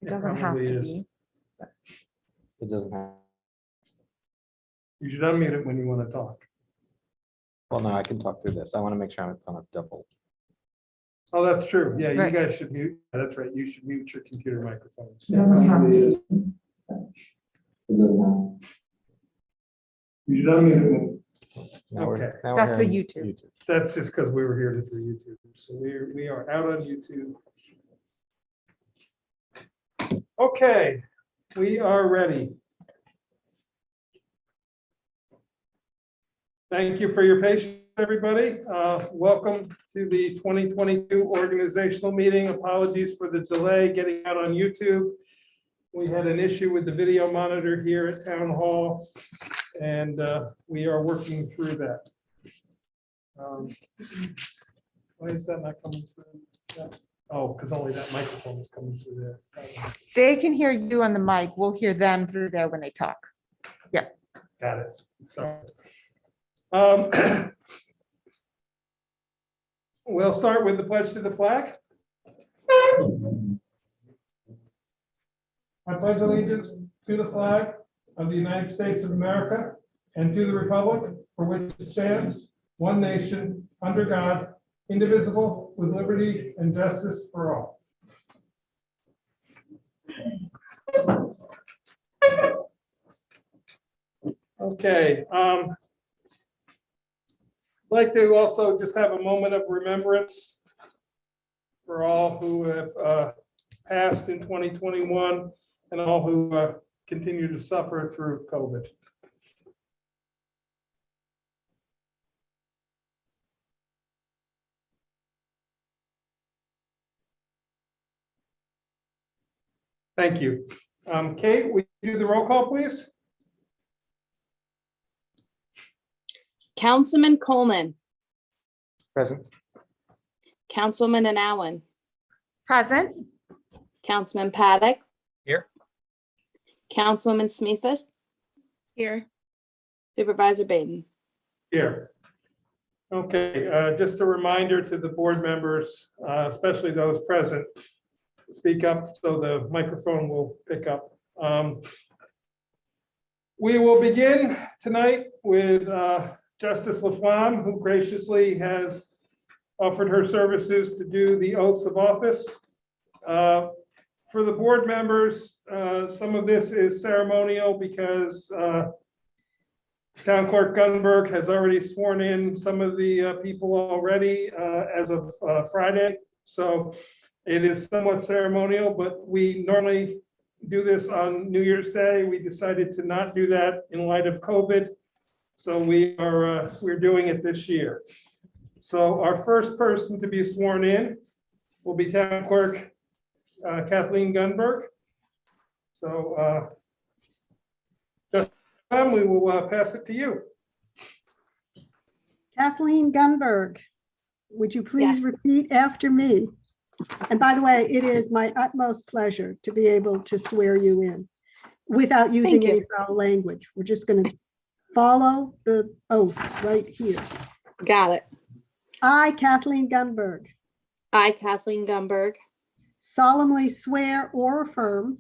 It doesn't have probably to is. be. It doesn't have, You should unmute it when you want to talk. well, no, I can talk through this. I want to make sure I'm on a double. Oh, that's true. Yeah, you Right. guys should mute. That's right. You should mute your computer microphones. It doesn't have to be. It doesn't have. You should unmute it. Now we're- Okay. now we're That's the hearing YouTube. That's just because we were here through YouTube. So we are out on YouTube. Okay, we are ready. Thank you for your patience, everybody. Welcome to the 2022 organizational meeting. Apologies for the delay getting out on YouTube. We had an issue with the video monitor here at Town Hall, and we are working through that. Why is that not coming through? Oh, because only that microphone is coming through there. They can hear you on the mic. We'll hear them through there when they talk. Got it. So. We'll start with the pledge to the flag. I pledge allegiance to the flag of the United States of America and to the republic for which it stands, one nation, under God, indivisible, with liberty and justice for all. Okay. I'd like to also just have a moment of remembrance for all who have passed in 2021 and all who continue to suffer through COVID. Thank you. Kate, will you do the roll call, please? Councilman Coleman, Present. Councilman Anawen, Present. Councilman Paddock. Here. Councilwoman Smethis. Here. Supervisor Baden. Here. Okay, just a reminder to the board members, especially those present, speak up so the microphone will pick up. We will begin tonight with Justice Laflamme, who graciously has offered her services to do the oaths of office. For the board members, some of this is ceremonial because Town Clerk Gunberg has already sworn in some of the people already as of Friday. So it is somewhat ceremonial, but we normally do this on New Year's Day. We decided to not do that in light of COVID. So we're doing it this year. So our first person to be sworn in will be Town Clerk Kathleen Gunberg. So just we will pass it to you. Kathleen Gunberg, would you please Yes. repeat after me? And by the way, it is my utmost pleasure to be able to swear you in without using Thank you. any foul language. We're just going to follow the oath right here. Got it. I, Kathleen Gunberg, I, Kathleen Gumberg, solemnly swear or affirm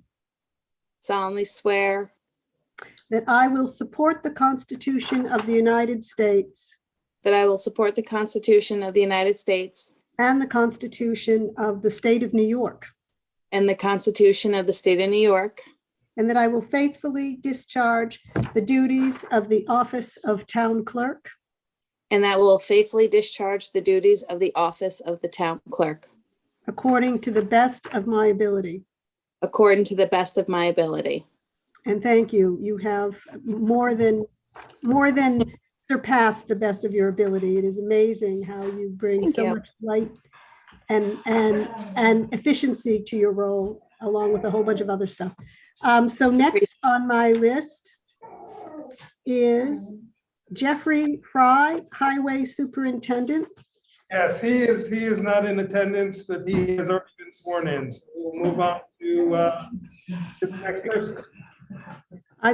solemnly swear that I will support the Constitution of the United States that I will support the Constitution of the United States and the Constitution of the State of New York, and the Constitution of the State of New York, and that I will faithfully discharge the duties of the office of Town Clerk and that will faithfully discharge the duties of the office of the Town Clerk according to the best of my ability. according to the best of my ability. And thank you. You have more than surpassed the best of your ability. It is amazing how you bring Thank so you. much light and efficiency to your role, along with a whole bunch of other stuff. So next on my list is Jeffrey Fry, Highway Superintendent. Yes, he is not in attendance, but he has already been sworn in. So we'll move on to the next person.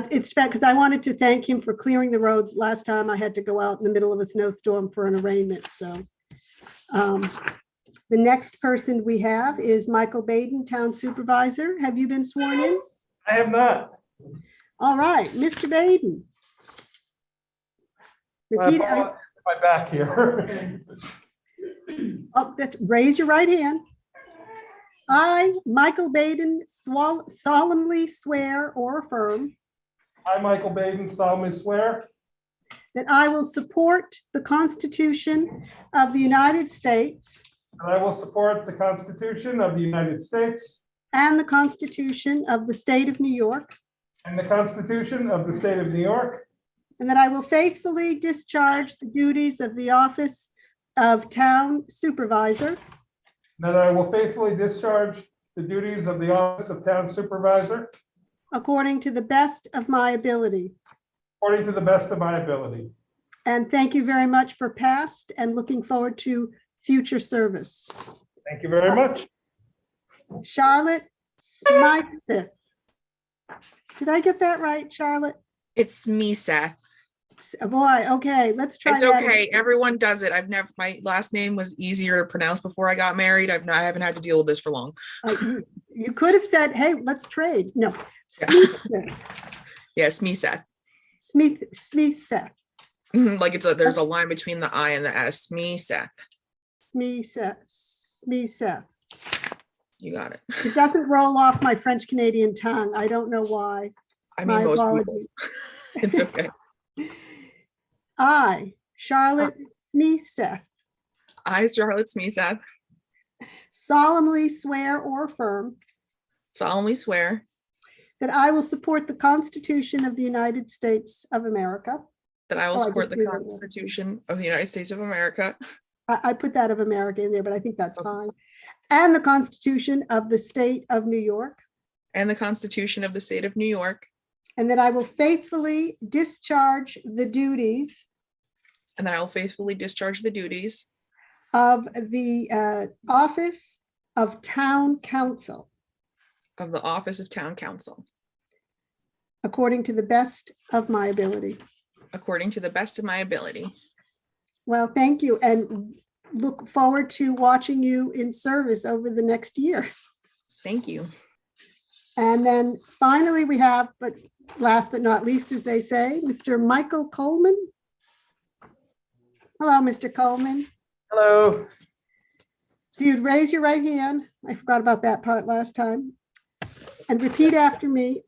It's bad because I wanted to thank him for clearing the roads last time I had to go out in the middle of a snowstorm for an arraignment. So The next person we have is Michael Baden, Town Supervisor. Have you been sworn in? I have not. All right, Mr. Baden. Repeat, My back here. raise your right hand. I, Michael Baden, solemnly swear or affirm I, Michael Baden, solemnly swear that I will support the Constitution of the United States that I will support the Constitution of the United States and the Constitution of the State of New York, and the Constitution of the State of New York, and that I will faithfully discharge the duties of the office of Town Supervisor that I will faithfully discharge the duties of the office of Town Supervisor according to the best of my ability. according to the best of my ability. And thank you very much for past and looking forward to future service. Thank you very much. Charlotte Smythe. Did I get that right, Charlotte? It's me, Seth. Boy, okay, let's try It's that. okay. Everyone does it. My last name was easier to pronounce before I got married. I haven't had to deal with this for long. You could have said, hey, let's trade. No. Yeah. Yes, me, Seth. Smith. Like there's a line between the I and the S. Me, Seth. Smith. You got it. It doesn't roll off my French Canadian tongue. I don't know why. I My mean, most people. apologies. It's okay. I, Charlotte Smith, I, Charlotte Smeeseth, solemnly swear or affirm solemnly swear that I will support the Constitution of the United States of America. that I will Oh, I support just the read it. Constitution of the United States of America I put that of America in there, but I think that's Okay. fine. And the Constitution of the State of New York. and the Constitution of the State of New York, And that I will faithfully discharge the duties and that I will faithfully discharge the duties of the office of Town Council of the office of Town Council according to the best of my ability. according to the best of my ability. Well, thank you, and look forward to watching you in service over the next year. Thank you. And then finally, we have, but last but not least, as they say, Mr. Michael Coleman. Hello, Mr. Coleman. Hello. If you'd raise your right hand, I forgot about that part last time, and repeat after me.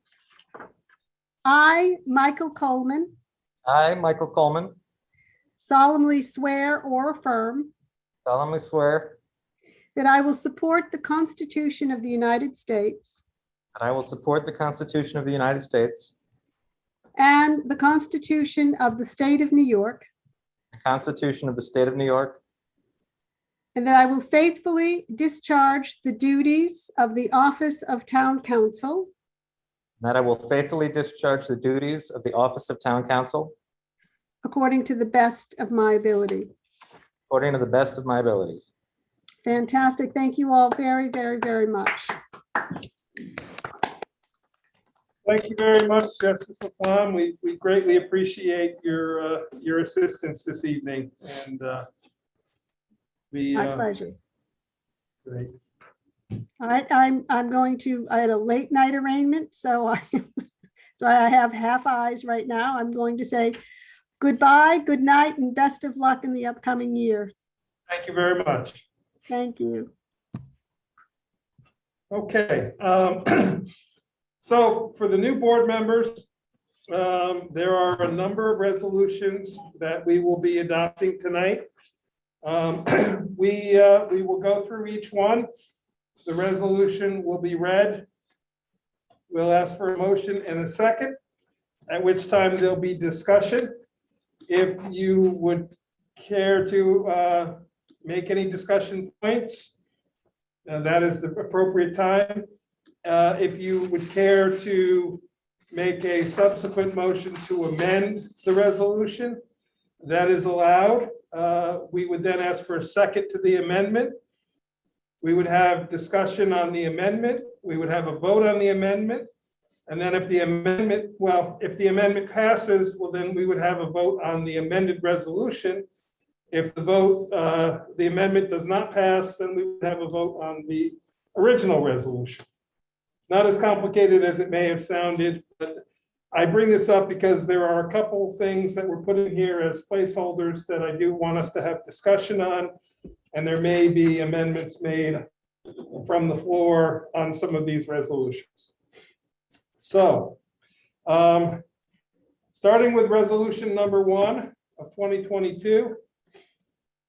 I, Michael Coleman, I, Michael Coleman, solemnly swear or affirm solemnly swear that I will support the Constitution of the United States that I will support the Constitution of the United States, and the Constitution of the State of New York, the Constitution of the State of New York, and that I will faithfully discharge the duties of the office of Town Council and that I will faithfully discharge the duties of the office of Town Council according to the best of my ability. according to the best of my abilities. Fantastic. Thank you all very, very, very much. Thank you very much, Justice Laflamme. We greatly appreciate your assistance this evening, and My pleasure. great. All right, I'm going to, I had a late night arraignment, so I have half eyes right now. I'm going to say goodbye, good night, and best of luck in the upcoming year. Thank you very much. Thank you. Okay. So for the new board members, there are a number of resolutions that we will be adopting tonight. We will go through each one. The resolution will be read. We'll ask for a motion and a second, at which time there'll be discussion. If you would care to make any discussion points, that is the appropriate time. If you would care to make a subsequent motion to amend the resolution, that is allowed. We would then ask for a second to the amendment. We would have discussion on the amendment. We would have a vote on the amendment. And then if the amendment passes, well, then we would have a vote on the amended resolution. If the vote, the amendment does not pass, then we would have a vote on the original resolution. Not as complicated as it may have sounded, but I bring this up because there are a couple things that were put in here as placeholders that I do want us to have discussion on. And there may be amendments made from the floor on some of these resolutions. So, starting with resolution number 1 of 2022.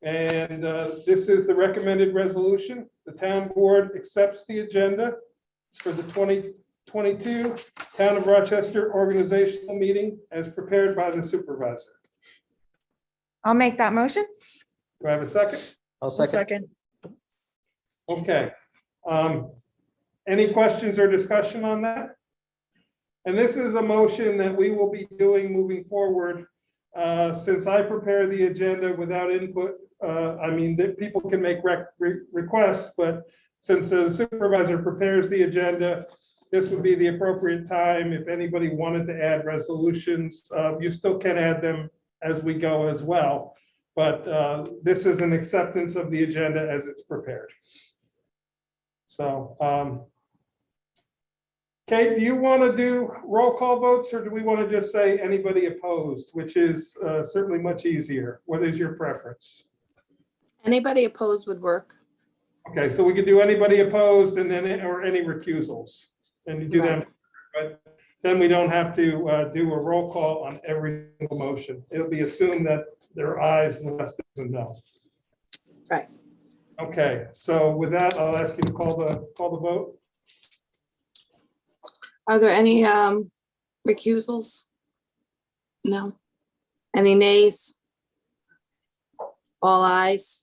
And this is the recommended resolution. The town board accepts the agenda for the 2022 Town of Rochester organizational meeting as prepared by the supervisor. I'll make that motion. Do I have a second? I'll I'll second. second. Okay. Any questions or discussion on that? And this is a motion that we will be doing moving forward. Since I prepare the agenda without input, I mean, that people can make requests, but since the supervisor prepares the agenda, this would be the appropriate time. If anybody wanted to add resolutions, you still can add them as we go as well. But this is an acceptance of the agenda as it's prepared. So, Kate, do you want to do roll call votes, or do we want to just say anybody opposed, which is certainly much easier? What is your preference? Anybody opposed would work. Okay, so we could do anybody opposed and then, or any recusals, and you do them. But then we don't have to do a roll call on every single motion. It'll be assumed that there are ayes unless there's a no. Right. Okay, so with that, I'll ask you to call the vote. Are there any recusals? No. Any nays? All ayes?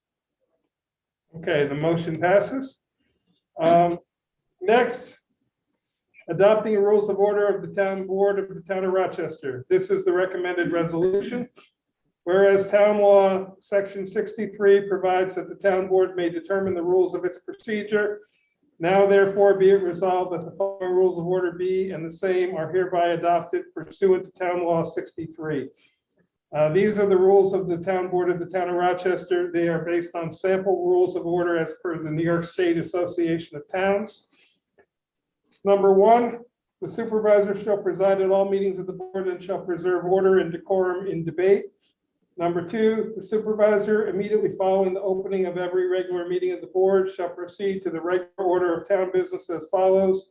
Okay, the motion passes. Next, adopting rules of order of the town board of the town of Rochester. This is the recommended resolution. Whereas town law, section 63 provides that the town board may determine the rules of its procedure. Now therefore be it resolved that the following rules of order be and the same are hereby adopted pursuant to town law 63. These are the rules of the town board of the town of Rochester. They are based on sample rules of order as per the New York State Association of Towns. Number 1, the supervisor shall preside at all meetings of the board and shall preserve order and decorum in debate. Number 2, the supervisor immediately following the opening of every regular meeting of the board shall proceed to the regular order of town business as follows: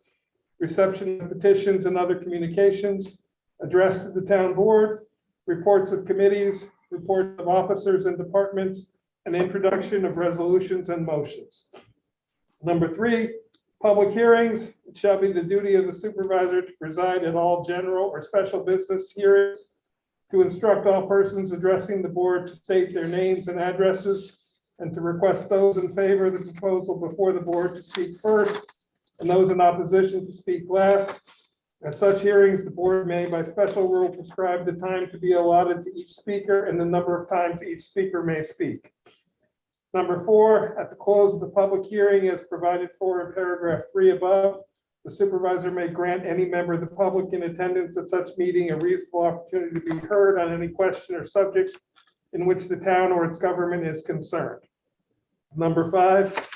reception of petitions and other communications, address to the town board, reports of committees, reports of officers and departments, and introduction of resolutions and motions. Number 3, public hearings. It shall be the duty of the supervisor to preside at all general or special business hearings, to instruct all persons addressing the board to state their names and addresses, and to request those in favor of the proposal before the board to speak first, and those in opposition to speak last. At such hearings, the board may, by special rule, prescribe the time to be allotted to each speaker and the number of times each speaker may speak. Number 4, at the close of the public hearing as provided for in paragraph 3 above, the supervisor may grant any member of the public in attendance at such meeting a reasonable opportunity to be heard on any question or subject in which the town or its government is concerned. Number 5,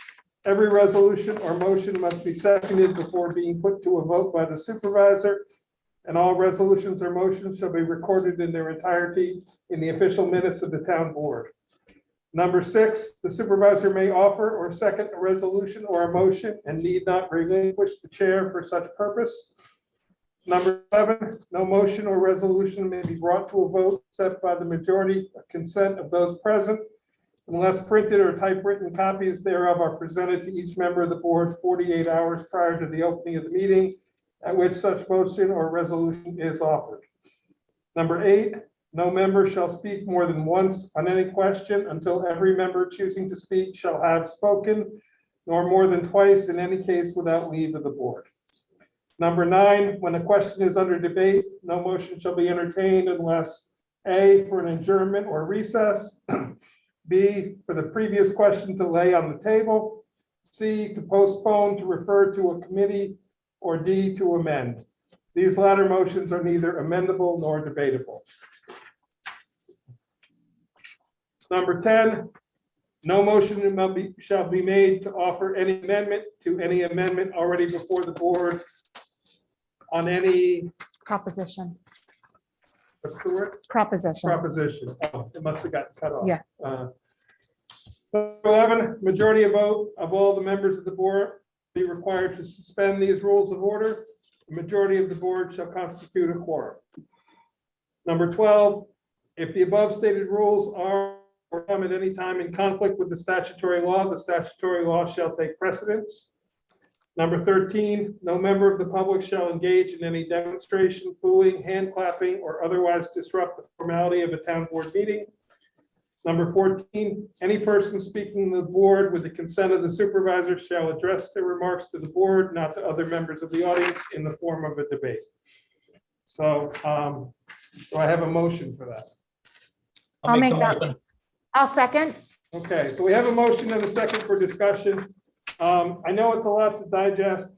every resolution or motion must be seconded before being put to a vote by the supervisor, and all resolutions or motions shall be recorded in their entirety in the official minutes of the town board. Number 6, the supervisor may offer or second a resolution or a motion and need not relinquish the chair for such purpose. Number 7, no motion or resolution may be brought to a vote except by the majority of consent of those present, unless printed or typewritten copies thereof are presented to each member of the board 48 hours prior to the opening of the meeting at which such motion or resolution is offered. Number 8, no member shall speak more than once on any question until every member choosing to speak shall have spoken, nor more than twice in any case without leave of the board. Number 9, when a question is under debate, no motion shall be entertained unless A, for an adjournment or recess, B, for the previous question to lay on the table, C, to postpone to refer to a committee, or D, to amend. These latter motions are neither amendable nor debatable. Number 10, no motion shall be made to offer any amendment to any amendment already before the board on any, Proposition, what's the word? proposition. Proposition. Oh, it must have gotten cut off. Yeah. 11, majority of vote of all the members of the board be required to suspend these rules of order. The majority of the board shall constitute a quorum. Number 12, if the above stated rules are or come at any time in conflict with the statutory law shall take precedence. Number 13, no member of the public shall engage in any demonstration, booing, hand clapping, or otherwise disrupt the formality of a town board meeting. Number 14, any person speaking to the board with the consent of the supervisor shall address their remarks to the board, not to other members of the audience in the form of a debate. So do I have a motion for that? I'll make that. I'll second. Okay, so we have a motion and a second for discussion. I know it's a lot to digest.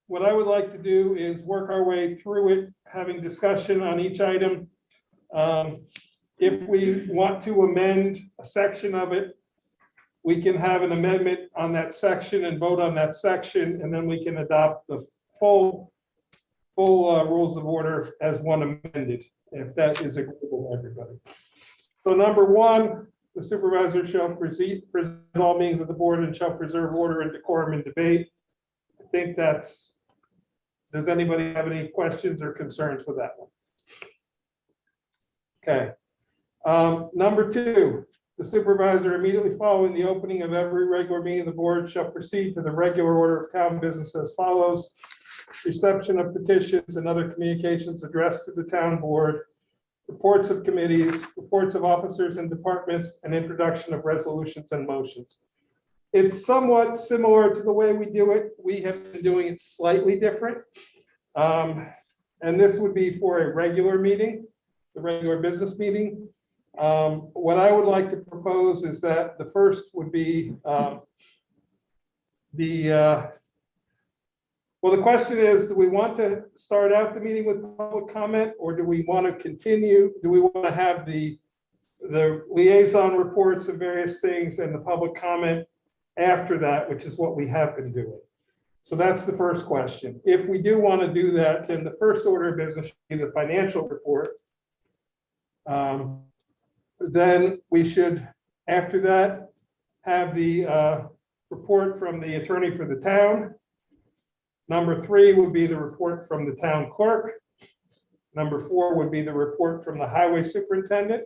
What I would like to do is work our way through it, having discussion on each item. If we want to amend a section of it, we can have an amendment on that section and vote on that section, and then we can adopt the full rules of order as one amended, if that is agreeable to everybody. So number 1, the supervisor shall preside all meetings of the board and shall preserve order and decorum in debate. I think that's, does anybody have any questions or concerns with that one? Okay. Number 2, the supervisor immediately following the opening of every regular meeting of the board shall proceed to the regular order of town business as follows. Reception of petitions and other communications addressed to the town board, reports of committees, reports of officers and departments, and introduction of resolutions and motions. It's somewhat similar to the way we do it. We have been doing it slightly different. And this would be for a regular meeting, the regular business meeting. What I would like to propose is that the first would be well, the question is, do we want to start out the meeting with public comment, or do we want to continue? Do we want to have the liaison reports of various things and the public comment after that, which is what we have been doing? So that's the first question. If we do want to do that, then the first order of business should be the financial report. Then we should, after that, have the report from the attorney for the town. Number 3 would be the report from the town clerk. Number 4 would be the report from the highway superintendent.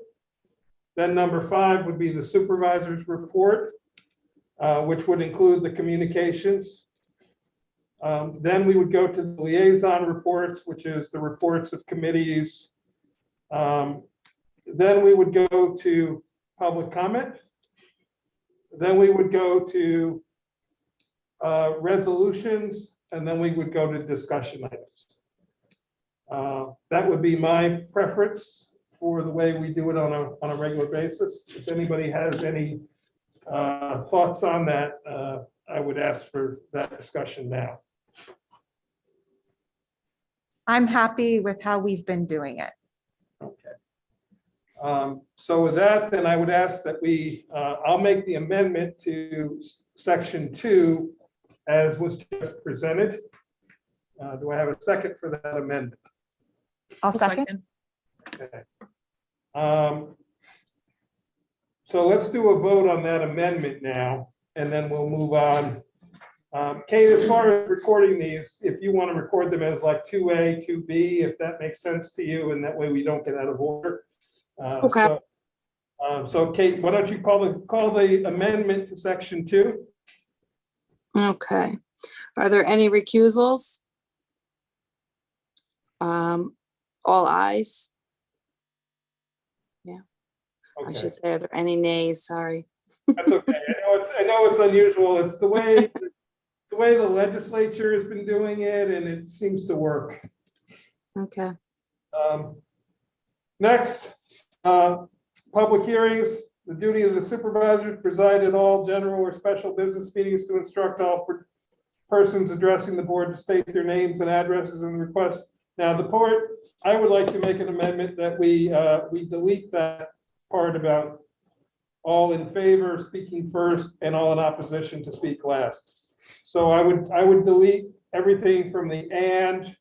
Then number 5 would be the supervisor's report, which would include the communications. Then we would go to the liaison reports, which is the reports of committees. Then we would go to public comment. Then we would go to resolutions. And then we would go to discussion items. That would be my preference for the way we do it on a regular basis. If anybody has any thoughts on that, I would ask for that discussion now. I'm happy with how we've been doing it. Okay. So with that, then I would ask that I'll make the amendment to section 2 as was just presented. Do I have a second for that amendment? I'll second. Okay. So let's do a vote on that amendment now, and then we'll move on. Kate, as far as recording these, if you want to record them as like 2A, 2B, if that makes sense to you, and that way we don't get out of order. Okay. So Kate, why don't you call the amendment to section 2? Okay. Are there any recusals? All ayes. Yeah, I Okay. should say, are there any nays? Sorry. That's okay. I know it's unusual. It's the way the legislature has been doing it, and it seems to work. Okay. Next, public hearings. The duty of the supervisor to preside at all general or special business meetings to instruct all persons addressing the board to state their names and addresses in the request. Now, the part, I would like to make an amendment that we delete that part about all in favor speaking first and all in opposition to speak last. So I would delete everything from the and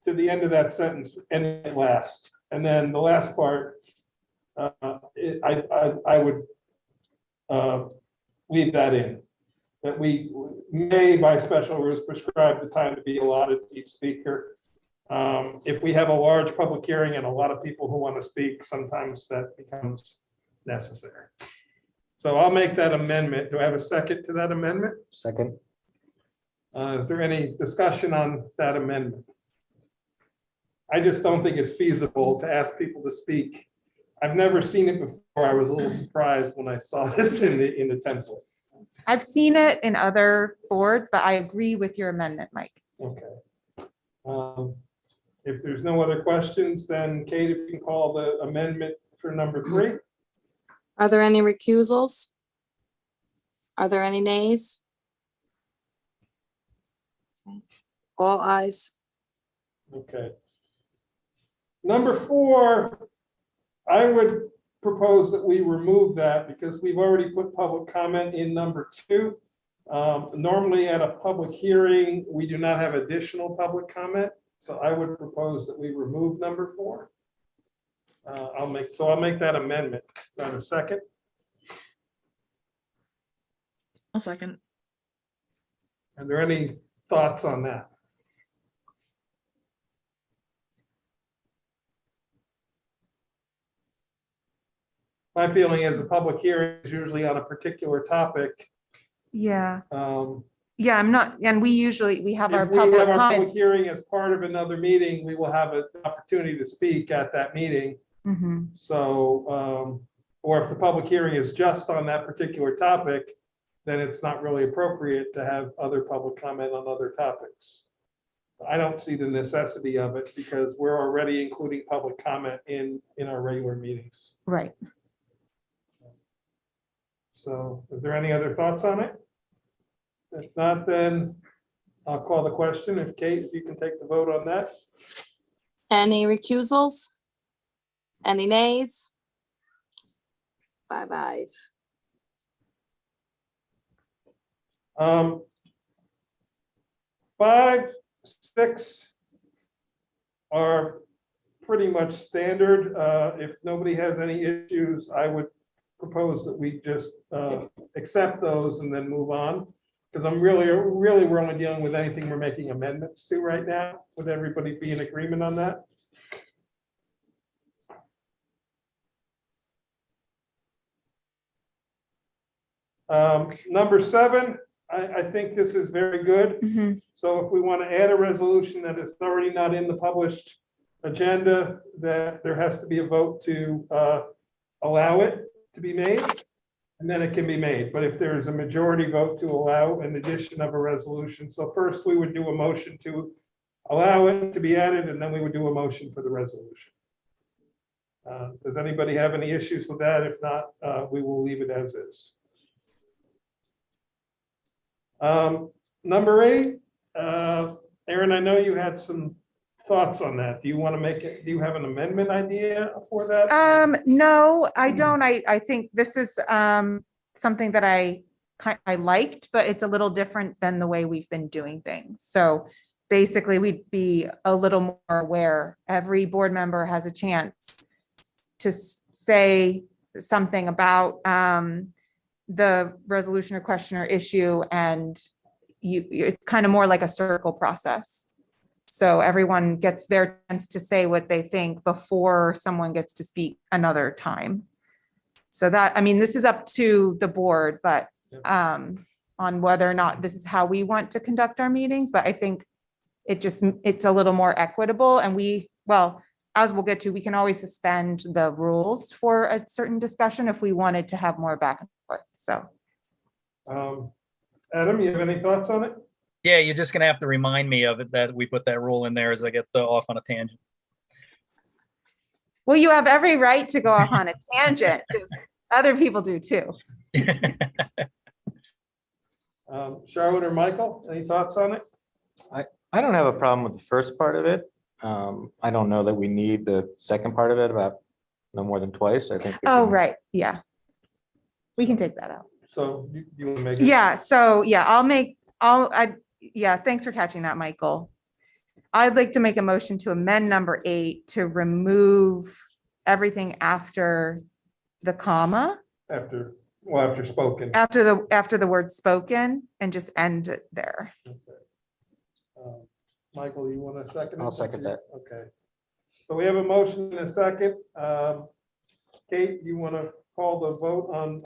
to the end of that sentence and at last. And then the last part, I would leave that in. That we may by special rules prescribe the time to be allotted to each speaker. If we have a large public hearing and a lot of people who want to speak, sometimes that becomes necessary. So I'll make that amendment. Do I have a second to that amendment? Second. Is there any discussion on that amendment? I just don't think it's feasible to ask people to speak. I've never seen it before. I was a little surprised when I saw this in the template. I've seen it in other boards, but I agree with your amendment, Mike. Okay. If there's no other questions, then Kate, if you can call the amendment for number 3. Are there any recusals? Are there any nays? All ayes. Okay. Number 4, I would propose that we remove that because we've already put public comment in number 2. Normally at a public hearing, we do not have additional public comment. So I would propose that we remove number 4. I'll make that amendment. Do I have a second? I'll second. Are there any thoughts on that? My feeling is a public hearing is usually on a particular topic. Yeah. If I'm not, and we have our we have public our public comment. hearing as part of another meeting, we will have an opportunity to speak at that meeting. Mhm. So, or if the public hearing is just on that particular topic, then it's not really appropriate to have other public comment on other topics. I don't see the necessity of it because we're already including public comment in our regular meetings. Right. So is there any other thoughts on it? If not, then I'll call the question. If Kate, if you can take the vote on that. Any recusals? Any nays? 5 ayes. 5, 6 are pretty much standard. If nobody has any issues, I would propose that we just accept those and then move on. Because I'm really, we're only dealing with anything we're making amendments to right now. Would everybody be in agreement on that? Number 7, I think this is very good. Mhm. So if we want to add a resolution that is already not in the published agenda, that there has to be a vote to allow it to be made, and then it can be made. But if there's a majority vote to allow an addition of a resolution, so first we would do a motion to allow it to be added, and then we would do a motion for the resolution. Does anybody have any issues with that? If not, we will leave it as is. Number 8, Aaron, I know you had some thoughts on that. Do you want to make it, do you have an amendment idea for that? No, I don't. I think this is something that I liked, but it's a little different than the way we've been doing things. So basically, we'd be a little more aware. Every board member has a chance to say something about the resolution or question or issue, and it's kind of more like a circle process. So everyone gets their chance to say what they think before someone gets to speak another time. So that, I mean, this is up to the board, but on whether or not this is how we want to conduct our meetings. But I think it's a little more equitable, and well, as we'll get to, we can always suspend the rules for a certain discussion if we wanted to have more back and forth. So Adam, you have any thoughts on it? Yeah, you're just gonna have to remind me of it, that we put that rule in there as I get off on a tangent. well, you have every right to go off on a tangent, because other people do too. Charlotte or Michael, any thoughts on it? I don't have a problem with the first part of it. I don't know that we need the second part of it about no more than twice. I think. Oh, right. Yeah. We can take that out. So you want to make it? Yeah, so yeah, yeah, thanks for catching that, Michael. I'd like to make a motion to amend number 8 to remove everything after the comma, After spoken. after the word spoken, and just end it there. Michael, you want a second? I'll second that. Okay. So we have a motion and a second. Kate, you want to call the vote on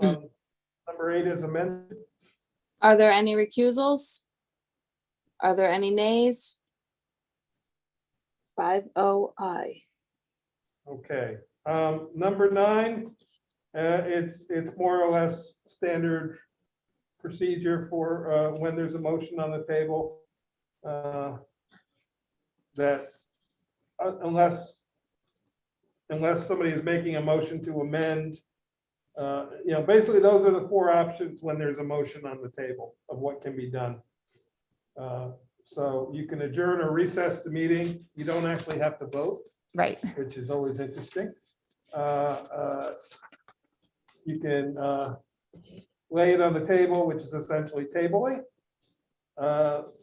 number 8 as amended? Are there any recusals? Are there any nays? 5-0 aye. Okay. Number 9, it's more or less standard procedure for when there's a motion on the table. That unless somebody is making a motion to amend, basically those are the 4 options when there's a motion on the table of what can be done. So you can adjourn or recess the meeting. You don't actually have to vote, Right. which is always interesting. You can lay it on the table, which is essentially tabling.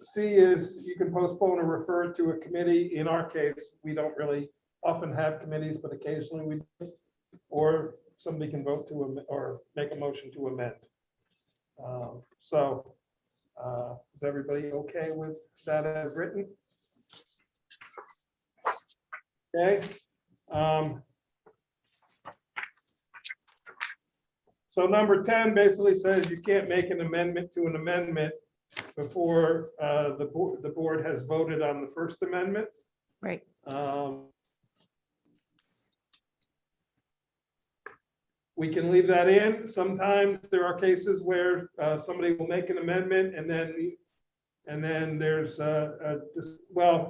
C is you can postpone or refer to a committee. In our case, we don't really often have committees, but occasionally we do. Or somebody can vote to or make a motion to amend. Is everybody okay with that as written? Okay. So number 10 basically says you can't make an amendment to an amendment before the board has voted on the first amendment. Right. We can leave that in. Sometimes there are cases where somebody will make an amendment and then there's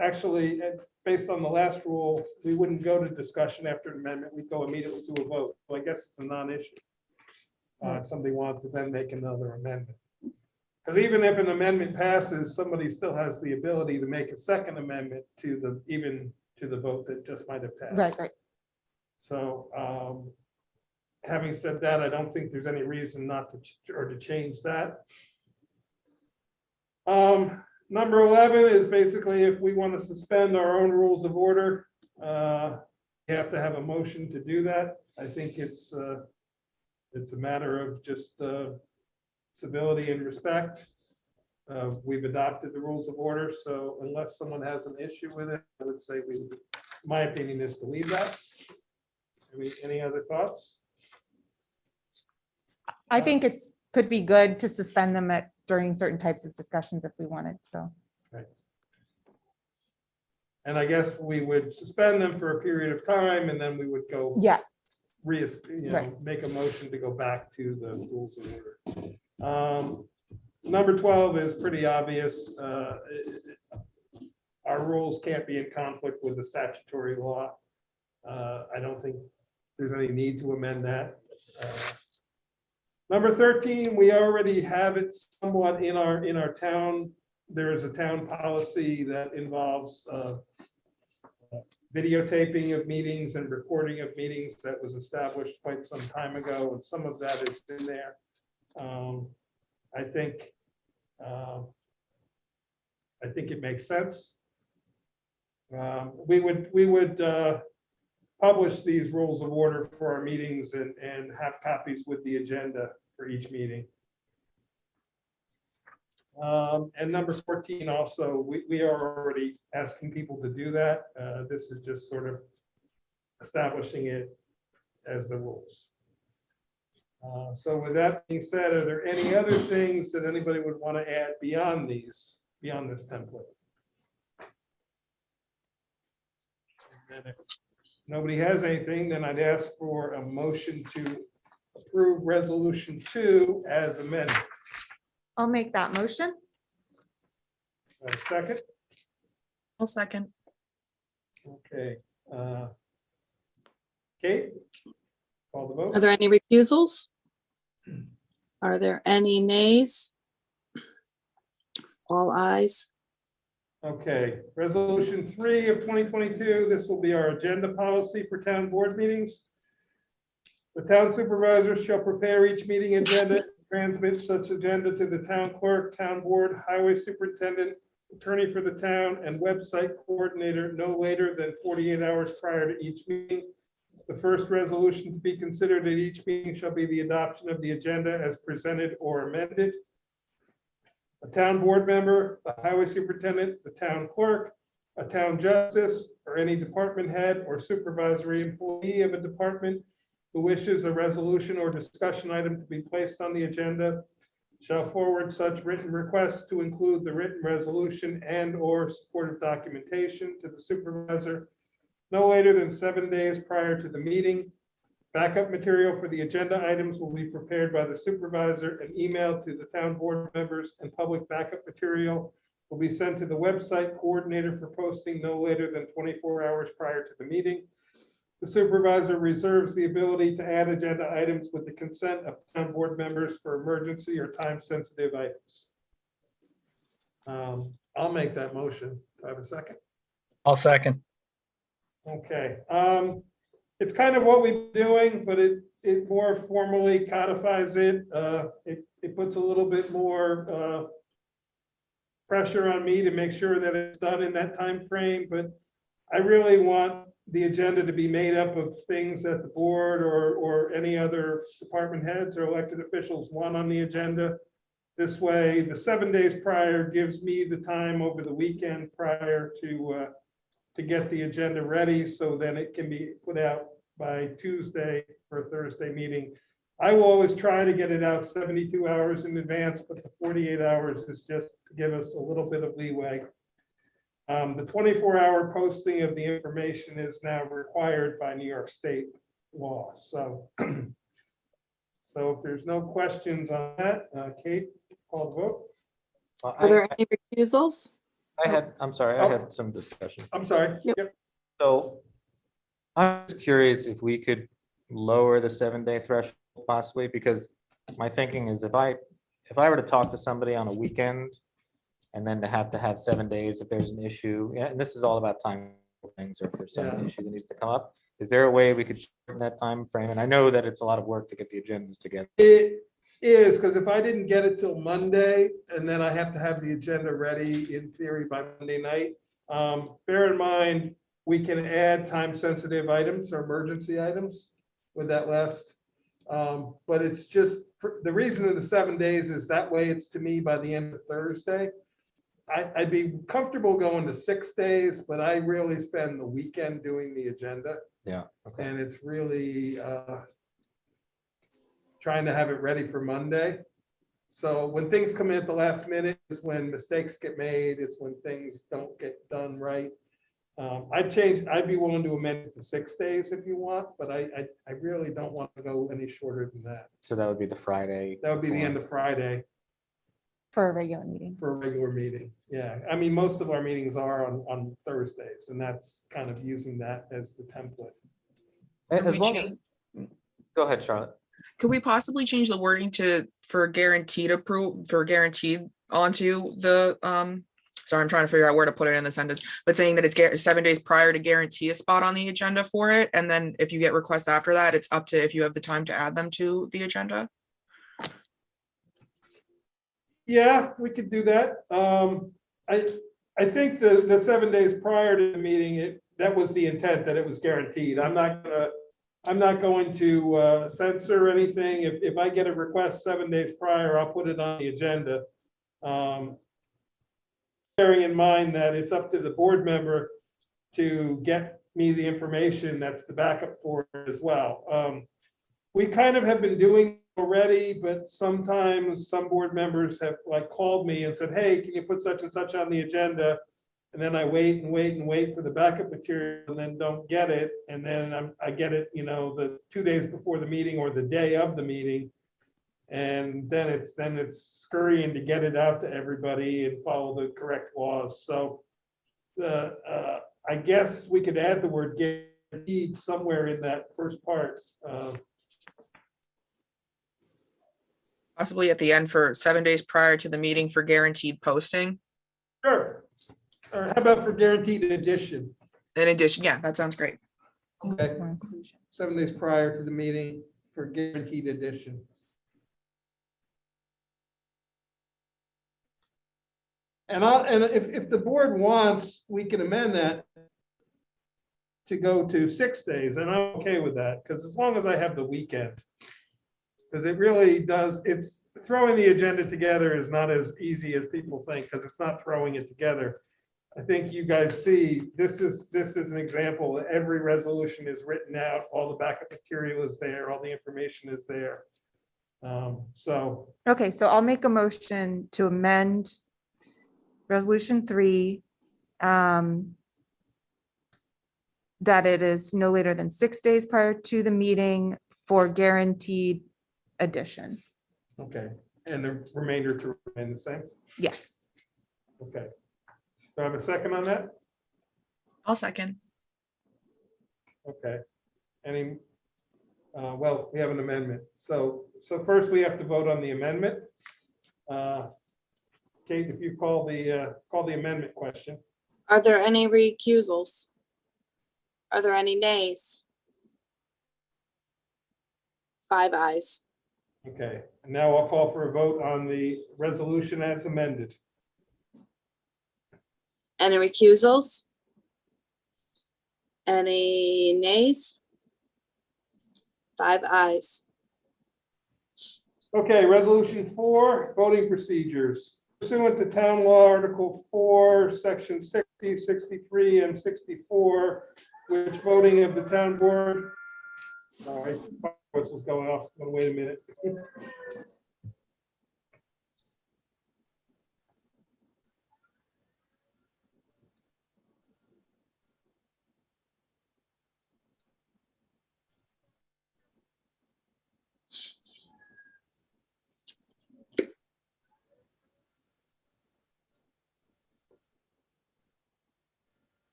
actually, based on the last rule, we wouldn't go to discussion after an amendment. We'd go immediately to a vote. So I guess it's a non-issue. If somebody wanted to then make another amendment. Because even if an amendment passes, somebody still has the ability to make a second amendment to the vote that just might have passed. Right. So having said that, I don't think there's any reason not to change that. Number 11 is basically if we want to suspend our own rules of order, you have to have a motion to do that. I think it's a matter of just civility and respect. We've adopted the rules of order, so unless someone has an issue with it, I would say my opinion is to leave that. Any other thoughts? I think could be good to suspend them during certain types of discussions if we wanted, so. Right. And I guess we would suspend them for a period of time and then we would go. Yeah. Right. Make a motion to go back to the rules of order. Number 12 is pretty obvious. Our rules can't be in conflict with the statutory law. I don't think there's any need to amend that. Number 13, we already have it somewhat in our town. There is a town policy that involves videotaping of meetings and recording of meetings that was established quite some time ago, and some of that is in there. I think it makes sense. We would publish these rules of order for our meetings and have copies with the agenda for each meeting. And number 14 also, we are already asking people to do that. This is just sort of establishing it as the rules. So with that being said, are there any other things that anybody would want to add beyond this template? And if nobody has anything, then I'd ask for a motion to approve resolution 2 as amended. I'll make that motion. A second? I'll second. Okay. Kate? Call the vote. Are there any recusals? Are there any nays? All ayes. Okay, resolution 3 of 2022. This will be our agenda policy for town board meetings. The town supervisors shall prepare each meeting agenda, transmit such agenda to the town clerk, town board, highway superintendent, attorney for the town, and website coordinator no later than 48 hours prior to each meeting. The first resolution to be considered at each meeting shall be the adoption of the agenda as presented or amended. A town board member, the highway superintendent, the town clerk, a town justice, or any department head or supervisory employee of a department who wishes a resolution or discussion item to be placed on the agenda shall forward such written requests to include the written resolution and or supportive documentation to the supervisor no later than 7 days prior to the meeting. Backup material for the agenda items will be prepared by the supervisor and emailed to the town board members, and public backup material will be sent to the website coordinator for posting no later than 24 hours prior to the meeting. The supervisor reserves the ability to add agenda items with the consent of town board members for emergency or time-sensitive items. I'll make that motion. Do I have a second? I'll second. Okay. It's kind of what we're doing, but it more formally codifies it. It puts a little bit more pressure on me to make sure that it's done in that time frame. But I really want the agenda to be made up of things that the board or any other department heads or elected officials want on the agenda. This way, the 7 days prior gives me the time over the weekend prior to get the agenda ready, so then it can be put out by Tuesday for a Thursday meeting. I will always try to get it out 72 hours in advance, but the 48 hours is just to give us a little bit of leeway. The 24-hour posting of the information is now required by New York State law. So, so if there's no questions on that, Kate, call the vote. Well, Are there any recusals? I'm sorry, I had some discussion. I'm sorry. Yep. Yep. So I was curious if we could lower the 7-day threshold possibly, because my thinking is if I were to talk to somebody on a weekend and then to have 7 days if there's an issue, and this is all about time things, or if there's some Yeah. issue that needs to come up, is there a way we could shorten that time frame? And I know that it's a lot of work to get the agendas together. It is, because if I didn't get it till Monday, and then I have to have the agenda ready in theory by Monday night. Bear in mind, we can add time-sensitive items or emergency items with that list. But it's just, the reason of the 7 days is that way it's to me by the end of Thursday. I'd be comfortable going to 6 days, but I really spend the weekend doing the agenda. Yeah. Okay. And it's really trying to have it ready for Monday. So when things come in at the last minute is when mistakes get made. It's when things don't get done right. I'd be willing to amend it to 6 days if you want, but I really don't want to go any shorter than that. So that would be the Friday. That would be the end of Friday For a regular meeting. for a regular meeting. Yeah, I mean, most of our meetings are on Thursdays, and that's kind of using that as the template. As we long change- as, go ahead, Charlotte. Could we possibly change the wording for guaranteed onto the, sorry, I'm trying to figure out where to put it in the sentence, but saying that it's 7 days prior to guarantee a spot on the agenda for it. And then if you get requests after that, it's up to if you have the time to add them to the agenda. Yeah, we could do that. I think the 7 days prior to the meeting, that was the intent, that it was guaranteed. I'm not going to censor anything. If I get a request 7 days prior, I'll put it on the agenda. Bearing in mind that it's up to the board member to get me the information that's the backup for it as well. We kind of have been doing already, but sometimes some board members have like called me and said, hey, can you put such and such on the agenda? And then I wait and wait and wait for the backup material and then don't get it. And then I get it, the 2 days before the meeting or the day of the meeting. And then it's scurrying to get it out to everybody and follow the correct laws. So I guess we could add the word guaranteed somewhere in that first part. Possibly at the end for 7 days prior to the meeting for guaranteed posting. Sure. Or how about for guaranteed addition? In addition, yeah, that sounds great. Okay. 7 days prior to the meeting for guaranteed addition. And if the board wants, we can amend that to go to 6 days, and I'm okay with that, because as long as I have the weekend. Because it really does, it's throwing the agenda together is not as easy as people think, because it's not throwing it together. I think you guys see, this is an example that every resolution is written out, all the backup material is there, all the information is there. So, Okay, so I'll make a motion to amend Resolution 3. That it is no later than 6 days prior to the meeting for guaranteed addition. okay, and the remainder to remain the same, Yes. okay. Do I have a second on that? I'll second. Okay, any, well, we have an amendment, so first we have to vote on the amendment. Kate, if you call the amendment question. Are there any recusals? Are there any nays? 5 ayes. Okay, and now I'll call for a vote on the resolution as amended. Any recusals? Any nays? 5 ayes. Okay, resolution 4, voting procedures. Pursuant to Town Law, Article 4, Section 60, 63, and 64, which voting of the town board. All right, whistle's going off. Wait a minute.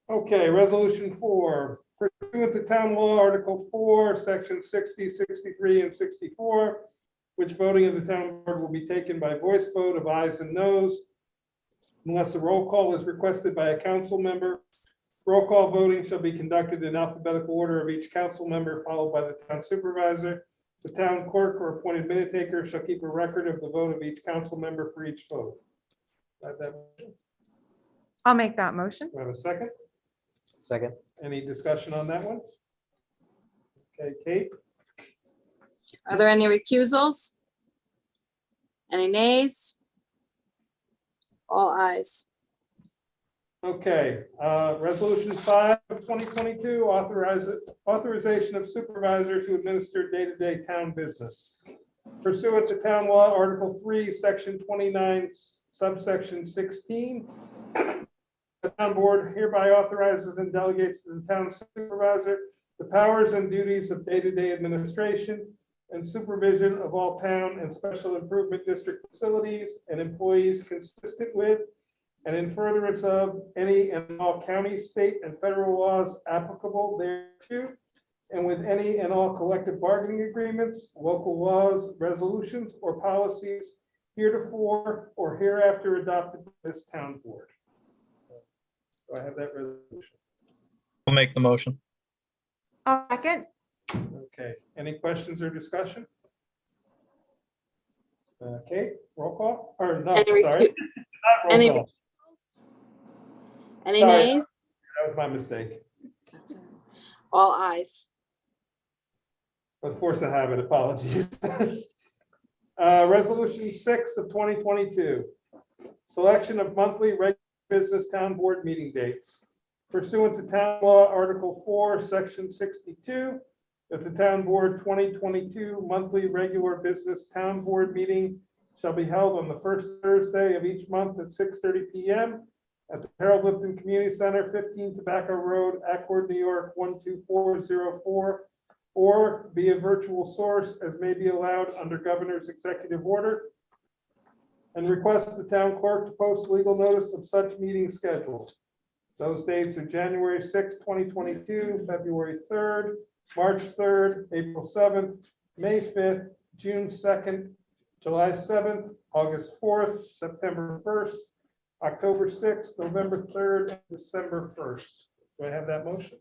Okay, resolution 4, pursuant to Town Law, Article 4, Section 60, 63, and 64, which voting of the town board will be taken by voice vote of ayes and noes, unless a roll call is requested by a council member. Roll call voting shall be conducted in alphabetical order of each council member, followed by the town supervisor. The town clerk or appointed minute taker shall keep a record of the vote of each council member for each vote. Do I have that motion? I'll make that motion. Do I have a second? Second. Any discussion on that one? Okay, Kate? Are there any recusals? Any nays? All ayes. Okay, resolution 5 of 2022, authorization of supervisor to administer day-to-day town business. Pursuant to Town Law, Article 3, Section 29, subsection 16, the town board hereby authorizes and delegates to the town supervisor the powers and duties of day-to-day administration and supervision of all town and special improvement district facilities and employees consistent with and in furtherance of any and all county, state, and federal laws applicable thereto, and with any and all collective bargaining agreements, local laws, resolutions, or policies heretofore or hereafter adopted by this town board. Do I have that resolution? I'll make the motion. I'll second. Okay, any questions or discussion? Okay, roll call, or no, Any sorry. recu- Not roll any call. Any Sorry. nays? That was my mistake. That's all right. All ayes. I was forced to have it, apologies. Resolution 6 of 2022. Selection of monthly regular business town board meeting dates. Pursuant to Town Law, Article 4, Section 62, that the town board 2022 monthly regular business town board meeting shall be held on the first Thursday of each month at 6:30 p.m. at the Harold Lipton Community Center, 15 Tobacco Road, Accord, New York, 12404, or via virtual source as may be allowed under Governor's Executive Order. And request the town clerk to post legal notice of such meeting schedule. Those dates are January 6, 2022, February 3rd, March 3rd, April 7th, May 5th, June 2nd, July 7th, August 4th, September 1st, October 6th, November 3rd, and December 1st. Do I have that motion?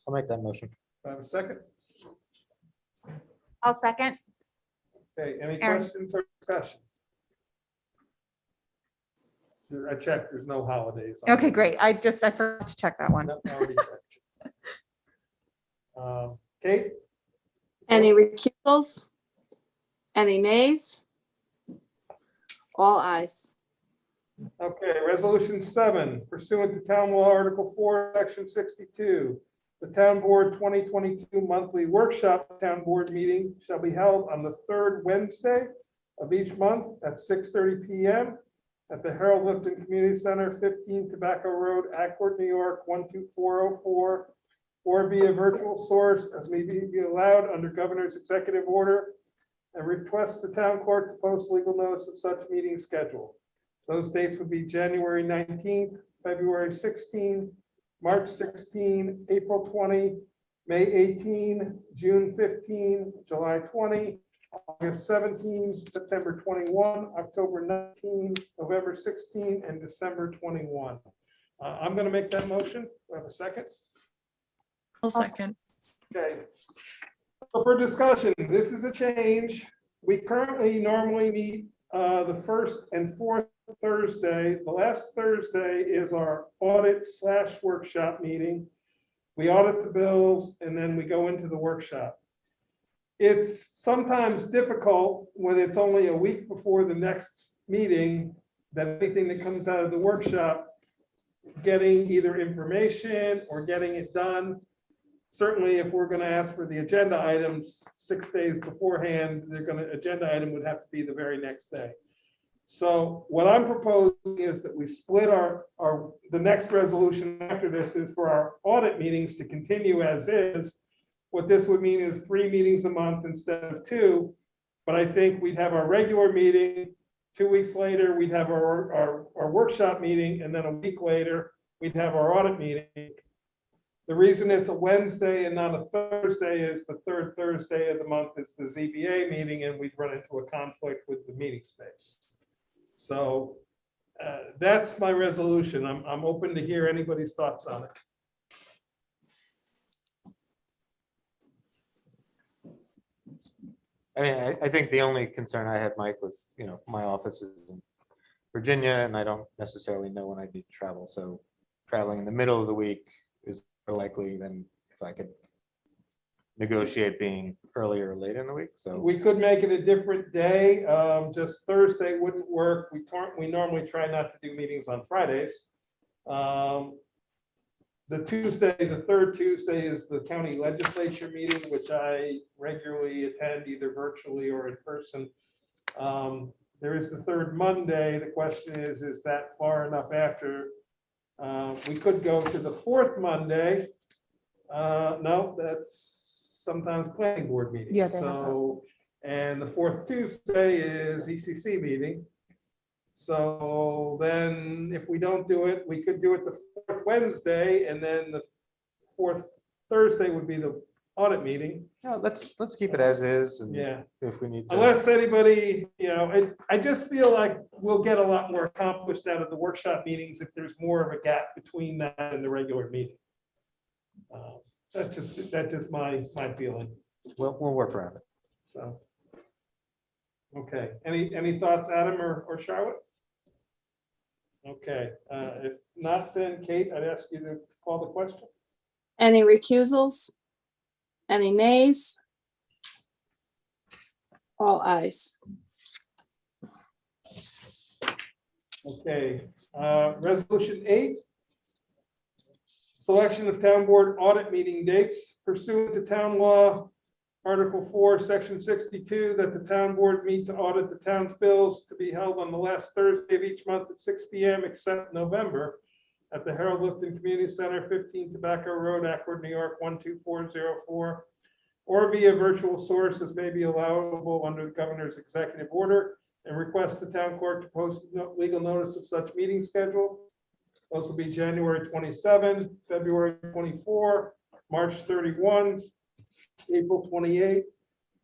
I'll make that motion. Do I have a second? I'll second. Okay, any Aaron. questions or discussion? I checked, there's no holidays. on Okay, it. great. I forgot to check that one. No, I already checked. Kate? Any recusals? Any nays? All ayes. Okay, resolution 7 pursuant to town law article 4, section 62. The town board 2022 monthly workshop town board meeting shall be held on the third Wednesday of each month at 6:30 PM at the Harold Lipton Community Center, 15 Tobacco Road, Accord, New York, 12404, or via virtual source as may be allowed under Governor's Executive Order, and request the town clerk to post legal notice of such meeting schedule. Those dates would be January 19th, February 16, March 16, April 20, May 18, June 15, July 20, August 17, September 21, October 19, November 16, and December 21. I'm going to make that motion. Do I have a second? I'll second. Okay. So for discussion, this is a change. We currently normally meet the first and fourth Thursday. The last Thursday is our audit/workshop meeting. We audit the bills and then we go into the workshop. It's sometimes difficult when it's only a week before the next meeting that anything that comes out of the workshop, getting either information or getting it done. Certainly, if we're going to ask for the agenda items 6 days beforehand, agenda item would have to be the very next day. So what I'm proposing is that we split the next resolution after this is for our audit meetings to continue as is. What this would mean is 3 meetings a month instead of 2. But I think we'd have our regular meeting. 2 weeks later, we'd have our workshop meeting, and then a week later, we'd have our audit meeting. The reason it's a Wednesday and not a Thursday is the third Thursday of the month is the ZBA meeting, and we'd run into a conflict with the meeting space. So that's my resolution. I'm open to hear anybody's thoughts on it. I mean, I think the only concern I had, Mike, was, my office is in Virginia and I don't necessarily know when I need to travel. So traveling in the middle of the week is more likely than if I could negotiate being earlier or later in the week. So We could make it a different day. Just Thursday wouldn't work. We normally try not to do meetings on Fridays. The third Tuesday is the county legislature meeting, which I regularly attend either virtually or in person. There is the third Monday. The question is that far enough after? We could go to the fourth Monday. No, that's sometimes planning board meetings. Yeah, they have So, and the fourth Tuesday is ECC meeting. So then if we don't do it, we could do it the fourth Wednesday, and then the fourth Thursday would be the audit meeting. no, let's keep it as is. And Yeah, if we need to. unless anybody, I just feel like we'll get a lot more accomplished out of the workshop meetings if there's more of a gap between that and the regular meeting. That's just my feeling. We'll work around it. So. Okay, any thoughts, Adam or Charlotte? Okay, if not, then Kate, I'd ask you to call the question. Any recusals? Any nays? All ayes. Okay, resolution 8. Selection of town board audit meeting dates pursuant to town law, Article 4, Section 62, that the town board meet to audit the town's bills to be held on the last Thursday of each month at 6 p.m. except November at the Harold Lipton Community Center, 15 Tobacco Road, Accord, New York, 12404, or via virtual source as may be allowable under the governor's executive order, and request the town clerk to post legal notice of such meeting schedule. Those will be January 27, February 24, March 31, April 28,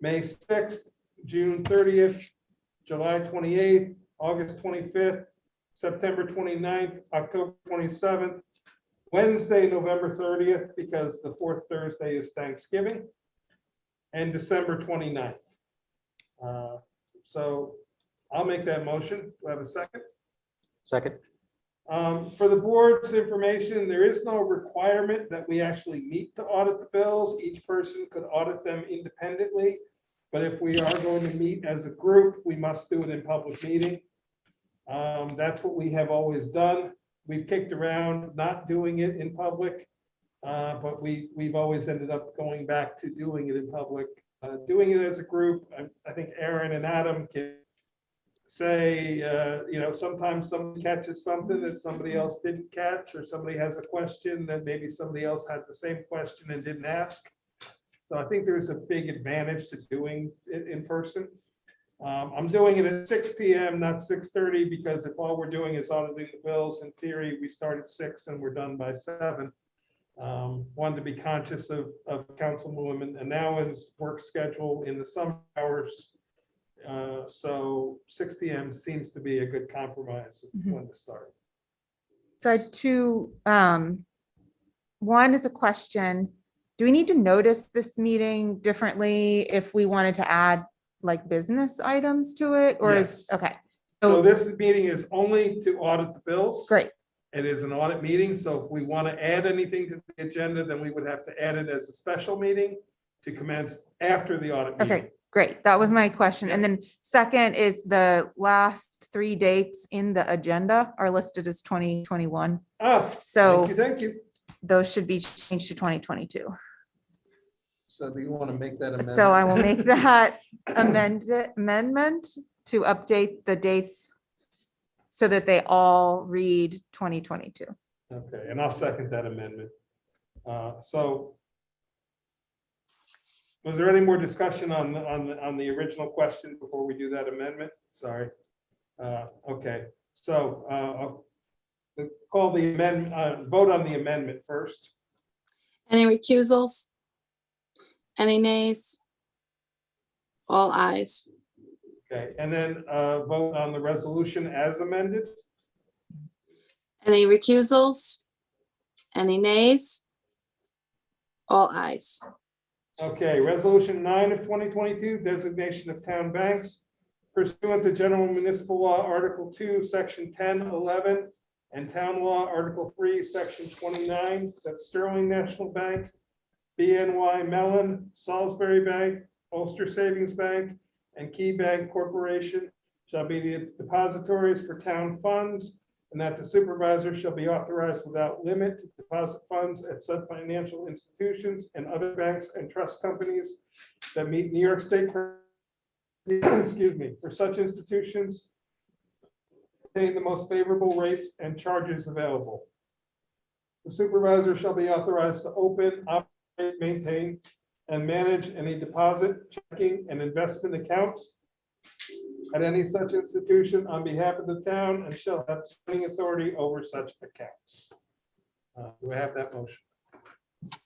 May 6th, June 30th, July 28th, August 25th, September 29th, October 27th, Wednesday, November 30th, because the fourth Thursday is Thanksgiving, and December 29th. So I'll make that motion. Do I have a second? Second. For the board's information, there is no requirement that we actually meet to audit the bills. Each person could audit them independently. But if we are going to meet as a group, we must do it in public meeting. That's what we have always done. We've kicked around not doing it in public, but we've always ended up going back to doing it in public. Doing it as a group, I think Aaron and Adam can say, sometimes somebody catches something that somebody else didn't catch, or somebody has a question that maybe somebody else had the same question and didn't ask. So I think there's a big advantage to doing it in person. I'm doing it at 6 p.m., not 6:30, because if all we're doing is auditing the bills, in theory, we start at 6 and we're done by 7. Wanted to be conscious of Councilwoman Annalin's work schedule in the summer hours. So 6 p.m. seems to be a good compromise of when to start. So I had two, one is a question. Do we need to notice this meeting differently if we wanted to add like business items to it, or is, Yes. okay, So this meeting is only to audit the bills. great. It is an audit meeting, so if we want to add anything to the agenda, then we would have to add it as a special meeting to commence after the audit meeting. Okay, great. That was my question. And then second is the last 3 dates in the agenda are listed as 2021. Ah, So thank you. those should be changed to 2022. So do you want to make that amendment? So I will make that amendment to update the dates so that they all read 2022. Okay, and I'll second that amendment. So was there any more discussion on the original question before we do that amendment? Sorry. Okay, so I'll call the amendment, vote on the amendment first. Any recusals? Any nays? All ayes. Okay, and then vote on the resolution as amended. Any recusals? Any nays? All ayes. Okay, resolution 9 of 2022, designation of town banks pursuant to general municipal law, article 2, section 1011, and town law, article 3, section 29, that Sterling National Bank, BNY Mellon, Salisbury Bank, Ulster Savings Bank, and Key Bank Corporation shall be the depositories for town funds, and that the supervisor shall be authorized without limit to deposit funds at said financial institutions and other banks and trust companies that meet New York State, excuse me, for such institutions, paying the most favorable rates and charges available. The supervisor shall be authorized to open, operate, maintain, and manage any deposit, checking, and investment accounts at any such institution on behalf of the town, and shall have signing authority over such accounts. Do I have that motion?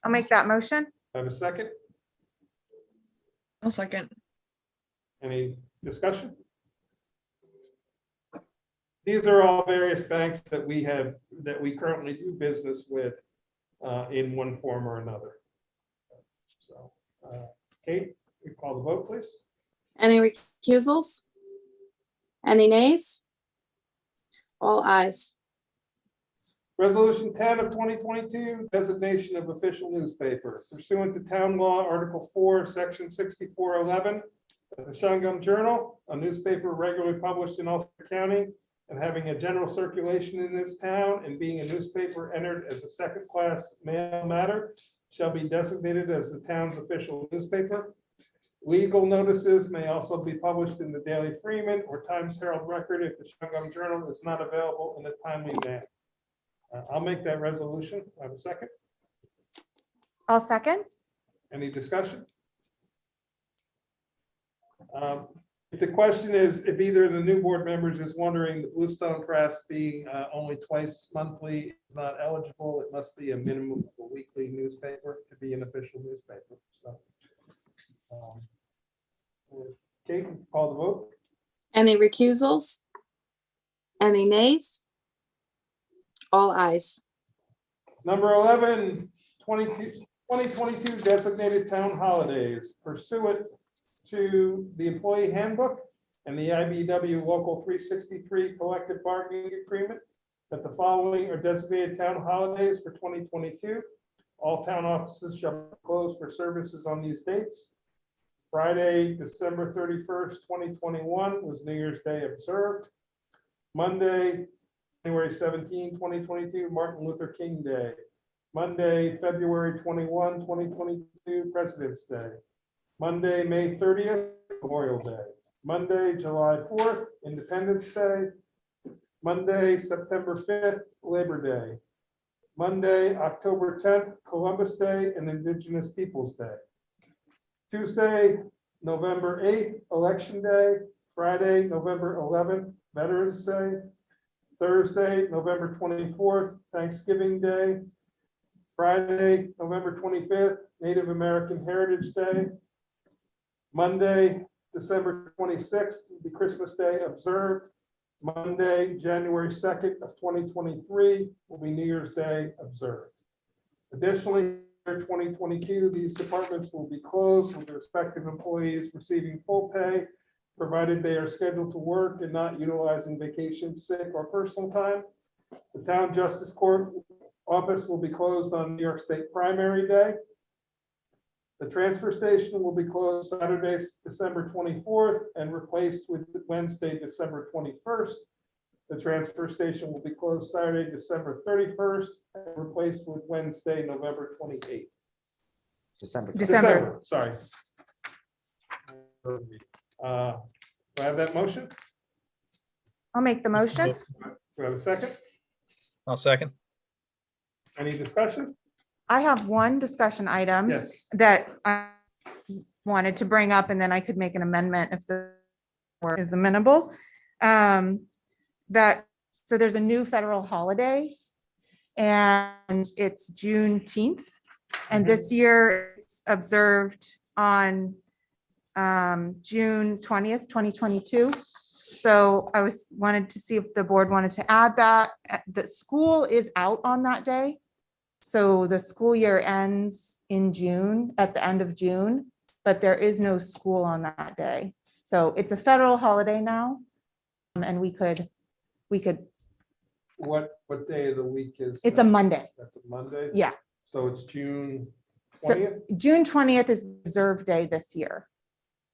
I'll make that motion. I have a second? I'll second. Any discussion? These are all various banks that we have, that we currently do business with in one form or another. So, Kate, we call the vote, please. Any recusals? Any nays? All ayes. Resolution 10 of 2022, designation of official newspaper pursuant to town law, article 4, section 6411. The Shungum Journal, a newspaper regularly published in Ulster County and having a general circulation in this town, and being a newspaper entered as a second-class mail matter, shall be designated as the town's official newspaper. Legal notices may also be published in the Daily Freeman or Times Herald Record if the Shandong Journal is not available in a timely manner. I'll make that resolution. I have a second. I'll second. Any discussion? If the question is, if either of the new board members is wondering, the Bluestone Press being only twice monthly is not eligible, it must be a minimum of a weekly newspaper to be an official newspaper. So, Kate, call the vote. Any recusals? Any nays? All ayes. Number 11, 2022 designated town holidays pursuant to the employee handbook and the IBW Local 363 collective bargaining agreement, that the following are designated town holidays for 2022. All town offices shall be closed for services on these dates. Friday, December 31st, 2021 was New Year's Day observed. Monday, January 17, 2022, Martin Luther King Day. Monday, February 21, 2022, President's Day. Monday, May 30th, Memorial Day. Monday, July 4th, Independence Day. Monday, September 5th, Labor Day. Monday, October 10th, Columbus Day and Indigenous Peoples Day. Tuesday, November 8th, Election Day. Friday, November 11th, Veterans Day. Thursday, November 24th, Thanksgiving Day. Friday, November 25th, Native American Heritage Day. Monday, December 26th, the Christmas Day observed. Monday, January 2nd of 2023 will be New Year's Day observed. Additionally, in 2022, these departments will be closed with respective employees receiving full pay, provided they are scheduled to work and not utilizing vacation, sick, or personal time. The Town Justice Court office will be closed on New York State Primary Day. The transfer station will be closed Saturday, December 24th, and replaced with Wednesday, December 21st. The transfer station will be closed Saturday, December 31st, and replaced with Wednesday, November 28th. December. Sorry. Do I have that motion? I'll make the motion. Do I have a second? I'll second. Any discussion? I have one discussion item Yes. that I wanted to bring up, and then I could make an amendment if the board is amenable. So there's a new federal holiday, and it's Juneteenth. And this year it's observed on June 20th, 2022. So I wanted to see if the board wanted to add that. The school is out on that day. So the school year ends in June, at the end of June, but there is no school on that day. So it's a federal holiday now. And we could, What day of the week is? it's a Monday. That's a Monday? Yeah. So it's June So 20th? June 20th is the reserve day this year.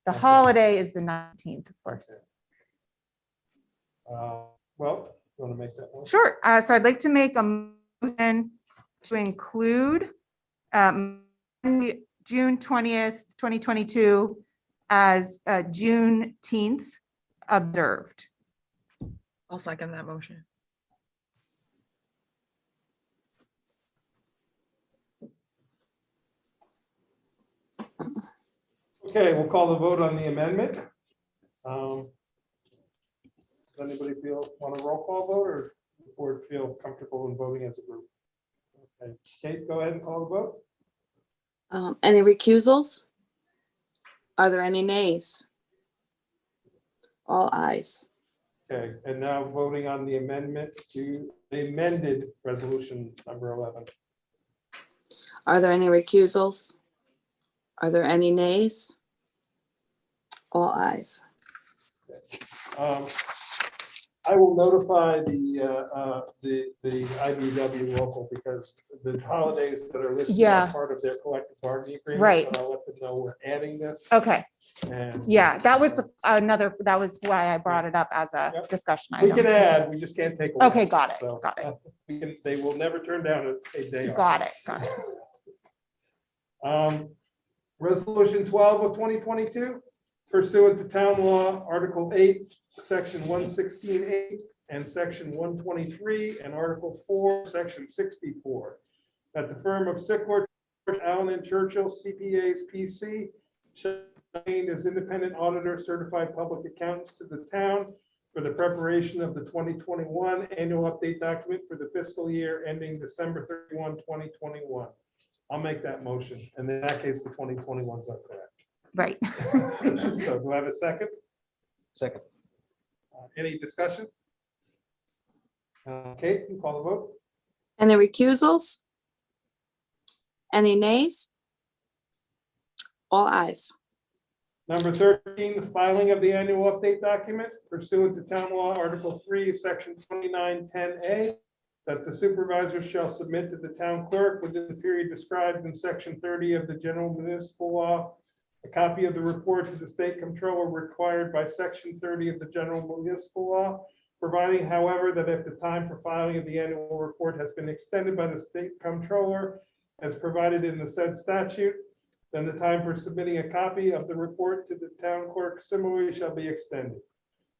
The Okay. holiday is the 19th, of course. Well, you want to make that one? Sure. So I'd like to make a motion to include June 20th, 2022 as Juneteenth observed. I'll second that motion. Okay, we'll call the vote on the amendment. Does anybody want a roll call vote, or does the board feel comfortable in voting as a group? Okay, Kate, go ahead and call the vote. Any recusals? Are there any nays? All ayes. Okay, and now voting on the amendment to the amended resolution number 11. Are there any recusals? Are there any nays? All ayes. I will notify the IBW local, because the holidays that are listed Yeah. are part of their collective bargaining agreement. Right. But I'll let them know we're adding this. Okay. And Yeah, that was that was why I brought it up as a Yep. discussion we item. can add, we just can't take away. Okay, got it, So, got it. They will never turn down a day off. Got it, got it. Resolution 12 of 2022 pursuant to town law, Article 8, Section 116A and Section 123 and Article 4, Section 64. That the firm of Sickler, Allen and Churchill CPAs PC shall be named as independent auditor certified public accountants to the town for the preparation of the 2021 annual update document for the fiscal year ending December 31, 2021. I'll make that motion. And in that case, the 2021s are correct. Right. So do I have a second? Second. Any discussion? Kate, you call the vote? Any recusals? Any nays? All ayes. Number 13, the filing of the annual update document pursuant to town law, Article 3, Section 2910A, that the supervisor shall submit to the town clerk within the period described in Section 30 of the general municipal law, a copy of the report to the state comptroller required by Section 30 of the general municipal law, providing, however, that if the time for filing of the annual report has been extended by the state comptroller as provided in the said statute, then the time for submitting a copy of the report to the town clerk similarly shall be extended.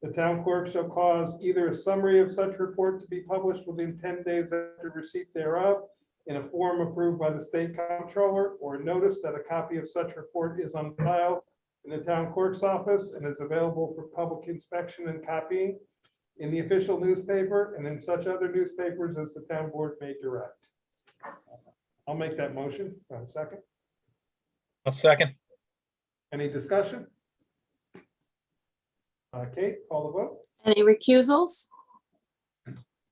The town clerk shall cause either a summary of such report to be published within 10 days after receipt thereof in a form approved by the state comptroller, or notice that a copy of such report is on file in the town clerk's office and is available for public inspection and copying in the official newspaper and in such other newspapers as the town board may direct. I'll make that motion. Do I have a second? A second. Any discussion? Kate, call the vote. Any recusals?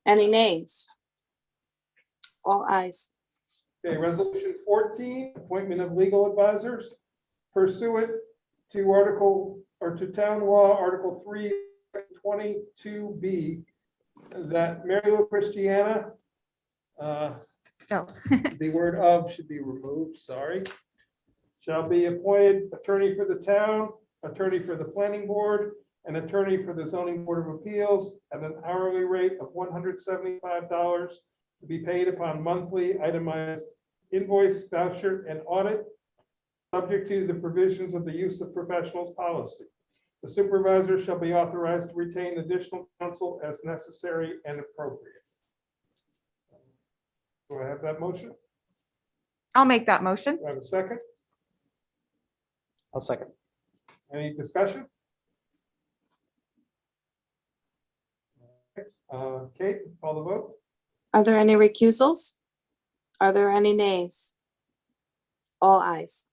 Any nays? All ayes. Okay, resolution 14, appointment of legal advisors pursuant to article or to town law, Article 3, 22B, that Mary Lou Christiana, Oh, the word of should be removed, sorry, shall be appointed attorney for the town, attorney for the planning board, and attorney for the zoning board of appeals at an hourly rate of $175 to be paid upon monthly itemized invoice, voucher, and audit, subject to the provisions of the use of professionals policy. The supervisor shall be authorized to retain additional counsel as necessary and appropriate. Do I have that motion? I'll make that motion. Do I have a second? I'll second. Any discussion? Kate, call the vote. Are there any recusals? Are there any nays? All ayes.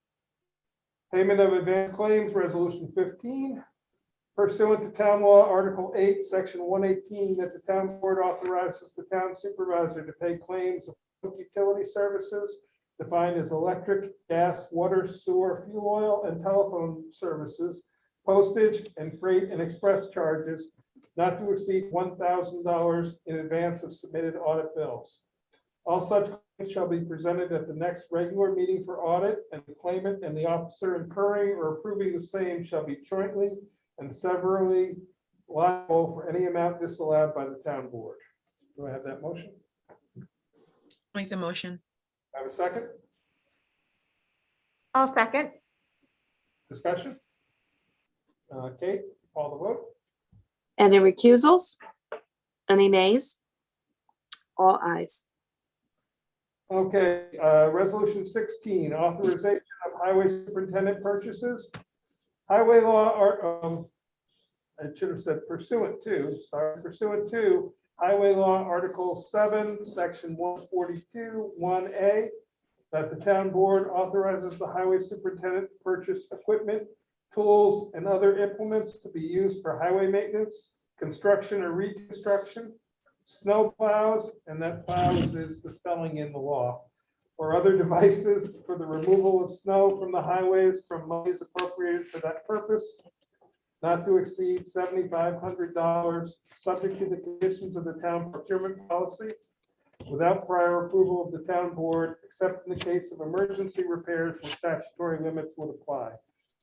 Payment of advance claims, resolution 15. Pursuant to town law, Article 8, Section 118, that the town board authorizes the town supervisor to pay claims of utility services defined as electric, gas, water, sewer, fuel oil, and telephone services, postage, and freight and express charges not to exceed $1,000 in advance of submitted audit bills. All such claims shall be presented at the next regular meeting for audit, and the claimant and the officer incurring or approving the same shall be jointly and severally liable for any amount disallowed by the town board. Do I have that motion? Make the motion. I have a second? I'll second. Discussion? Kate, call the vote. Any recusals? Any nays? All ayes. Okay, resolution 16, authorization of highway superintendent purchases. Highway law, I should have said pursuant to Highway Law, Article 7, Section 142, 1A, that the town board authorizes the highway superintendent to purchase equipment, tools, and other implements to be used for highway maintenance, construction or reconstruction, snow plows, and that plows is the spelling in the law, or other devices for the removal of snow from the highways from monies appropriated for that purpose, not to exceed $7,500, subject to the conditions of the town procurement policy, without prior approval of the town board, except in the case of emergency repairs where statutory limits would apply.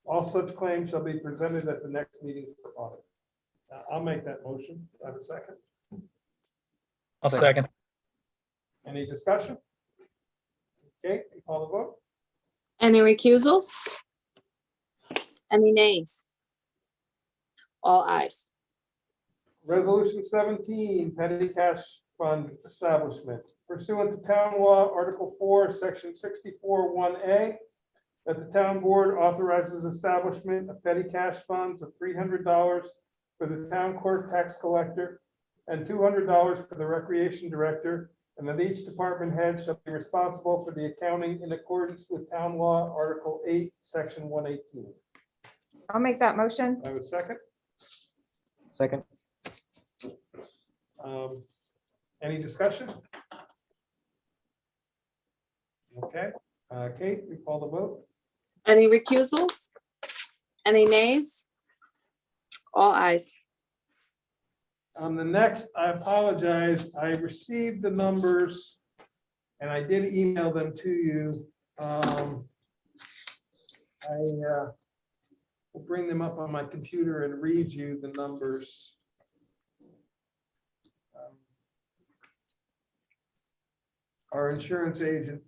All such claims shall be presented at the next meeting for audit. I'll make that motion. Do I have a second? I'll second. Any discussion? Okay, you call the vote. Any recusals? Any nays? All ayes. Resolution 17, petty cash fund establishment. Pursuant to town law, Article 4, Section 64, 1A, that the town board authorizes establishment of petty cash funds of $300 for the town clerk tax collector and $200 for the recreation director, and that each department head shall be responsible for the accounting in accordance with town law, Article 8, Section 118. I'll make that motion. I have a second. Second. Any discussion? Okay, Kate, we call the vote. Any recusals? Any nays? All ayes. The next, I apologize, I received the numbers and I did email them to you. I will bring them up on my computer and read you the numbers. Our insurance agent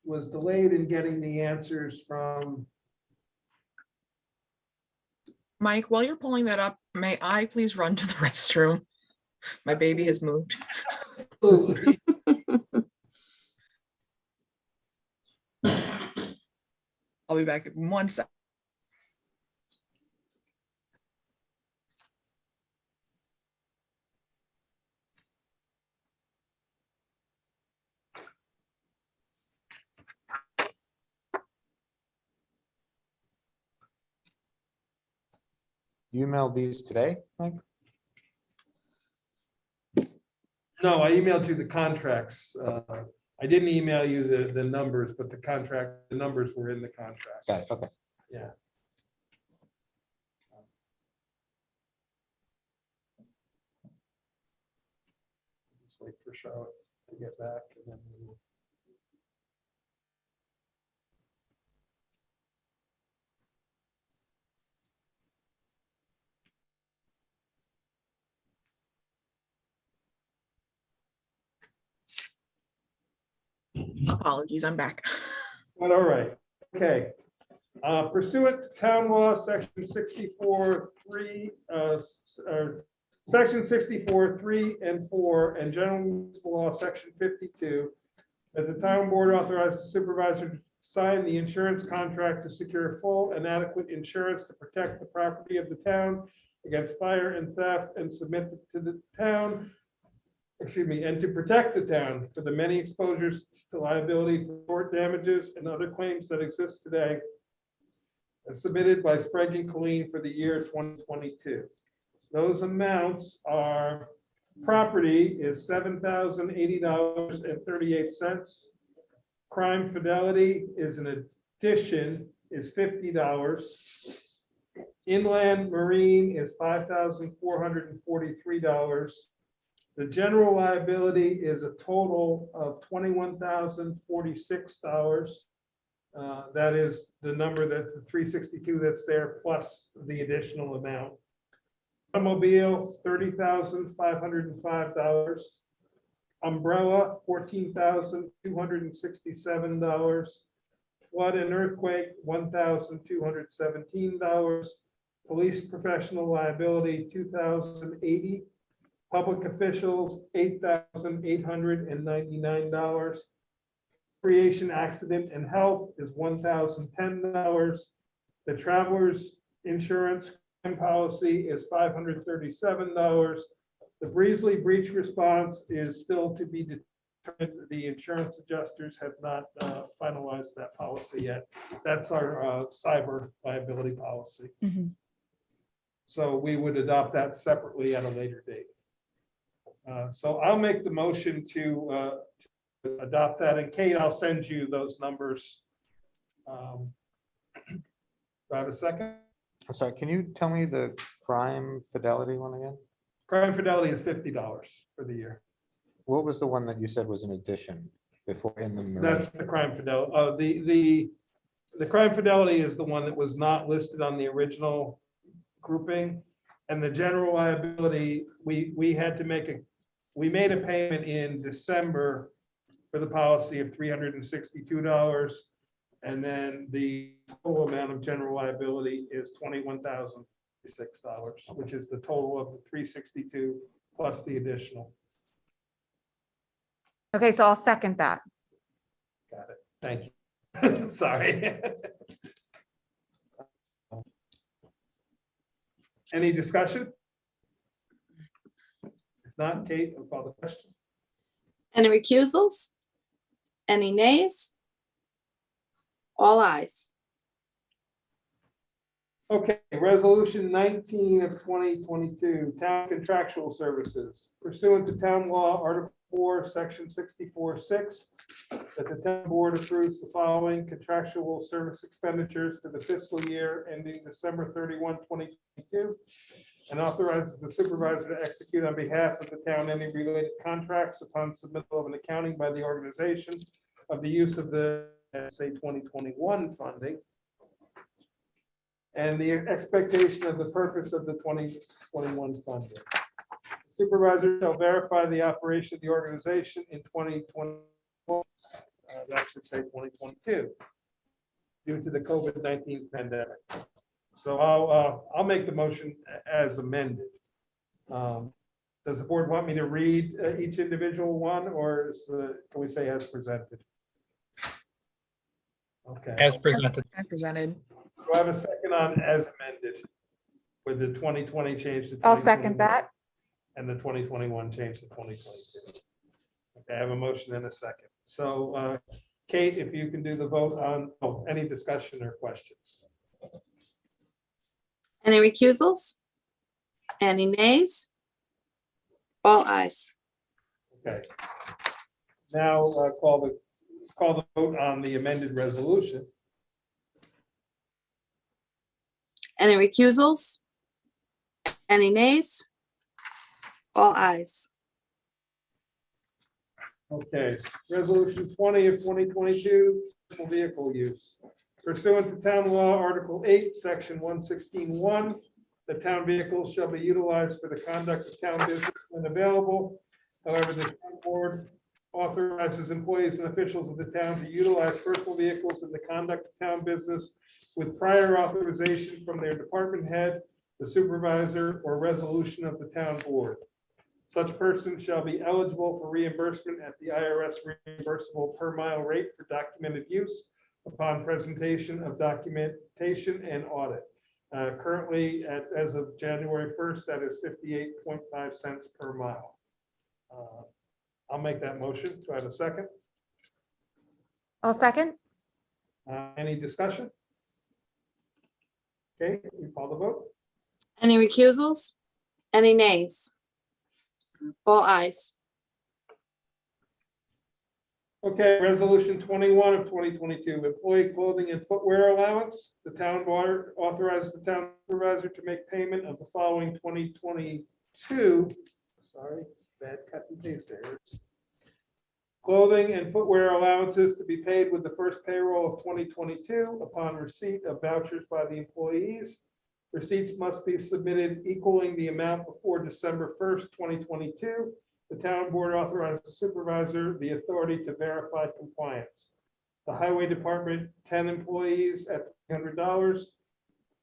was delayed in getting the answers from. Mike, while you're pulling that up, may I please run to the restroom? My baby has moved. I'll be back in 1 sec. You emailed these today, Mike? No, I emailed you the contracts. I didn't email you the numbers, but the numbers were in the contract. Got it, okay. Yeah. Just wait for Charlotte to get back and then we will. Apologies, I'm back. But all right, okay. Pursuant to town law, section 64, 3, section 64, 3 and 4, and general municipal law, section 52, that the town board authorizes the supervisor to sign the insurance contract to secure full and adequate insurance to protect the property of the town against fire and theft, and submit it to the town, and to protect the town for the many exposures to liability for tort damages and other claims that exist today, as submitted by Sprague and Colleen for the year 2022. Those amounts are: property is $7,080.38. Crime fidelity is an addition is $50. Inland marine is $5,443. The general liability is a total of $21,046. That is the number, that the 362 that's there plus the additional amount. Automobile, $30,505. Umbrella, $14,267. Flood and earthquake, $1,217. Police professional liability, $2,080. Public officials, $8,899. Recreation, accident, and health is $1,010. The traveler's insurance policy is $537. The Breesley breach response is still to be determined. The insurance adjusters have not finalized that policy yet. That's our cyber liability policy. So we would adopt that separately at a later date. So I'll make the motion to adopt that. And Kate, I'll send you those numbers. Do I have a second? I'm sorry, can you tell me the crime fidelity one again? Crime fidelity is $50 for the year. What was the one that you said was an addition before in the marine? That's the crime fidelity. The crime fidelity is the one that was not listed on the original grouping. And the general liability, we made a payment in December for the policy of $362. And then the total amount of general liability is $21,056, which is the total of the 362 plus the additional. Okay, so I'll second that. Got it. Thank you. Sorry. Any discussion? If not, Kate, I'll call the question. Any recusals? Any nays? All ayes. Okay, resolution 19 of 2022, town contractual services pursuant to town law, Article 4, Section 64-6, that the town board approves the following contractual service expenditures for the fiscal year ending December 31, 2022, and authorizes the supervisor to execute on behalf of the town any related contracts upon submittal of an accounting by the organization of the use of the, say, 2021 funding, and the expectation of the purpose of the 2021 funding. Supervisor shall verify the operation of the organization in 2021, that should say 2022, due to the COVID-19 pandemic. So I'll make the motion as amended. Does the board want me to read each individual one, or can we say as presented? Okay. As presented. As presented. Do I have a second on as amended with the 2020 change to? I'll second 2021 that. And the 2021 change to 2022. Okay, I have a motion and a second. So Kate, if you can do the vote on, any discussion or questions? Any recusals? Any nays? All ayes. Okay. Now call the vote on the amended resolution. Any recusals? Any nays? All ayes. Okay, resolution 20 of 2022, personal vehicle use. Pursuant to town law, Article 8, Section 116(1), the town vehicles shall be utilized for the conduct of town business when available. However, the town board authorizes employees and officials of the town to utilize personal vehicles in the conduct of town business with prior authorization from their department head, the supervisor, or resolution of the town board. Such person shall be eligible for reimbursement at the IRS reimbursable per mile rate for documented use upon presentation of documentation and audit. Currently, as of January 1st, that is 58.5 cents per mile. I'll make that motion. Do I have a second? I'll second. Any discussion? Okay, we call the vote. Any recusals? Any nays? All ayes. Okay, resolution 21 of 2022, employee clothing and footwear allowance. The town board authorizes the town supervisor to make payment of the following 2022. Sorry, bad cut and paste there. Clothing and footwear allowances to be paid with the first payroll of 2022 upon receipt of vouchers by the employees. Receipts must be submitted equaling the amount before December 1st, 2022. The town board authorizes the supervisor the authority to verify compliance. The highway department, 10 employees at $300.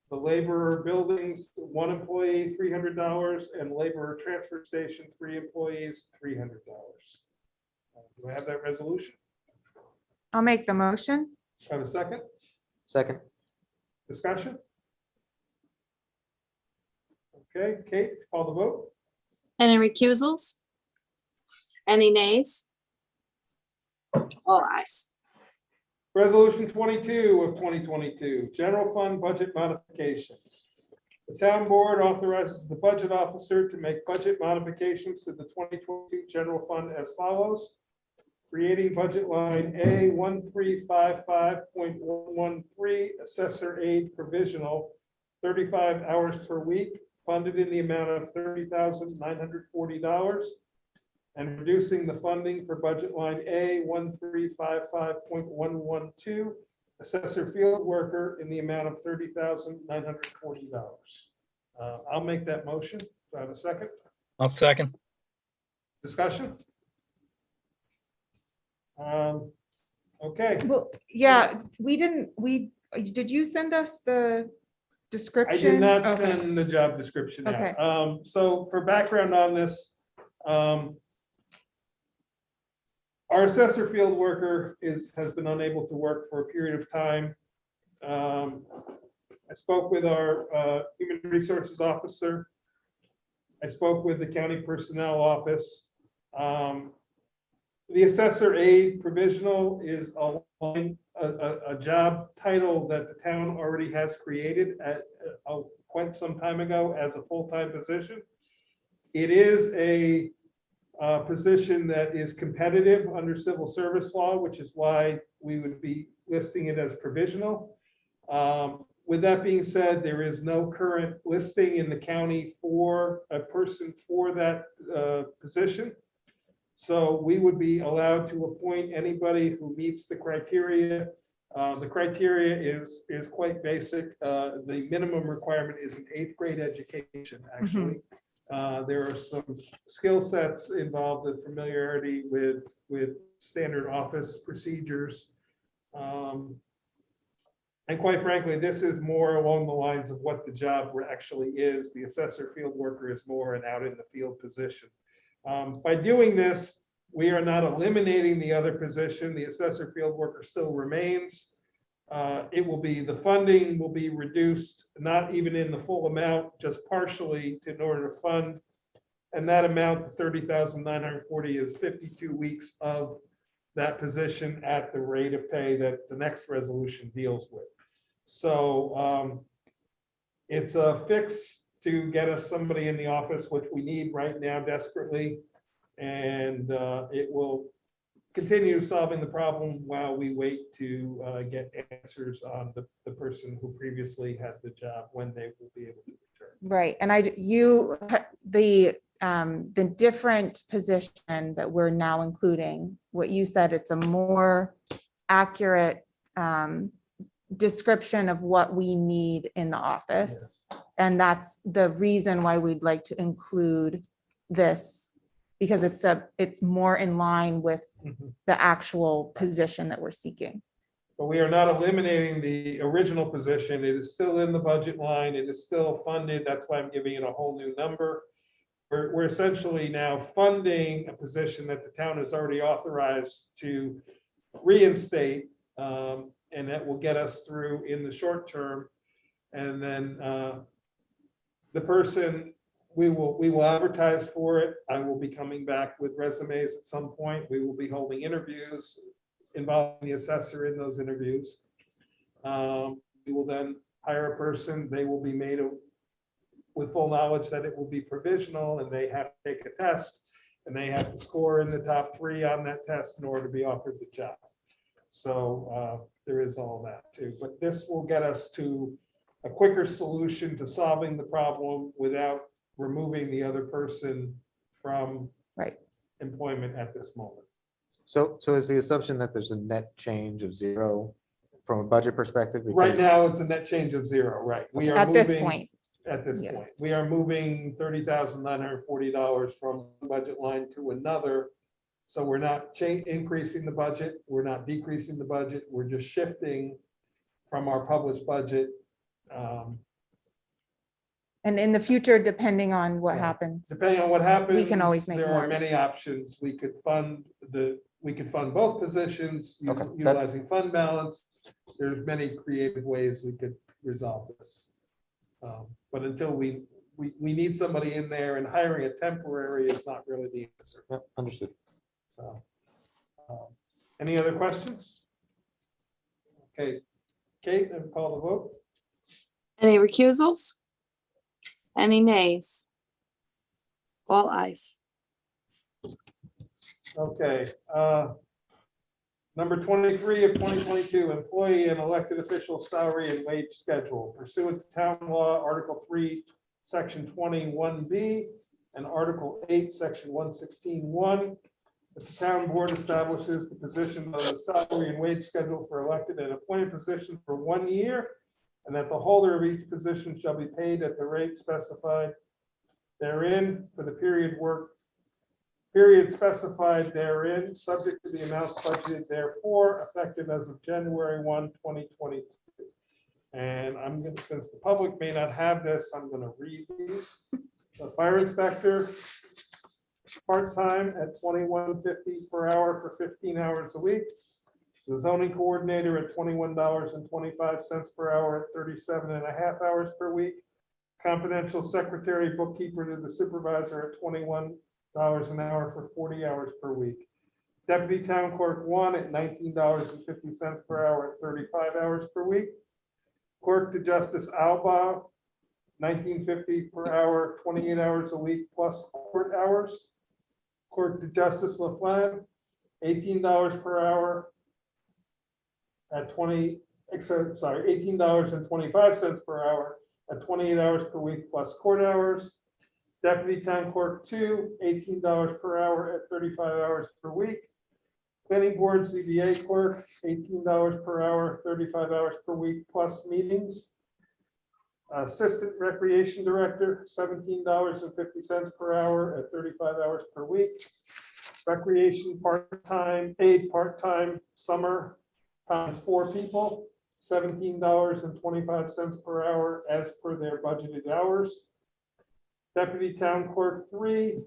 The laborer buildings, 1 employee, $300, and laborer transfer station, 3 employees, $300. Do I have that resolution? I'll make the motion. Have a second? Second. Discussion? Okay, Kate, call the vote. Any recusals? Any nays? All ayes. Resolution 22 of 2022, general fund budget modifications. The town board authorizes the budget officer to make budget modifications to the 2022 general fund as follows. Creating budget line A 1355.113, assessor aid provisional, 35 hours per week, funded in the amount of $30,940. And reducing the funding for budget line A 1355.112, assessor field worker in the amount of $30,940. I'll make that motion. Do I have a second? I'll second. Discussion? Okay. Well, yeah, did you send us the I description? did not Okay. send the job description Okay. out. So for background on this, our assessor field worker has been unable to work for a period of time. I spoke with our human resources officer. I spoke with the county personnel office. The assessor aide provisional is a job title that the town already has created at quite some time ago as a full-time position. It is a position that is competitive under civil service law, which is why we would be listing it as provisional. With that being said, there is no current listing in the county for a person for that position. So we would be allowed to appoint anybody who meets the criteria. The criteria is quite basic. The minimum requirement is an 8th grade education, actually. There are some skill sets involved in familiarity with standard office procedures. And quite frankly, this is more along the lines of what the job actually is. The assessor field worker is more an out in the field position. By doing this, we are not eliminating the other position. The assessor field worker still remains. The funding will be reduced, not even in the full amount, just partially in order to fund. And that amount, $30,940, is 52 weeks of that position at the rate of pay that the next resolution deals with. So it's a fix to get us somebody in the office, which we need right now desperately. And it will continue solving the problem while we wait to get answers on the person who previously had the job, when they will be able to return. Right, and the different position that we're now including, what you said, it's a more accurate description of what we need in the office. And that's the reason why we'd like to include this, because it's more in line with the actual position that we're seeking. But we are not eliminating the original position. It is still in the budget line. It is still funded. That's why I'm giving it a whole new number. We're essentially now funding a position that the town has already authorized to reinstate, and that will get us through in the short term. And then the person, we will advertise for it. I will be coming back with resumes at some point. We will be holding interviews, involving the assessor in those interviews. We will then hire a person. They will be made with full knowledge that it will be provisional, and they have to take a test, and they have to score in the top 3 on that test in order to be offered the job. So there is all that too, but this will get us to a quicker solution to solving the problem without removing the other person from employment at this moment. So is the assumption that there's a net change of 0 from a budget perspective? Right Because- now, it's a net change of 0, right? We are At this moving- point, At this Yeah. point, we are moving $30,940 from one budget line to another. So we're not increasing the budget, we're not decreasing the budget, we're just shifting from our published budget. and in the future, depending on what Yeah. happens. Depending on what happens. We can always make There more. are many options. We could fund both positions Okay, that- utilizing fund balance. There's many creative ways we could resolve this. But until we need somebody in there, and hiring a temporary is not really the answer. Yep, understood. So, any other questions? Okay, Kate, and call the vote. Any recusals? Any nays? All ayes. Okay, number 23 of 2022, employee and elected official salary and wage schedule pursuant to town law, Article 3, Section 21B, and Article 8, Section 116(1). That the town board establishes the position of the salary and wage schedule for elected and appointed positions for 1 year, and that the holder of each position shall be paid at the rate specified therein for the period worked period specified therein, subject to the amounts budgeted therefore, effective as of January 1, 2022. And I'm going to, since the public may not have this, I'm going to read these. The fire inspector, part-time at $21.50 per hour for 15 hours a week. The zoning coordinator at $21.25 per hour at 37.5 hours per week. Confidential secretary, bookkeeper to the supervisor at $21 an hour for 40 hours per week. Deputy town clerk 1 at $19.50 per hour at 35 hours per week. Clerk to Justice Alba, $19.50 per hour, 28 hours a week plus court hours. Clerk to Justice LaFlamme, $18 per hour at $18.25 per hour at 28 hours per week plus court hours. Deputy Town Clerk 2, $18 per hour at 35 hours per week. Planning Board ZBA Clerk, $18 per hour, 35 hours per week plus meetings. Assistant Recreation Director, $17.50 per hour at 35 hours per week. Recreation part-time, paid part-time summer times 4 people, $17.25 per hour as per their budgeted hours. Deputy Town Clerk 3,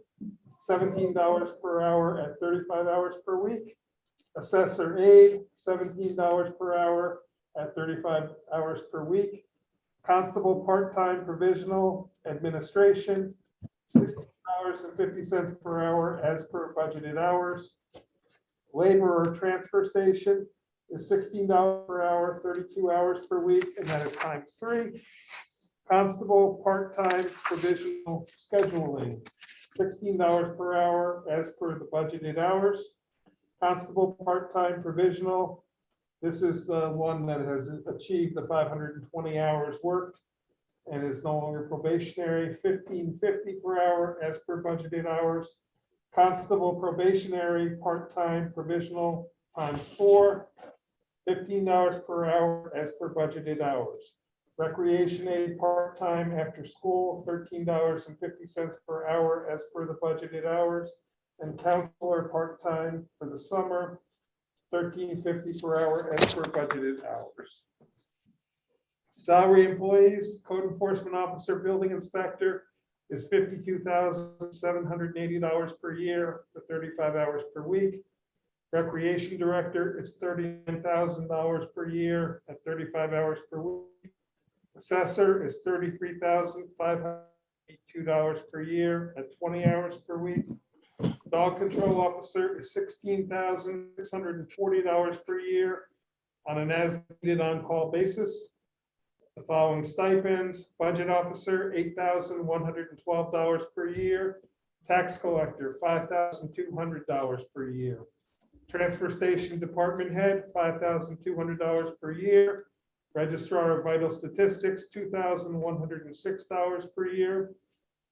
$17 per hour at 35 hours per week. Assessor aide, $17 per hour at 35 hours per week. Constable part-time provisional administration, $16.50 per hour as per budgeted hours. Laborer transfer station is $16 per hour, 32 hours per week, and that is times 3. Constable part-time provisional scheduling, $16 per hour as per the budgeted hours. Constable part-time provisional, this is the one that has achieved the 520 hours worked and is no longer probationary, $15.50 per hour as per budgeted hours. Constable probationary part-time provisional times 4, $15 per hour as per budgeted hours. Recreation aid part-time after school, $13.50 per hour as per the budgeted hours. And counselor part-time for the summer, $13.50 per hour as per budgeted hours. Salary employees, code enforcement officer, building inspector is $52,780 per year for 35 hours per week. Recreation director is $39,000 per year at 35 hours per week. Assessor is $33,582 per year at 20 hours per week. Dog control officer is $16,640 per year on an as-needed on-call basis. The following stipends: budget officer, $8,112 per year. Tax collector, $5,200 per year. Transfer station department head, $5,200 per year. Registrar of Vital Statistics, $2,106 per year.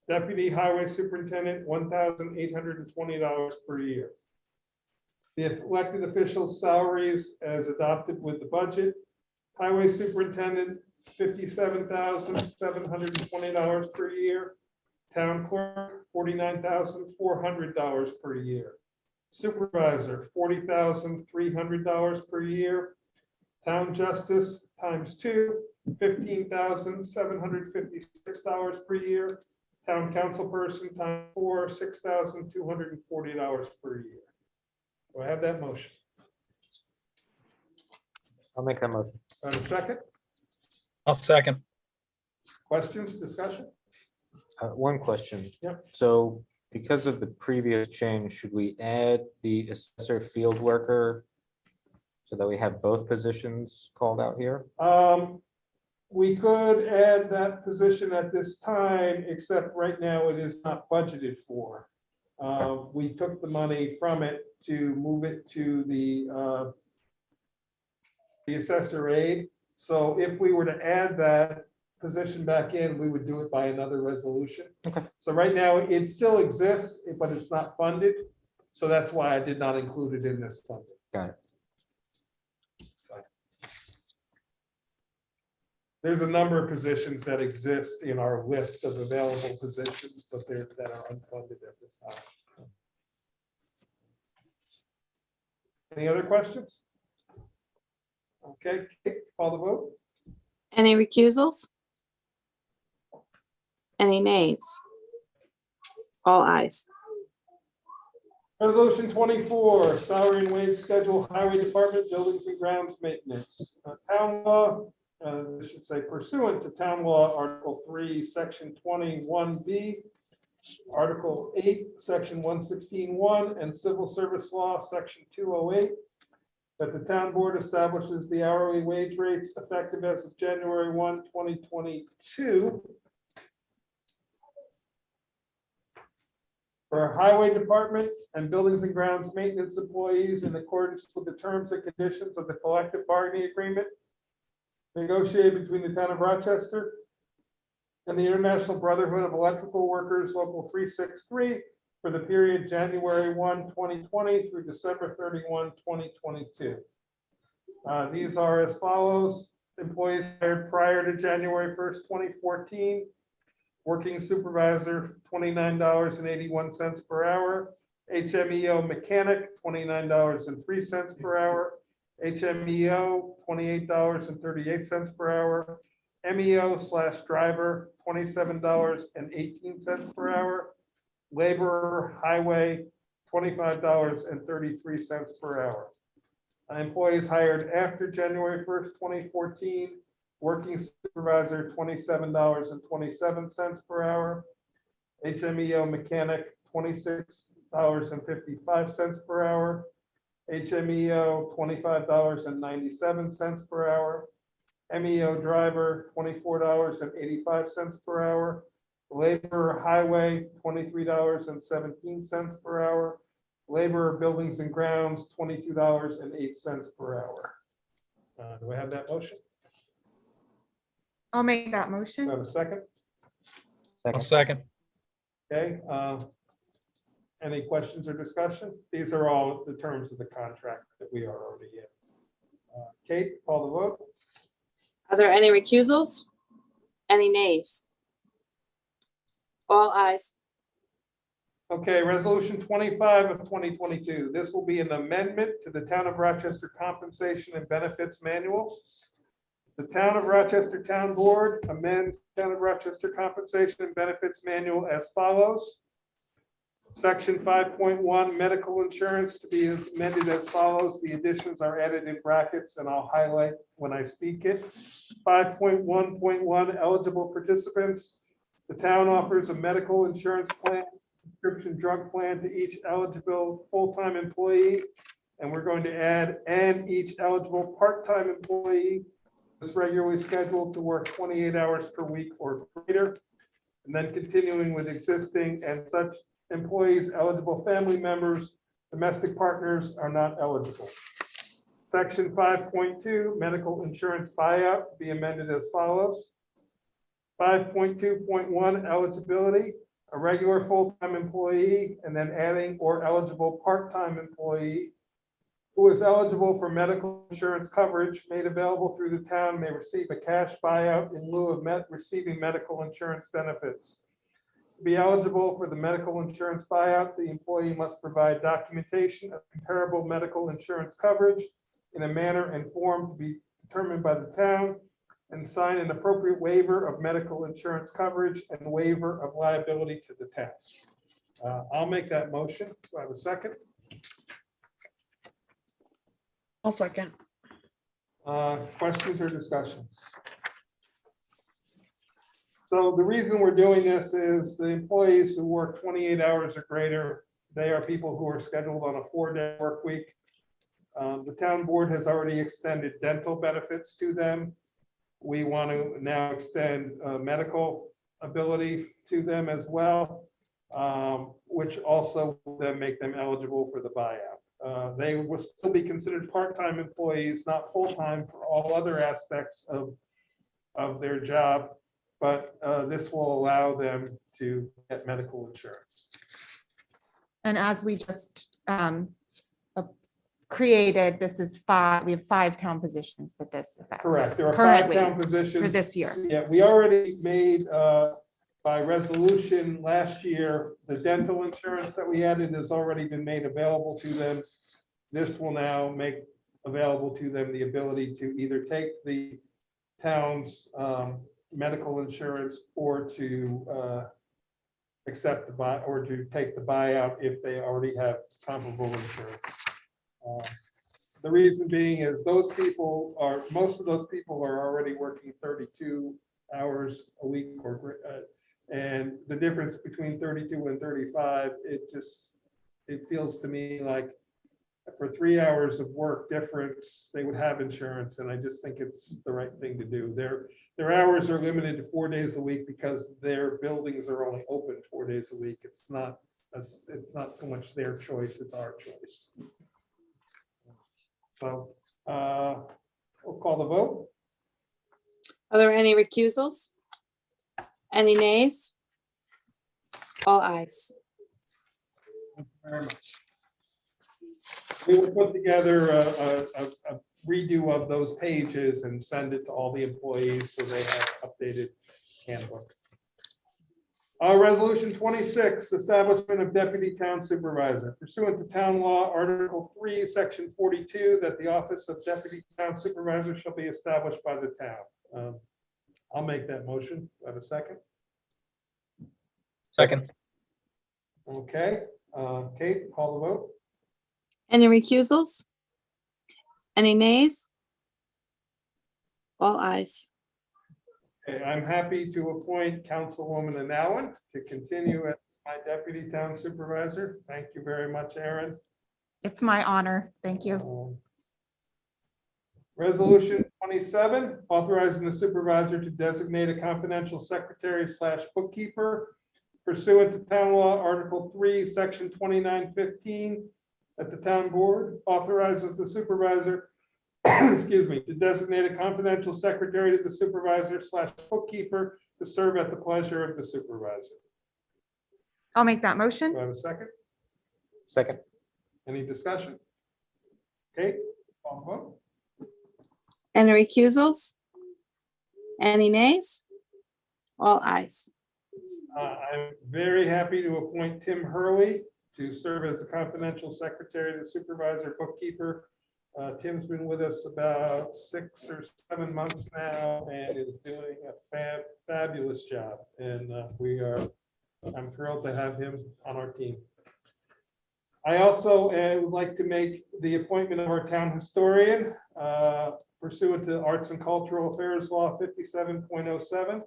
Deputy Highway Superintendent, $1,820 per year. The elected officials' salaries as adopted with the budget: Highway Superintendent, $57,720 per year. Town Clerk, $49,400 per year. Supervisor, $40,300 per year. Town Justice times 2, $15,756 per year. Town Council person times 4, $6,240 per year. Do I have that motion? I'll make that motion. And a second? I'll second. Questions, discussion? One question. Yep. So because of the previous change, should we add the assessor field worker so that we have both positions called out here? We could add that position at this time, except right now it is not budgeted for. We took the money from it to move it to the assessor aid. So if we were to add that position back in, we would do it by another resolution. Okay. So right now it still exists, but it's not funded. So that's why I did not include it in this funding. Got it. There's a number of positions that exist in our list of available positions, but that are unfunded at this time. Any other questions? Okay, Kate, call the vote. Any recusals? Any nays? All ayes. Resolution 24, salary and wage schedule, highway department, buildings and grounds maintenance. Town law, I should say pursuant to town law, Article 3, Section 21B, Article 8, Section 116(1), and Civil Service Law, Section 208, that the town board establishes the hourly wage rates effective as of January 1, 2022 for highway department and buildings and grounds maintenance employees in accordance with the terms and conditions of the collective bargaining agreement negotiated between the town of Rochester and the International Brotherhood of Electrical Workers, Local 363, for the period January 1, 2020 through December 31, 2022. These are as follows. Employees hired prior to January 1st, 2014. Working supervisor, $29.81 per hour. HMEO mechanic, $29.03 per hour. HMEO, $28.38 per hour. MEO/driver, $27.18 per hour. Laborer, highway, $25.33 per hour. Employees hired after January 1st, 2014. Working supervisor, $27.27 per hour. HMEO mechanic, $26.55 per hour. HMEO, $25.97 per hour. MEO driver, $24.85 per hour. Labor highway, $23.17 per hour. Labor buildings and grounds, $22.08 per hour. Do I have that motion? I'll make that Do I motion. have a second? I'll second. Okay. Any questions or discussion? These are all the terms of the contract that we are already in. Kate, call the vote. Are there any recusals? Any nays? All ayes. Okay, resolution 25 of 2022. This will be an amendment to the Town of Rochester Compensation and Benefits Manual. The Town of Rochester Town Board amends Town of Rochester Compensation and Benefits Manual as follows. Section 5.1, medical insurance to be amended as follows. The additions are added in brackets and I'll highlight when I speak it. 5.1.1, eligible participants. The town offers a medical insurance plan, prescription drug plan to each eligible full-time employee. And we're going to add, and each eligible part-time employee is regularly scheduled to work 28 hours per week or greater. And then continuing with existing and such employees, eligible family members, domestic partners are not eligible. Section 5.2, medical insurance buyout to be amended as follows. 5.2.1, eligibility, a regular full-time employee, and then adding or eligible part-time employee who is eligible for medical insurance coverage made available through the town may receive a cash buyout in lieu of receiving medical insurance benefits. To be eligible for the medical insurance buyout, the employee must provide documentation of comparable medical insurance coverage in a manner and form to be determined by the town, and sign an appropriate waiver of medical insurance coverage and waiver of liability to the town. I'll make that motion. Do I have a second? I'll second. Questions or discussions? So the reason we're doing this is the employees who work 28 hours or greater, they are people who are scheduled on a 4-day work week. The town board has already extended dental benefits to them. We want to now extend medical ability to them as well, which also will then make them eligible for the buyout. They will still be considered part-time employees, not full-time for all other aspects of their job, but this will allow them to get medical insurance. And as we just created, this is 5, we have 5 town positions that this affects. Correct. There are 5 currently town for positions. this year. Yeah, we already made by resolution last year, the dental insurance that we added has already been made available to them. this will now make available to them the ability to either take the town's medical insurance or to accept the buy or to take the buyout if they already have comparable insurance. The reason being is most of those people are already working 32 hours a week and the difference between 32 and 35, it feels to me like for 3 hours of work difference, they would have insurance, and I just think it's the right thing to do. Their hours are limited to 4 days a week because their buildings are only open 4 days a week. It's not so much their choice, it's our choice. So we'll call the vote. Are there any recusals? Any nays? All ayes. Thank you very much. We will put together a redo of those pages and send it to all the employees so they have updated handbook. Resolution 26, establishment of deputy town supervisor. Pursuant to town law, Article 3, Section 42, that the office of deputy town supervisor shall be established by the town. I'll make that motion. Do I have a second? Second. Okay, Kate, call the vote. Any recusals? Any nays? All ayes. Okay, I'm happy to appoint Councilwoman Anowen to continue as my deputy town supervisor. Thank you very much, Aaron. It's my honor. Thank you. Resolution 27, authorizing the supervisor to designate a confidential secretary / bookkeeper pursuant to town law, Article 3, Section 2915, that the town board authorizes the supervisor, excuse me, to designate a confidential secretary to the supervisor / bookkeeper to serve at the pleasure of the supervisor. I'll make that Do motion. I have a second? Second. Any discussion? Kate, call the vote. Any recusals? Any nays? All ayes. I'm very happy to appoint Tim Hurley to serve as the confidential secretary to the supervisor bookkeeper. Tim's been with us about 6 or 7 months now and is doing a fabulous job. And I'm thrilled to have him on our team. I also would like to make the appointment of our town historian pursuant to Arts and Cultural Affairs Law 57.07.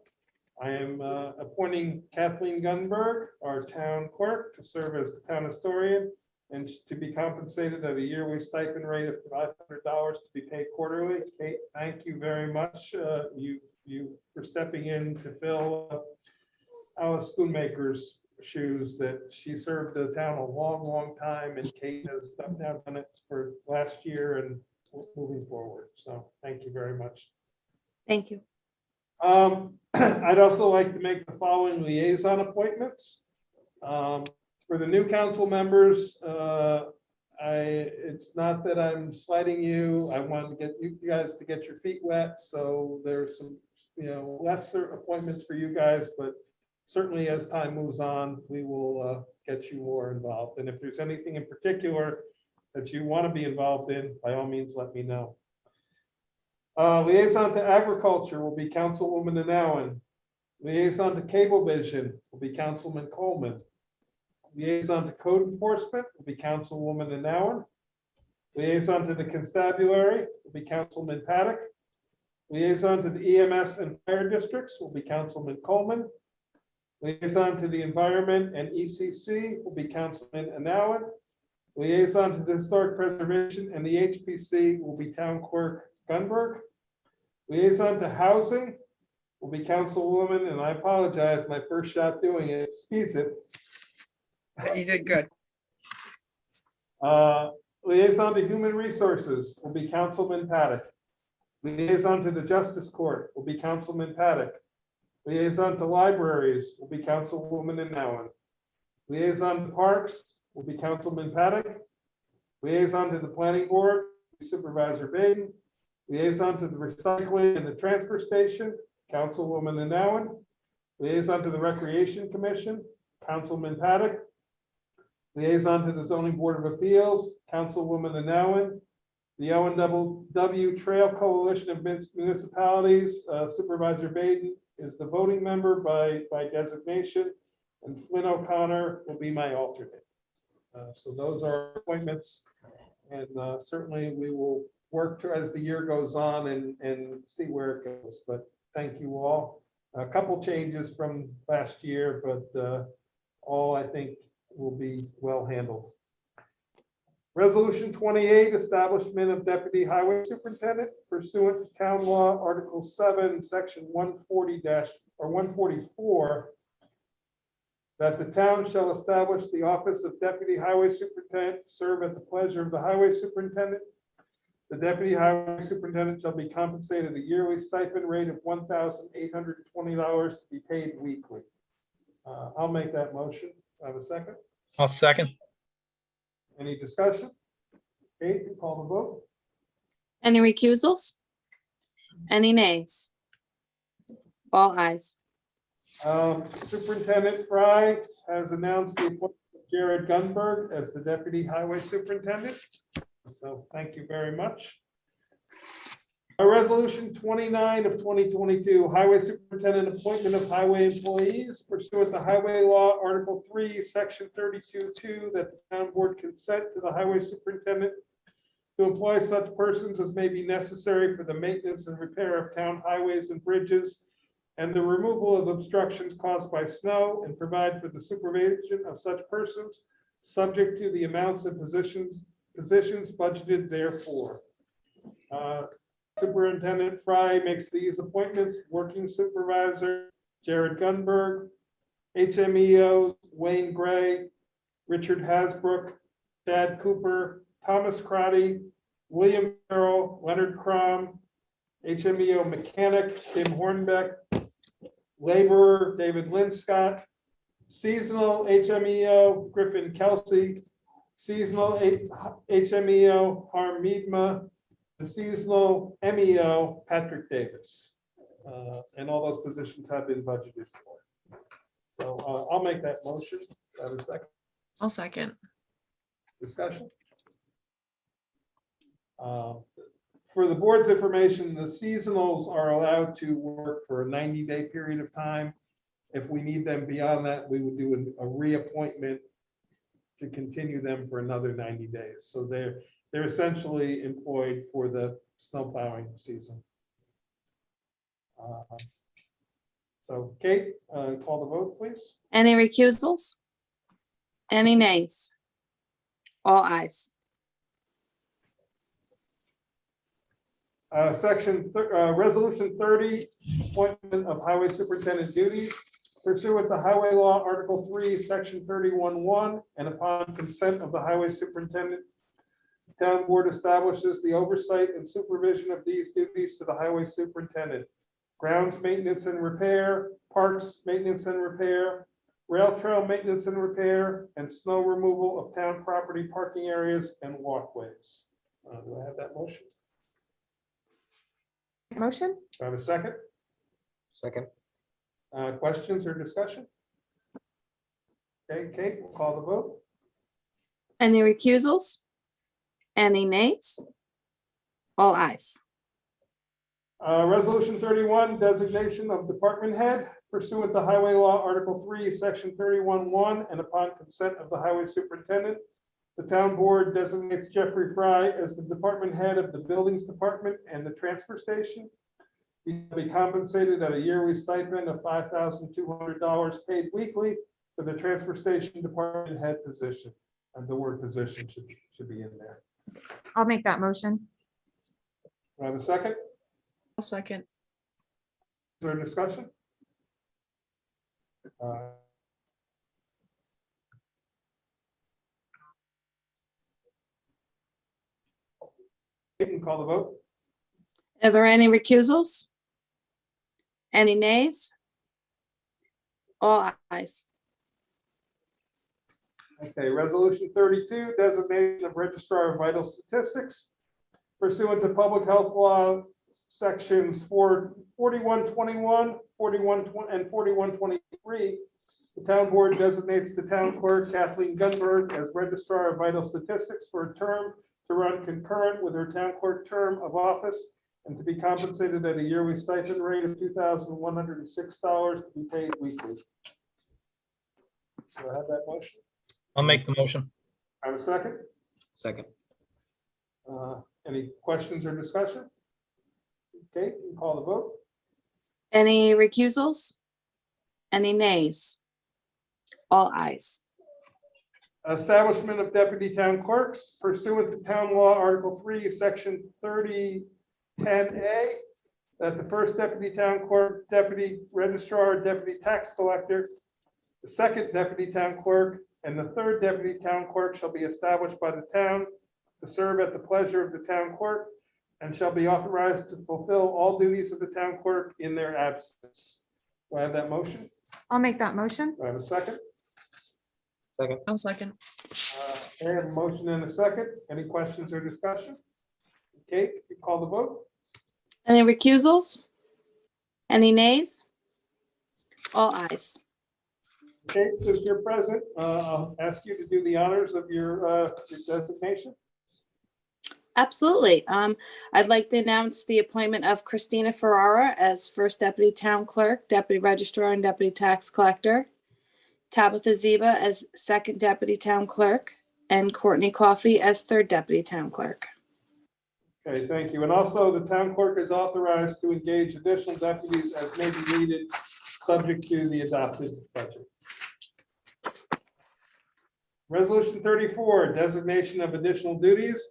I am appointing Kathleen Gunberg, our town clerk, to serve as the town historian and to be compensated at a yearly stipend rate of $500 to be paid quarterly. Kate, thank you very much. You for stepping in to fill Alice Spoonmaker's shoes that she served the town a long time, and Kate has now done it for last year and moving forward. So thank you very much. Thank you. I'd also like to make the following liaison appointments. For the new council members, it's not that I'm slighting you. I wanted to get you guys to get your feet wet. So there's some, lesser appointments for you guys, but certainly as time moves on, we will get you more involved. And if there's anything in particular that you want to be involved in, by all means, let me know. Liaison to agriculture will be Councilwoman Anowen. Liaison to Cablevision will be Councilman Coleman. Liaison to code enforcement will be Councilwoman Anowen. Liaison to the constabulary will be Councilman Paddock. Liaison to the EMS and fire districts will be Councilman Coleman. Liaison to the environment and ECC will be Councilman Anowen. Liaison to the historic preservation and the HPC will be Town Clerk Gunberg. Liaison to housing will be Councilwoman, and I apologize, my first shot doing it, Spisit. You did good. Liaison to human resources will be Councilman Paddock. Liaison to the Justice Court will be Councilman Paddock. Liaison to libraries will be Councilwoman Anowen. Liaison to parks will be Councilman Paddock. Liaison to the planning board will be Supervisor Baden. Liaison to the recycling and the transfer station, Councilwoman Anowen. Liaison to the Recreation Commission, Councilman Paddock. Liaison to the Zoning Board of Appeals, Councilwoman Anowen. The ONW Trail Coalition of Municipalities, Supervisor Baden is the voting member by designation, and Flynn O'Connor will be my alternate. So those are appointments, and certainly we will work to, as the year goes on, and see where it goes. But thank you all. A couple changes from last year, but all I think will be well handled. Resolution 28, establishment of deputy highway superintendent pursuant to town law, Article 7, Section 140 or 144, that the town shall establish the office of deputy highway superintendent to serve at the pleasure of the highway superintendent. The deputy highway superintendent shall be compensated a yearly stipend rate of $1,820 to be paid weekly. I'll make that motion. I have a second. I'll second. Any discussion? Kate, you call the vote. Any recusals? Any nays? All ayes. Superintendent Fry has announced the appointment of Jared Gunberg as the deputy highway superintendent. So thank you very much. Resolution 29 of 2022, highway superintendent appointment of highway employees pursuant to highway law, Article 3, Section 32(2), that the town board consent to the highway superintendent to employ such persons as may be necessary for the maintenance and repair of town highways and bridges and the removal of obstructions caused by snow, and provide for the supervision of such persons subject to the amounts and positions budgeted therefor. Superintendent Fry makes these appointments: working supervisor Jared Gunberg, HMEO Wayne Gray, Richard Hasbrook, Chad Cooper, Thomas Crotty, William Carroll, Leonard Crom, HMEO mechanic Tim Hornbeck, laborer David Linscott, seasonal HMEO Griffin Kelsey, seasonal HMEO Harm Meadma, the seasonal MEO Patrick Davis. And all those positions have been budgeted for. So I'll make that motion. Have a second. I'll second. Discussion. For the board's information, the seasonals are allowed to work for a 90-day period of time. If we need them beyond that, we would do a reappointment to continue them for another 90 days. So they're essentially employed for the snow plowing season. So Kate, call the vote, please. Any recusals? Any nays? All ayes. Resolution 30, appointment of highway superintendent duties pursuant to highway law, Article 3, Section 31(1), and upon consent of the highway superintendent, town board establishes the oversight and supervision of these duties to the highway superintendent: grounds maintenance and repair, parks maintenance and repair, rail trail maintenance and repair, and snow removal of town property, parking areas, and walkways. Do I have that motion? Motion? Do I have a second? Second. Questions or discussion? Okay, Kate, we'll call the vote. Any recusals? Any nays? All ayes. Resolution 31, designation of department head pursuant to highway law, Article 3, Section 31(1), and upon consent of the highway superintendent, the town board designates Jeffrey Fry as the department head of the buildings department and the transfer station. He will be compensated at a yearly stipend of $5,200 paid weekly for the transfer station department head position. And the word position should be in there. I'll make that motion. Do I have a second? I'll second. Is there a discussion? You can call the vote. Are there any recusals? Any nays? All ayes. Okay, resolution 32, designation of registrar of vital statistics pursuant to public health law, sections 4121, 4120, and 4123. The town board designates the town clerk Kathleen Gunberg as registrar of vital statistics for a term to run concurrent with her town clerk term of office and to be compensated at a yearly stipend rate of $2,106 to be paid weekly. Do I have that motion? I'll make the motion. I have a second. Second. Any questions or discussion? Okay, you can call the vote. Any recusals? Any nays? All ayes. Establishment of deputy town clerks pursuant to Town Law, Article 3, Section 3010A, that the first deputy town clerk, deputy registrar, deputy tax collector, the second deputy town clerk, and the third deputy town clerk shall be established by the town to serve at the pleasure of the town clerk and shall be authorized to fulfill all duties of the town clerk in their absence. Do I have that motion? I'll make that motion. Do I have a second? Second. I'll second. I have a motion and a second. Any questions or discussion? Kate, if you call the vote. Any recusals? Any nays? All ayes. Kate, since you're present, I'll ask you to do the honors of your designation. Absolutely. I'd like to announce the appointment of Christina Ferrara as first deputy town clerk, deputy registrar, and deputy tax collector. Tabitha Zeba as second deputy town clerk, and Courtney Coffey as third deputy town clerk. Okay, thank you. And also the town clerk is authorized to engage additional deputies as may be needed, subject to the adopted budget. Resolution 34, designation of additional duties.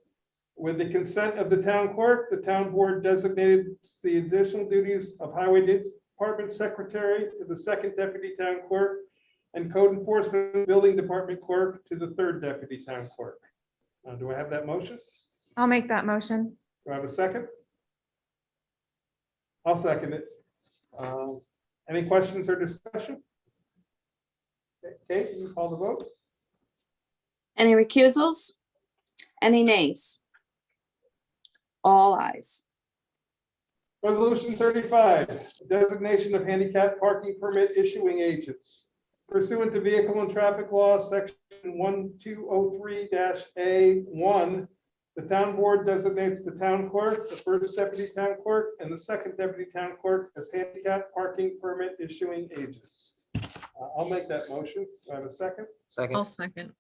With the consent of the town clerk, the town board designated the additional duties of highway department secretary to the second deputy town clerk and code enforcement building department clerk to the third deputy town clerk. Do I have that motion? I'll make that motion. Do I have a second? I'll second it. Any questions or discussion? Okay, Kate, can you call the vote? Any recusals? Any nays? All ayes. Resolution 35, designation of handicap parking permit issuing agents. Pursuant to Vehicle and Traffic Law, Section 1203-A1, the town board designates the town clerk, the first deputy town clerk, and the second deputy town clerk as handicap parking permit issuing agents. I'll make that motion. Do I have a second? Second. I'll second.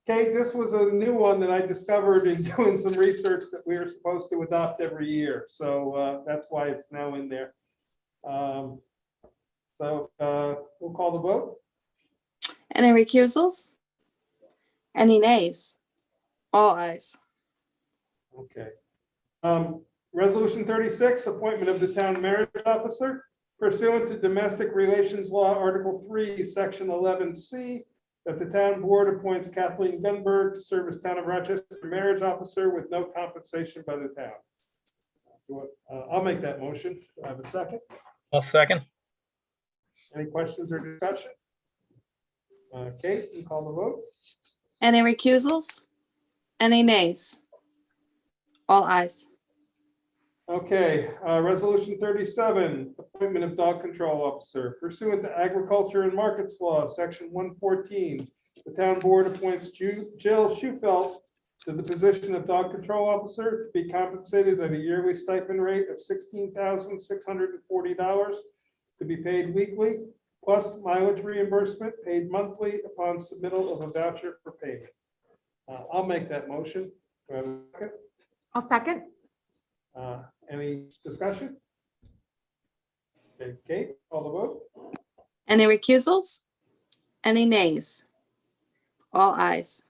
Kate, this was a new one that I discovered in doing some research that we are supposed to adopt every year. So that's why it's now in there. We'll call the vote. Any recusals? Any nays? All ayes. Okay. Resolution 36, appointment of the town marriage officer pursuant to Domestic Relations Law, Article 3, Section 11C, that the town board appoints Kathleen Gunberg to serve as town of Rochester marriage officer with no compensation by the town. I'll make that motion. Do I have a second? I'll second. Any questions or discussion? Kate, you call the vote. Any recusals? Any nays? All ayes. Okay, resolution 37, appointment of dog control officer pursuant to Agriculture and Markets Law, Section 114. The town board appoints Jill Schufelt to the position of dog control officer to be compensated at a yearly stipend rate of $16,640 to be paid weekly, plus mileage reimbursement paid monthly upon submittal of a voucher for payment. I'll make that motion. Do I have a second? I'll second. Any discussion? Okay, Kate, call the vote. Any recusals? Any nays? All ayes.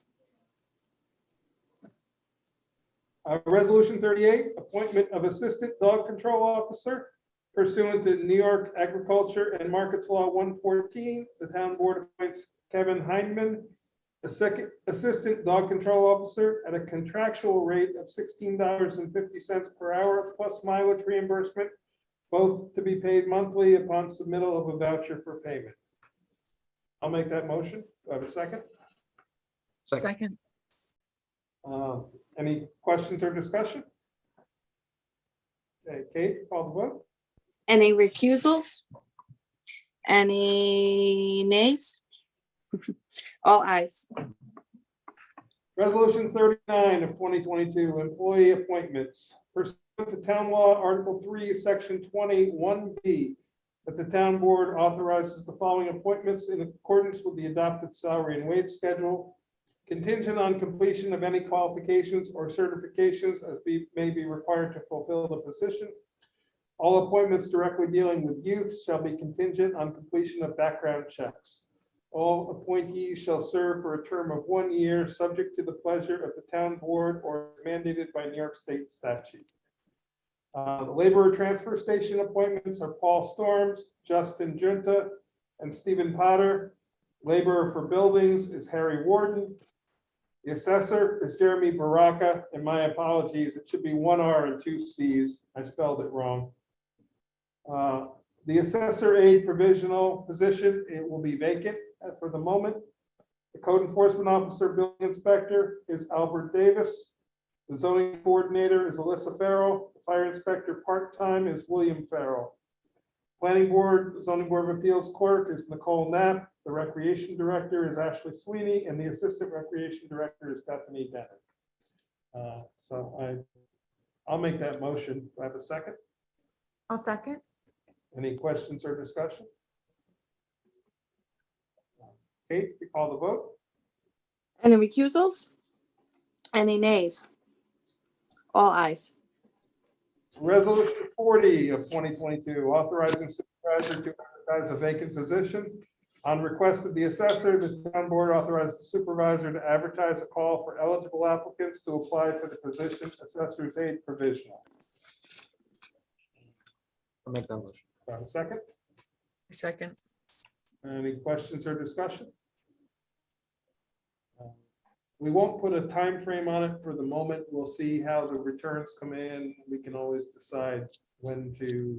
Resolution 38, appointment of assistant dog control officer pursuant to New York Agriculture and Markets Law 114. The town board appoints Kevin Heinman, a second assistant dog control officer at a contractual rate of $16.50 per hour plus mileage reimbursement, both to be paid monthly upon submittal of a voucher for payment. I'll make that motion. Do I have a second? Second. Any questions or discussion? Okay, Kate, call the vote. Any recusals? Any nays? All ayes. Resolution 39 of 2022, employee appointments. Pursuant to Town Law, Article 3, Section 21B, that the town board authorizes the following appointments in accordance with the adopted salary and wage schedule, contingent on completion of any qualifications or certifications as may be required to fulfill the position. All appointments directly dealing with youth shall be contingent on completion of background checks. All appointees shall serve for a term of 1 year, subject to the pleasure of the town board or mandated by New York State statute. The laborer transfer station appointments are Paul Storms, Justin Junta, and Stephen Potter. Laborer for buildings is Harry Warden. The assessor is Jeremy Baraka, and my apologies, it should be 1 R and 2 Cs. I spelled it wrong. The assessor aide provisional position, it will be vacant for the moment. The code enforcement officer building inspector is Albert Davis. The zoning coordinator is Alyssa Farrell. The fire inspector part-time is William Farrell. Planning board, zoning board of appeals clerk is Nicole Knapp. The recreation director is Ashley Sweeney, and the assistant recreation director is Bethany Dennett. I'll make that motion. Do I have a second? I'll second. Any questions or discussion? Kate, you call the vote? Any recusals? Any nays? All ayes. Resolution 40 of 2022, authorizing supervisor to advertise a vacant position. On request of the assessor, the town board authorized the supervisor to advertise a call for eligible applicants to apply for the position assessor's aide provisional. I'll make that motion. Do I have a second? Second. Any questions or discussion? We won't put a time frame on it for the moment. We'll see how the returns come in. We can always decide when to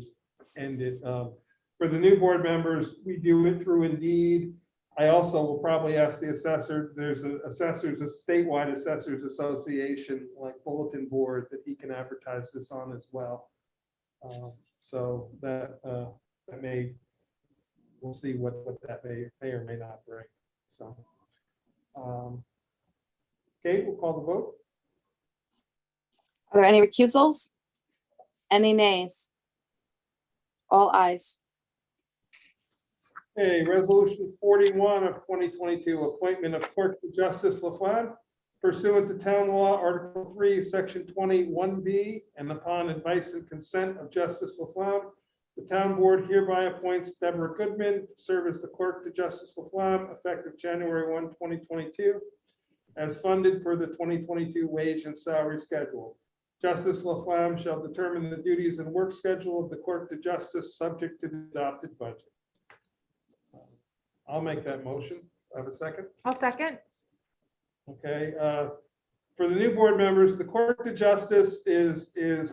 end it. For the new board members, we do it through Indeed. I also will probably ask the assessor, there's a statewide assessors association, like bulletin board, that he can advertise this on as well. So that may, we'll see what that may or may not bring. So, Kate, we'll call the vote. Are there any recusals? Any nays? All ayes. Okay, resolution 41 of 2022, appointment of clerk to Justice Laflamme pursuant to town law, Article 3, Section 21B, and upon advice and consent of Justice Laflamme, the town board hereby appoints Deborah Goodman to serve as the clerk to Justice Laflamme effective January 1, 2022, as funded per the 2022 wage and salary schedule. Justice Laflamme shall determine the duties and work schedule of the clerk to justice subject to the adopted budget. I'll make that motion. I have a second. I'll second. Okay, for the new board members, the clerk to justice is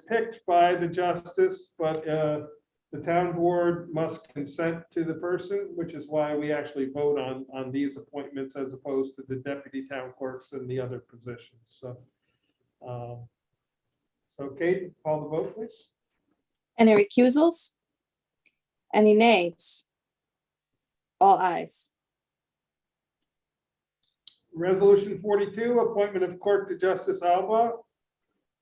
picked by the justice, but the town board must consent to the person, which is why we actually vote on these appointments as opposed to the deputy town clerks and the other positions. So, Kate, call the vote, please. Any recusals? Any nays? All ayes. Resolution 42, appointment of clerk to Justice Alba.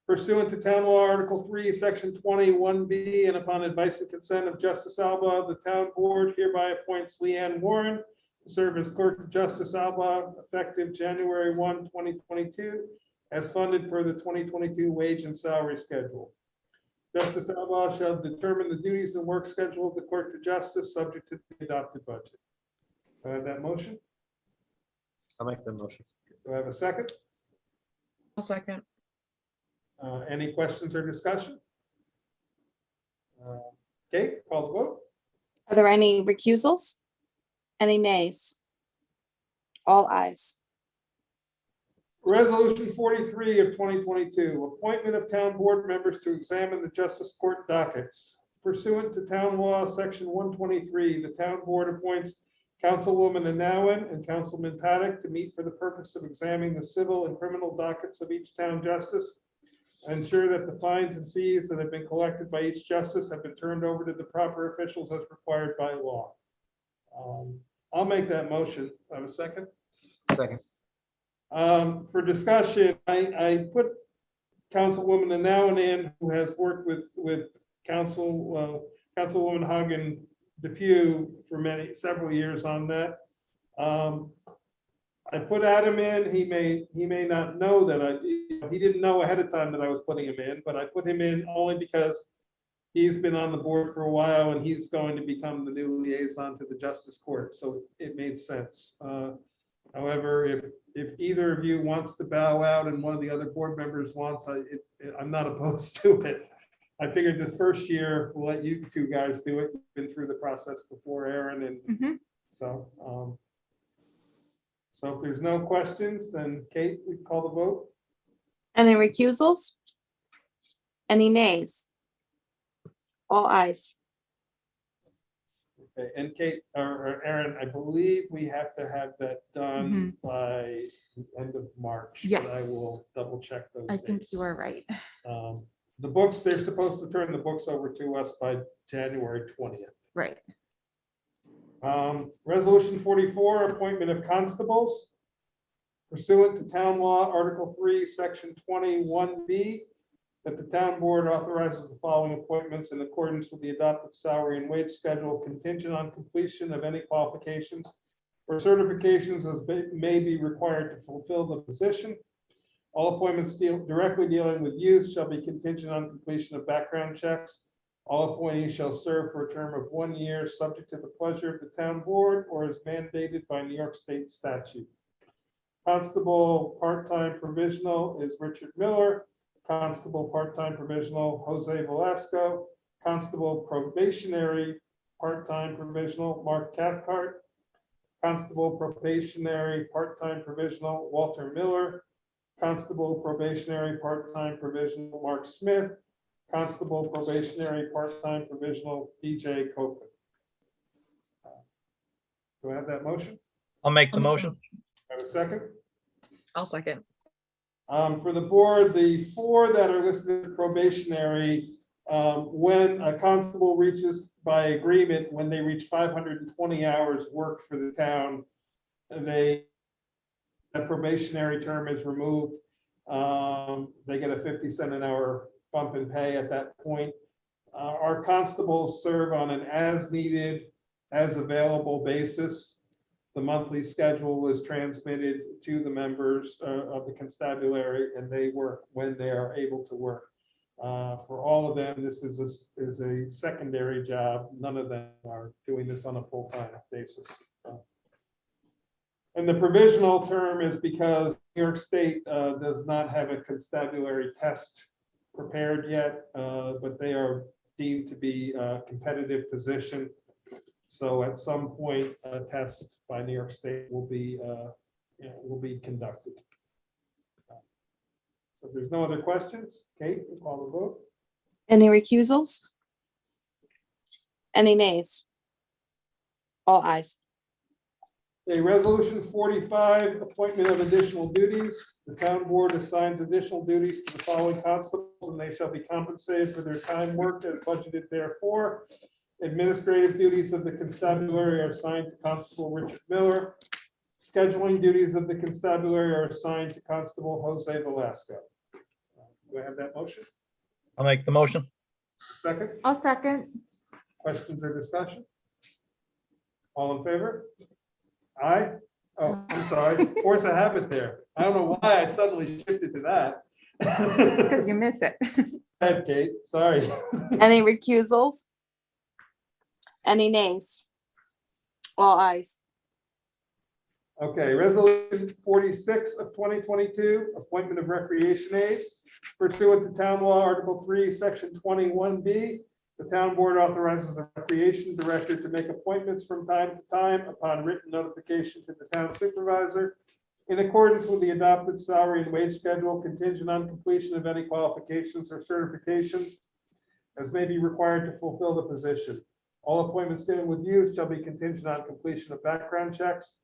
Pursuant to town law, Article 3, Section 21B, and upon advice and consent of Justice Alba, the town board hereby appoints Leanne Warren to serve as clerk to Justice Alba effective January 1, 2022, as funded per the 2022 wage and salary schedule. Justice Alba shall determine the duties and work schedule of the clerk to justice subject to the adopted budget. Do I have that motion? I'll make that motion. Do I have a second? I'll second. Any questions or discussion? Kate, call the vote. Are there any recusals? Any nays? All ayes. Resolution 43 of 2022, appointment of town board members to examine the justice court dockets. Pursuant to town law, section 123, the town board appoints Councilwoman Anowen and Councilman Paddock to meet for the purpose of examining the civil and criminal dockets of each town justice and ensure that the fines and fees that have been collected by each justice have been turned over to the proper officials as required by law. I'll make that motion. Have a second? Second. For discussion, I put Councilwoman Anowen in, who has worked with Councilwoman Hagen Depew for several years on that. I put Adam in. He may not know that he didn't know ahead of time that I was putting him in, but I put him in only because he's been on the board for a while and he's going to become the new liaison to the Justice Court, so it made sense. However, if either of you wants to bow out and one of the other board members wants, I'm not opposed to it. I figured this first year, we'll let you two guys do it. You've been through the process before, Aaron, and so if there's no questions, then Kate, we can call the vote. Any recusals? Any nays? All ayes. Okay, and Kate, or Aaron, I believe we have to have that done by the end of March. But I Yes. will double check those I think dates. you are right. The books, they're supposed to turn the books over to us by January 20th. Right. Resolution 44, appointment of constables. Pursuant to Town Law, Article 3, Section 21B, that the town board authorizes the following appointments in accordance with the adopted salary and wage schedule, contingent on completion of any qualifications or certifications as may be required to fulfill the position. All appointments directly dealing with youth shall be contingent on completion of background checks. All appointees shall serve for a term of 1 year, subject to the pleasure of the town board or as mandated by New York State statute. Constable part-time provisional is Richard Miller. Constable part-time provisional, Jose Velasco. Constable probationary part-time provisional, Mark Cathcart. Constable probationary part-time provisional, Walter Miller. Constable probationary part-time provisional, Mark Smith. Constable probationary part-time provisional, DJ Copeland. Do I have that motion? I'll make the motion. Have a second? I'll second. For the board, the 4 that are listed as probationary, when a constable reaches by agreement, when they reach 520 hours work for the town, that probationary term is removed. They get a 50 cent an hour bump in pay at that point. Our constables serve on an as needed, as available basis. The monthly schedule is transmitted to the members of the constabulary, and they work when they are able to work. For all of them, this is a secondary job. None of them are doing this on a full-time basis. And the provisional term is because New York State does not have a constabulary test prepared yet, but they are deemed to be a competitive position. So at some point, a test by New York State will be conducted. So if there's no other questions, Kate, we'll call the vote. Any recusals? Any nays? All ayes. A resolution 45, appointment of additional duties. The town board assigns additional duties to the following constables, and they shall be compensated for their time worked as budgeted therefore. Administrative duties of the constabulary are assigned to Constable Richard Miller. Scheduling duties of the constabulary are assigned to Constable Jose Velasco. Do I have that motion? I'll make the motion. Second, I'll second. questions or discussion? All in favor? Aye. Oh, I'm sorry. Force a habit there. I don't know why I suddenly shifted to that. Because you miss it. Go ahead, Kate, sorry. Any recusals? Any nays? All ayes. Okay, resolution 46 of 2022, appointment of recreation aides. Pursuant to town law, Article 3, Section 21B, the town board authorizes the recreation director to make appointments from time to time upon written notification to the town supervisor in accordance with the adopted salary and wage schedule, contingent on completion of any qualifications or certifications as may be required to fulfill the position. All appointments dealing with youth shall be contingent on completion of background checks.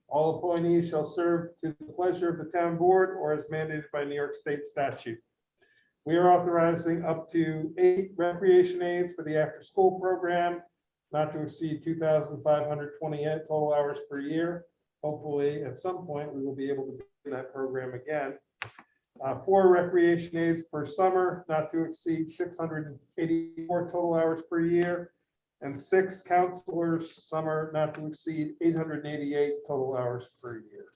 All appointees shall serve to the pleasure of the town board or as mandated by New York State statute. We are authorizing up to 8 recreation aides for the after-school program not to exceed 2,528 total hours per year. Hopefully, at some point, we will be able to do that program again. 4 recreation aides per summer, not to exceed 684 total hours per year. And 6 counselors summer, not to exceed 888 total hours per year.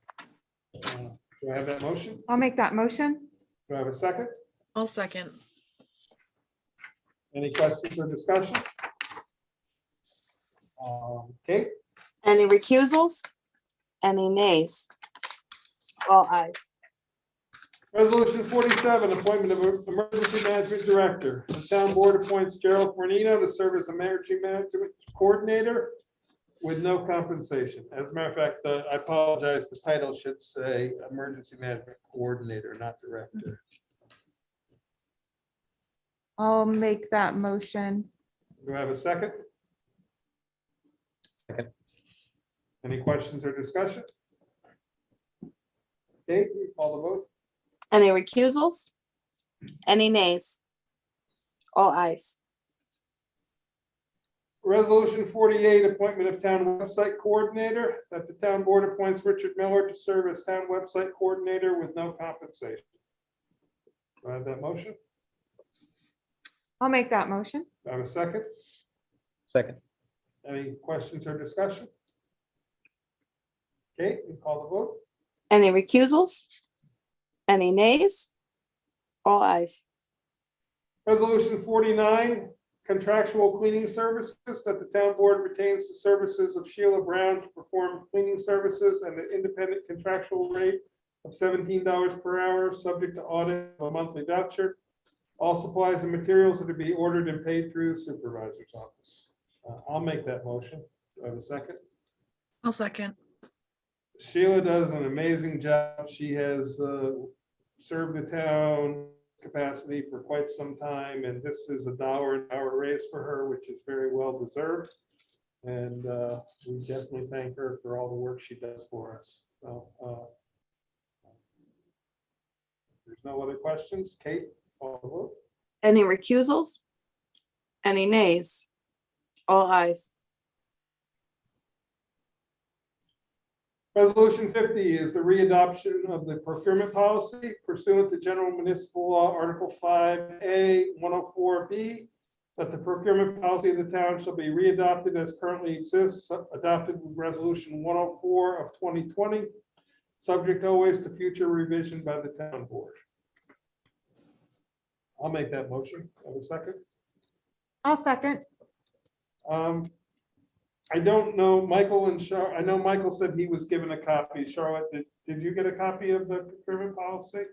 Do I have that motion? I'll make that motion. Do I have a second? I'll second. Any questions or discussion? Kate, Any recusals? Any nays? All ayes. resolution 47, appointment of emergency management director. The town board appoints Gerald Fornino to serve as emergency management coordinator with no compensation. As a matter of fact, I apologize, the title should say emergency management coordinator, not director. I'll make that motion. Do I have a second? Second. Any questions or discussion? Kate, will you call the vote? Any recusals? Any nays? All ayes. Resolution 48, appointment of town website coordinator, that the town board appoints Richard Miller to serve as town website coordinator with no compensation. Do I have that motion? I'll make that motion. Do I have a second? Second. Any questions or discussion? Kate, you call the vote? Any recusals? Any nays? All ayes. Resolution 49, contractual cleaning services, that the town board retains the services of Sheila Brown to perform cleaning services at an independent contractual rate of $17 per hour, subject to audit of a monthly voucher. All supplies and materials are to be ordered and paid through the supervisor's office. I'll make that motion. Do I have a second? I'll second. Sheila does an amazing job. She has served the town capacity for quite some time, and this is $1 an hour raise for her, which is very well deserved. And we definitely thank her for all the work she does for us. So, if there's no other questions, Kate, call the vote. Any recusals? Any nays? All ayes. Resolution 50 is the readoption of the procurement policy pursuant to General Municipal Law, Article 5A 104B, that the procurement policy of the town shall be readopted as currently exists, adopted with Resolution 104 of 2020, subject always to future revision by the town board. I'll make that motion. Have a second? I'll second. I don't know, Michael and Char, I know Michael said he was given a copy. Charlotte, did you get a copy of the procurement policy?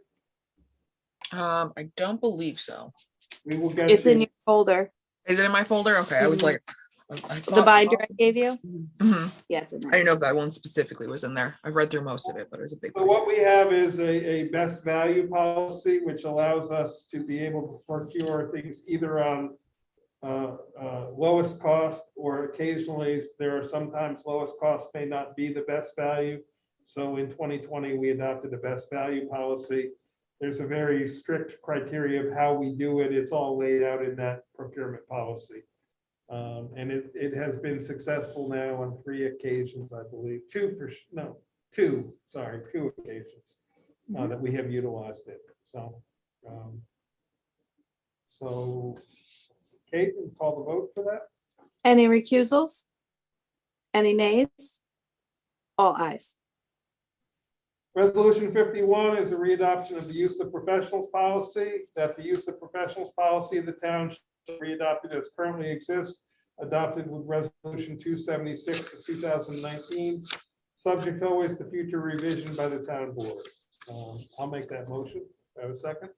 I don't believe so. We will get It's in you. your folder. Is it in my folder? Okay, I was like. I The thought binder I possibly- gave you? Mhm. Yeah, it's in I there. didn't know if that one specifically was in there. I've read through most of it, but it was a big. So one. what we have is a best value policy, which allows us to be able to procure things either on lowest cost, or occasionally there are sometimes lowest cost may not be the best value. So in 2020, we adopted a best value policy. There's a very strict criteria of how we do it. It's all laid out in that procurement policy. And it has been successful now on 3 occasions, I believe, 2 occasions that we have utilized it. So Kate, can you call the vote for that? Any recusals? Any nays? All ayes. Resolution 51 is a readoption of the use of professionals policy, that the use of professionals policy of the town should be readopted as currently exists, adopted with resolution 276 of 2019, subject always to future revision by the town board. I'll make that motion. Do I have a second?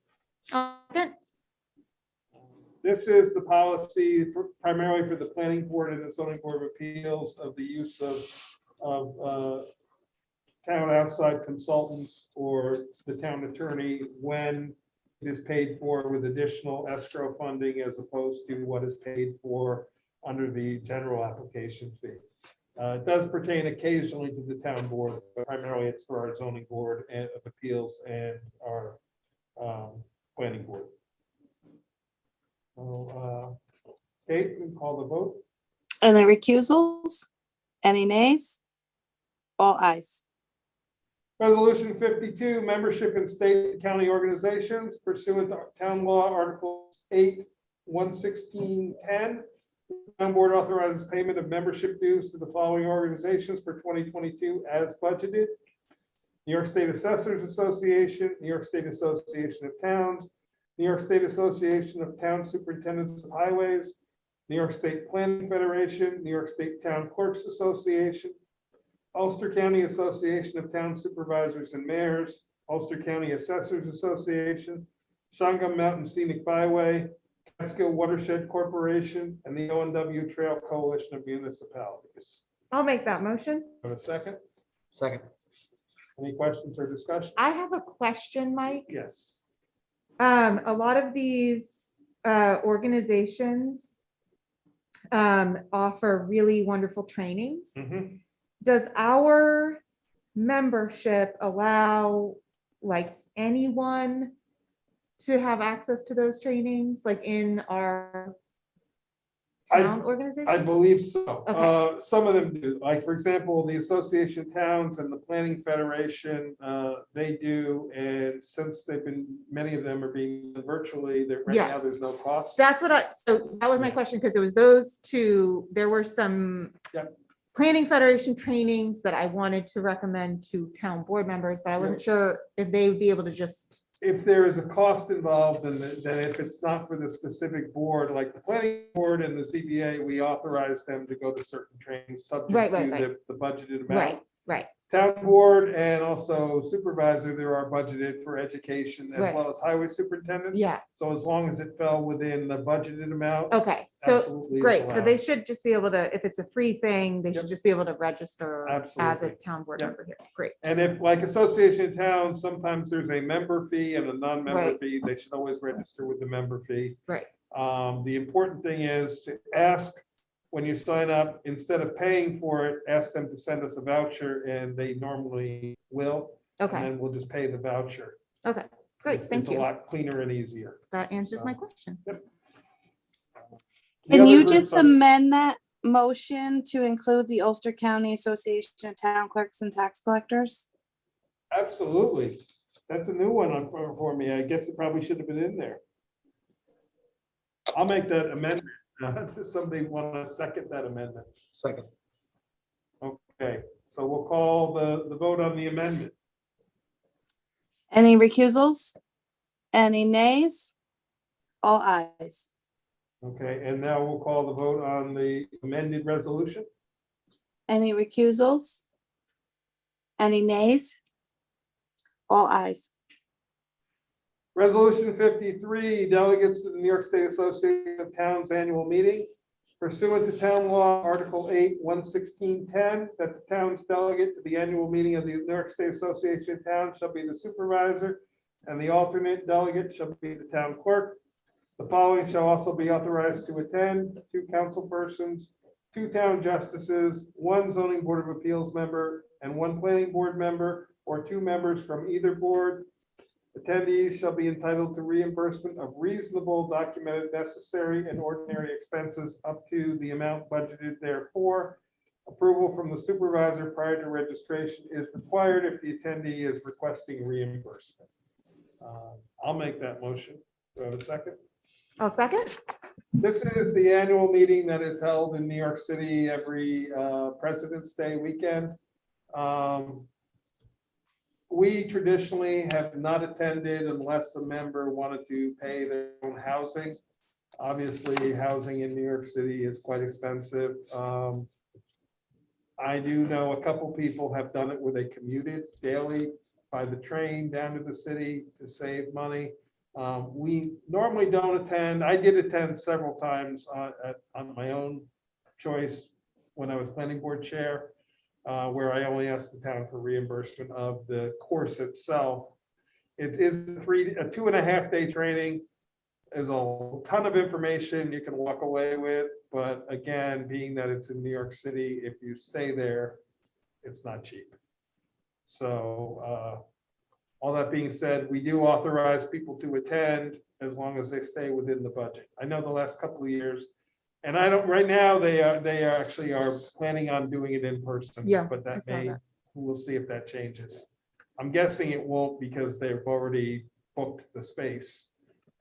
Second. This is the policy primarily for the planning board and the zoning board of appeals of the use of town outside consultants or the town attorney when it is paid for with additional escrow funding as opposed to what is paid for under the general application fee. It does pertain occasionally to the town board, but primarily it's for our zoning board of appeals and our planning board. So, Kate, can you call the vote? Any recusals? Any nays? All ayes. Resolution 52, membership in state and county organizations pursuant to town law articles 8, 11610. Town board authorizes payment of membership dues to the following organizations for 2022 as budgeted. New York State Assessors Association, New York State Association of Towns, New York State Association of Town Superintendents of Highways, New York State Planning Federation, New York State Town Clerks Association, Ulster County Association of Town Supervisors and Mayors, Ulster County Assessors Association, Shangam Mountain Scenic Byway, Catskill Watershed Corporation, and the O&W Trail Coalition of Municipalities. I'll make that motion. Have a second? Second. Any questions or discussion? I have a question, Mike. Yes. A lot of these organizations offer really wonderful trainings. Mhm. Does our membership allow like anyone to have access to those trainings, like in our town I organization? believe so. Okay. Some of them do, like, for example, the Association of Towns and the Planning Federation, they do. And since many of them are being virtually, that right now Yes. there's no cost. That's what so that was my question, because it was those two, there were some Yep. Planning Federation trainings that I wanted to recommend to town board members, but I wasn't sure if they would be able to just, If there is a cost involved, then if it's not for the specific board, like the planning board and the ZBA, we authorize them to go to certain trainings subject Right, to right. the budgeted right, amount. right, Town board and also supervisor, there are budgeted for education as Right. well as highway superintendent. yeah, So as long as it fell within the budgeted amount. okay, so, Absolutely is great, so they allowed. should just be able to, if it's a free thing, they should Yep. just be able to register as a Absolutely. town board Yep. member here, great. And if, like Association of Towns, sometimes there's a member fee and a non-member Right. fee. They should always register with the member fee. Right. The important thing is to ask when you sign up, instead of paying for it, ask them to send us a voucher, and they normally will. And Okay, then we'll just pay the voucher. okay, great, thank It's a you. lot cleaner and easier. That answers my question. The Can other you groups just are- amend that motion to include the Ulster County Association of Town Clerks and Tax Collectors? Absolutely. That's a new one for me. I guess it probably should have been in there. I'll make that amendment. Does somebody want to second that amendment? Second. Okay, so we'll call the vote on the amendment. Any recusals? Any nays? All ayes. Okay, and now we'll call the vote on the amended resolution. Any recusals? Any nays? All ayes. Resolution 53, delegates to the New York State Association of Towns Annual Meeting. Pursuant to Town Law, Article 8, 11610, that the town's delegate to the annual meeting of the New York State Association of Towns shall be the supervisor, and the alternate delegate shall be the town clerk. The following shall also be authorized to attend: 2 council persons, 2 town justices, 1 zoning board of appeals member, and 1 planning board member, or 2 members from either board. Attendees shall be entitled to reimbursement of reasonable documented necessary and ordinary expenses up to the amount budgeted therefor. Approval from the supervisor prior to registration is required if the attendee is requesting reimbursement. I'll make that motion. Do I have a second? I'll second. This is the annual meeting that is held in New York City every President's Day weekend. We traditionally have not attended unless a member wanted to pay their own housing. Obviously, housing in New York City is quite expensive. I do know a couple people have done it where they commuted daily by the train down to the city to save money. We normally don't attend. I did attend several times on my own choice when I was planning board chair, where I only asked the town for reimbursement of the course itself. It is a 2.5 day training. There's a ton of information you can walk away with, but again, being that it's in New York City, if you stay there, it's not cheap. So all that being said, we do authorize people to attend as long as they stay within the budget. I know the last couple of years, And I don't, right now, they actually are planning on doing it in person. Yeah, But I that saw may, that. we'll see if that changes. I'm guessing it won't because they've already booked the space.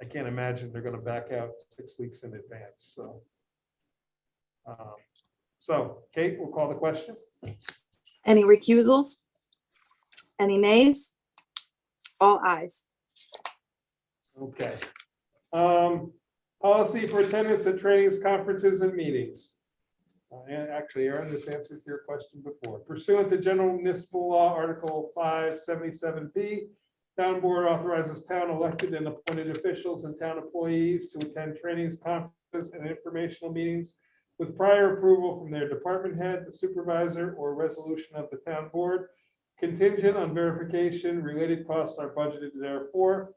I can't imagine they're gonna back out 6 weeks in advance, so. So Kate, we'll call the question. Any recusals? Any nays? All ayes. Okay. Policy for attendance at trainings, conferences, and meetings. And actually, Aaron, this answers your question before. Pursuant to General Municipal Law, Article 577B, Town Board authorizes town elected and appointed officials and town employees to attend trainings, conferences, and informational meetings with prior approval from their department head, the supervisor, or resolution of the town board. Contingent on verification, related costs are budgeted therefore.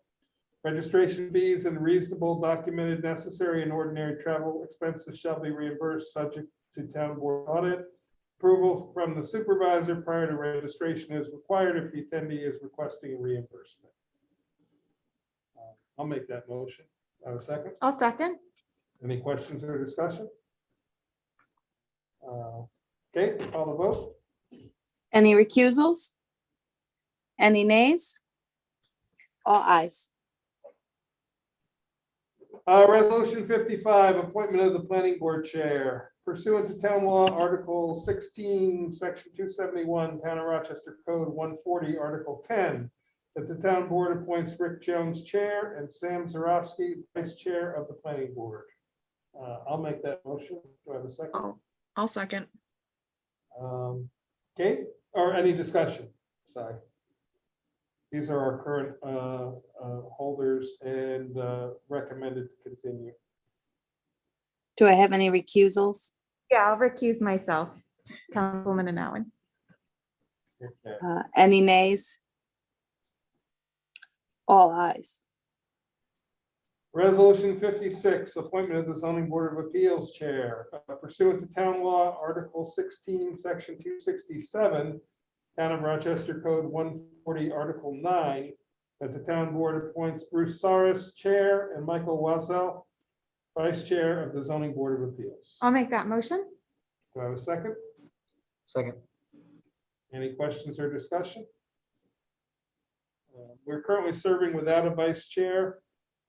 Registration fees and reasonable documented necessary and ordinary travel expenses shall be reimbursed subject to town board audit. Approval from the supervisor prior to registration is required if the attendee is requesting reimbursement. I'll make that motion. Have a second? I'll second. Any questions or discussion? Okay, call the vote. Any recusals? Any nays? All ayes. Resolution 55, appointment of the planning board chair. Pursuant to town law, Article 16, Section 271, Town of Rochester Code 140, Article 10, that the town board appoints Rick Jones chair and Sam Zarowski vice chair of the planning board. I'll make that motion. Do I have a second? I'll second. Kate, or any discussion? Sorry. These are our current holders and recommended to continue. Do I have any recusals? Yeah, I'll recuse myself. Councilwoman Anowen. Okay. Any nays? All ayes. Resolution 56, appointment of the zoning board of appeals chair. Pursuant to town law, Article 16, Section 267, Town of Rochester Code 140, Article 9, that the town board appoints Bruce Saris chair and Michael Wazel vice chair of the zoning board of appeals. I'll make that motion. Do I have a second? Second. Any questions or discussion? We're currently serving without a vice chair.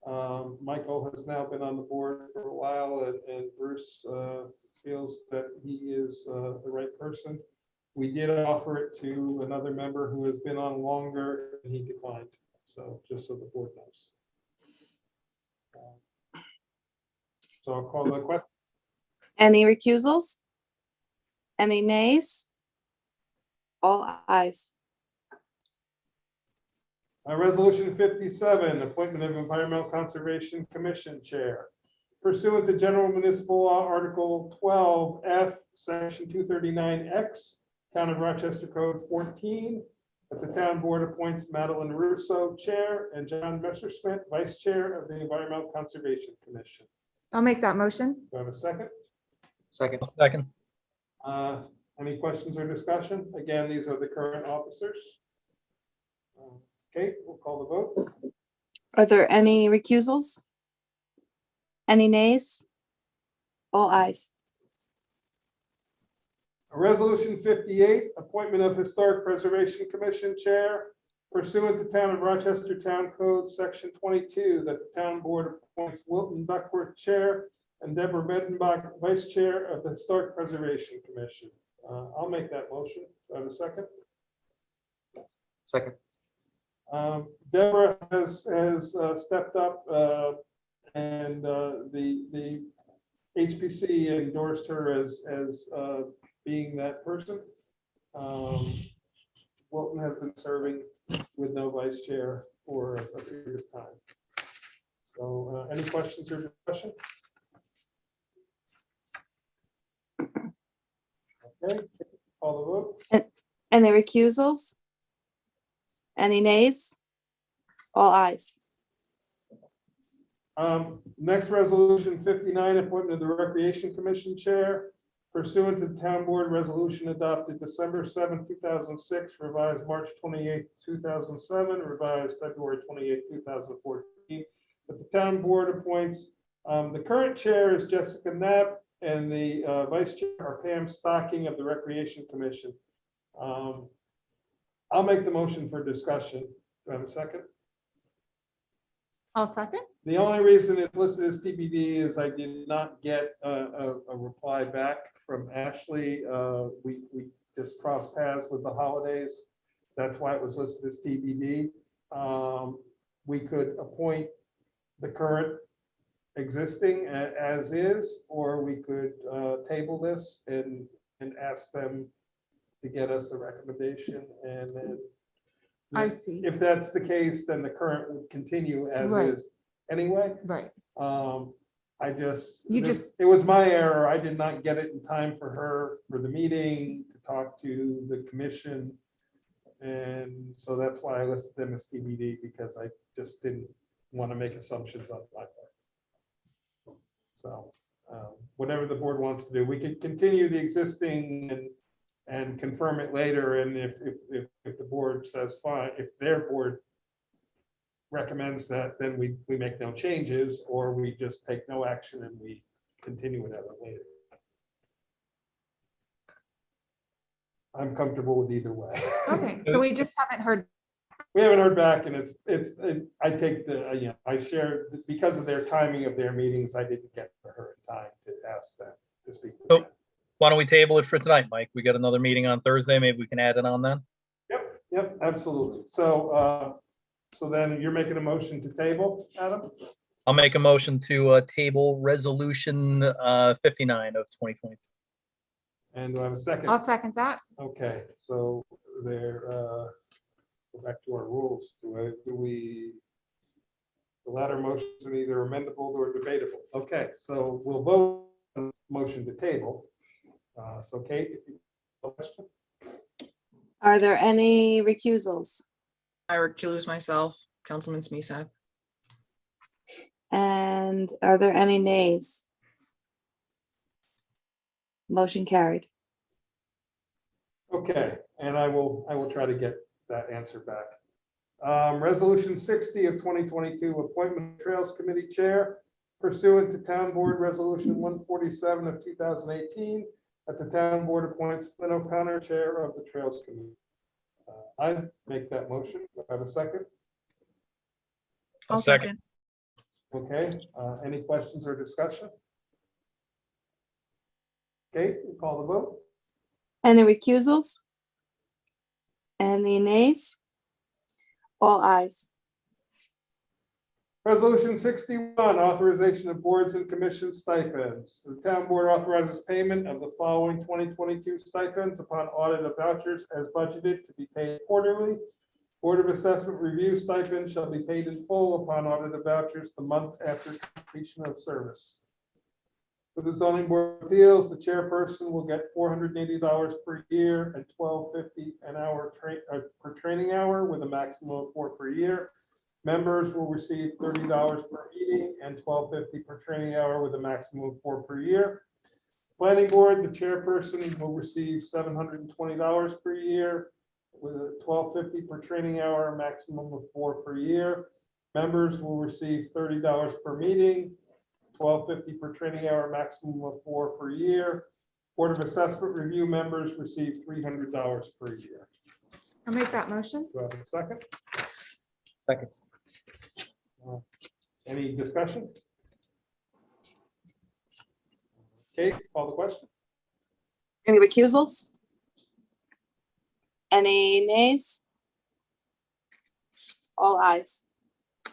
Michael has now been on the board for a while, and Bruce feels that he is the right person. We did offer it to another member who has been on longer, and he declined. So just so the board knows. So I'll call the question. Any recusals? Any nays? All ayes. Resolution 57, appointment of Environmental Conservation Commission Chair. Pursuant to General Municipal Law, Article 12F, Section 239X, Town of Rochester Code 14, that the town board appoints Madeline Russo Chair and John Messerschmidt Vice Chair of the Environmental Conservation Commission. I'll make that motion. Do I have a second? Second. Second. Any questions or discussion? Again, these are the current officers. Okay, we'll call the vote. Are there any recusals? Any nays? All ayes. Resolution 58, appointment of Historic Preservation Commission Chair. Pursuant to Town of Rochester Town Code, Section 22, that the town board appoints Wilton Duckworth Chair and Deborah Medenbach Vice Chair of the Historic Preservation Commission. I'll make that motion. Do I have a second? Second. Deborah has stepped up and the HPC endorsed her as being that person. Wilton has been serving with no vice chair for a period of time. So any questions or discussion? Okay, call the vote. Any recusals? Any nays? All ayes. Next resolution 59, appointment of the Recreation Commission Chair. Pursuant to the town board resolution adopted December 7, 2006, revised March 28, 2007, revised February 28, 2014. That the town board appoints The current chair is Jessica Knapp, and the vice chair are Pam Stocking of the Recreation Commission. I'll make the motion for discussion. Do I have a second? I'll second. The only reason it's listed as TBD is I did not get a reply back from Ashley. We just crossed paths with the holidays. That's why it was listed as TBD. We could appoint the current existing as is, or we could table this and ask them to get us a recommendation, and then I see. if that's the case, then the current would continue as Right. is anyway. Right. It was my error. I did not get it in time for her for the meeting to talk to the commission. And so that's why I listed them as TBD, because I just didn't want to make assumptions on my part. So whatever the board wants to do, we could continue the existing and confirm it later. And if the board says fine, if their board recommends that, then we make no changes, or we just take no action and we continue it at a later. I'm comfortable with either way. Okay, so we just haven't heard. We haven't heard back, and I take the, I share, because of their timing of their meetings, I didn't get to her in time to ask them to speak. with Oh. them. Why don't we table it for tonight, Mike? We got another meeting on Thursday. Maybe we can add it on then. Yep, absolutely. So, so then you're making a motion to table, Adam? I'll make a motion to table resolution 59 of 2020. And do I have a second? I'll second that. Okay, so there, go back to our rules. Do we, the latter motions are either amendable or debatable. Okay, so we'll vote on motion to table. So Kate, if you have a question. Are there any recusals? I recuse myself, Councilman Smisak. And are there any nays? Motion carried. Okay, and I will try to get that answer back. Resolution 60 of 2022, appointment of Trails Committee Chair pursuant to Town Board Resolution 147 of 2018, that the Town Board appoints Flynn O'Connor Chair of the Trails Committee. I make that motion. Do I have a second? I'll second. Okay, any questions or discussion? Okay, we call the vote. Any recusals? Any nays? All ayes. Resolution 61, authorization of boards and commission stipends. The town board authorizes payment of the following 2022 stipends upon audit of vouchers as budgeted to be paid quarterly. Board of Assessment review stipend shall be paid in full upon audit of vouchers the month after completion of service. For the zoning board of appeals, the chairperson will get $480 per year and $12.50 an hour per training hour, with a maximum of 4 per year. Members will receive $30 per meeting and $12.50 per training hour, with a maximum of 4 per year. Planning board, the chairperson will receive $720 per year, with a $12.50 per training hour, a maximum of 4 per year. Members will receive $30 per meeting, $12.50 per training hour, maximum of 4 per year. Board of Assessment review members receive $300 per year. I'll make that motion. Do I have a second? Second. Any discussion? Kate, call the question. Any recusals? Any nays? All ayes.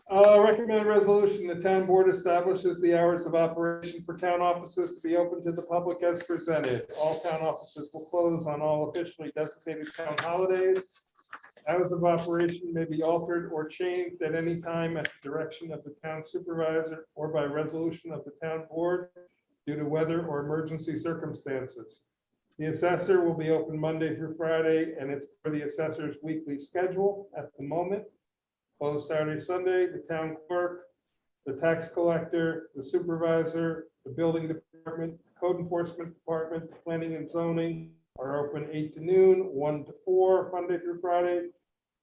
Recommended resolution, the town board establishes the hours of operation for town offices to be open to the public as presented. All town offices will close on all officially designated town holidays. Hours of operation may be altered or changed at any time at the direction of the town supervisor or by resolution of the town board due to weather or emergency circumstances. The assessor will be open Monday through Friday, and it's for the assessor's weekly schedule at the moment. Closed Saturday, Sunday. The town clerk, the tax collector, the supervisor, the building department, code enforcement department, planning and zoning are open 8 to noon, 1 to 4, Monday through Friday.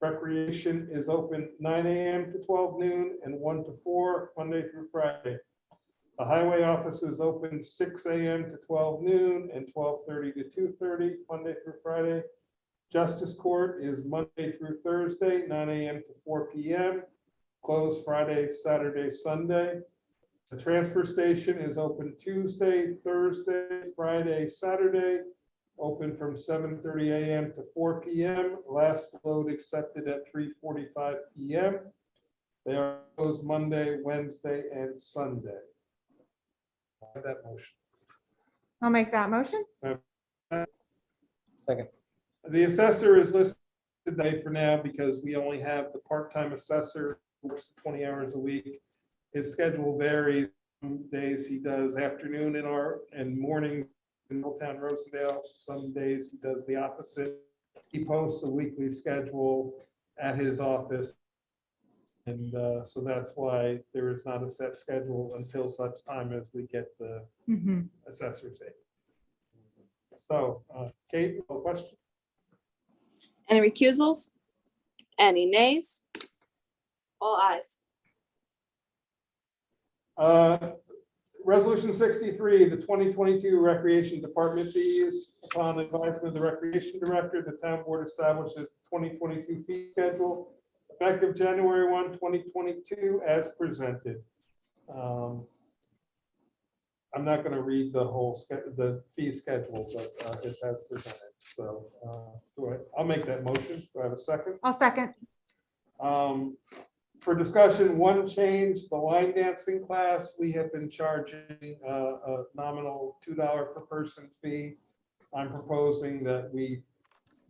Recreation is open 9 a.m. to 12 noon and 1 to 4, Monday through Friday. The highway office is open 6 a.m. to 12 noon and 12:30 to 2:30, Monday through Friday. Justice Court is Monday through Thursday, 9 a.m. to 4 p.m. Closed Friday, Saturday, Sunday. The transfer station is open Tuesday, Thursday, Friday, Saturday, open from 7:30 a.m. to 4 p.m. Last load accepted at 3:45 p.m. They are closed Monday, Wednesday, and Sunday. Have that motion. I'll make that motion. Second. The assessor is listed today for now because we only have the part-time assessor who works 20 hours a week. His schedule varies. Some days he does afternoon and morning in Middletown Rosendale. Some days he does the opposite. He posts a weekly schedule at his office. And so that's why there is not a set schedule until such time as we get the Mhm. assessor's aid. So, Kate, no question? Any recusals? Any nays? All ayes. Resolution 63, the 2022 Recreation Department fees. Upon advisement of the Recreation Director, the town board establishes the 2022 fee schedule effective January 1, 2022, as presented. I'm not going to read the whole the fee schedule, but it's as presented. So I'll make that motion. Do I have a second? I'll second. For discussion, one change, the line dancing class, we have been charging a nominal $2 per person fee. I'm proposing that we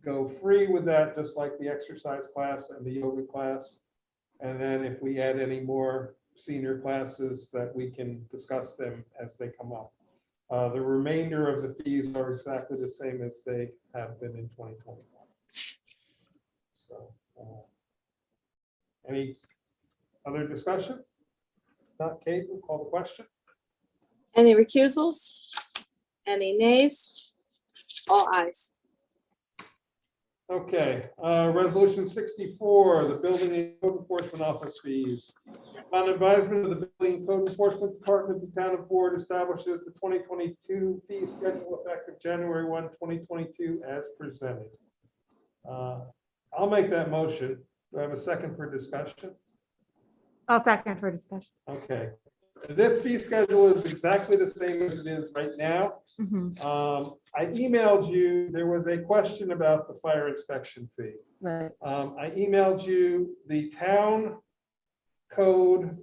go free with that, just like the exercise class and the yoga class. And then if we add any more senior classes, that we can discuss them as they come up. The remainder of the fees are exactly the same as they have been in 2021. So any other discussion? Not Kate, we'll call the question. Any recusals? Any nays? All ayes. Okay, resolution 64, the building and code enforcement office fees. On advisement of the building and code enforcement department, the town of board establishes the 2022 fee schedule effective January 1, 2022, as presented. I'll make that motion. Do I have a second for discussion? I'll second for discussion. Okay, this fee schedule is exactly the same as it is right now. Mhm. I emailed you, there was a question about the fire inspection fee. Right. I emailed you the town code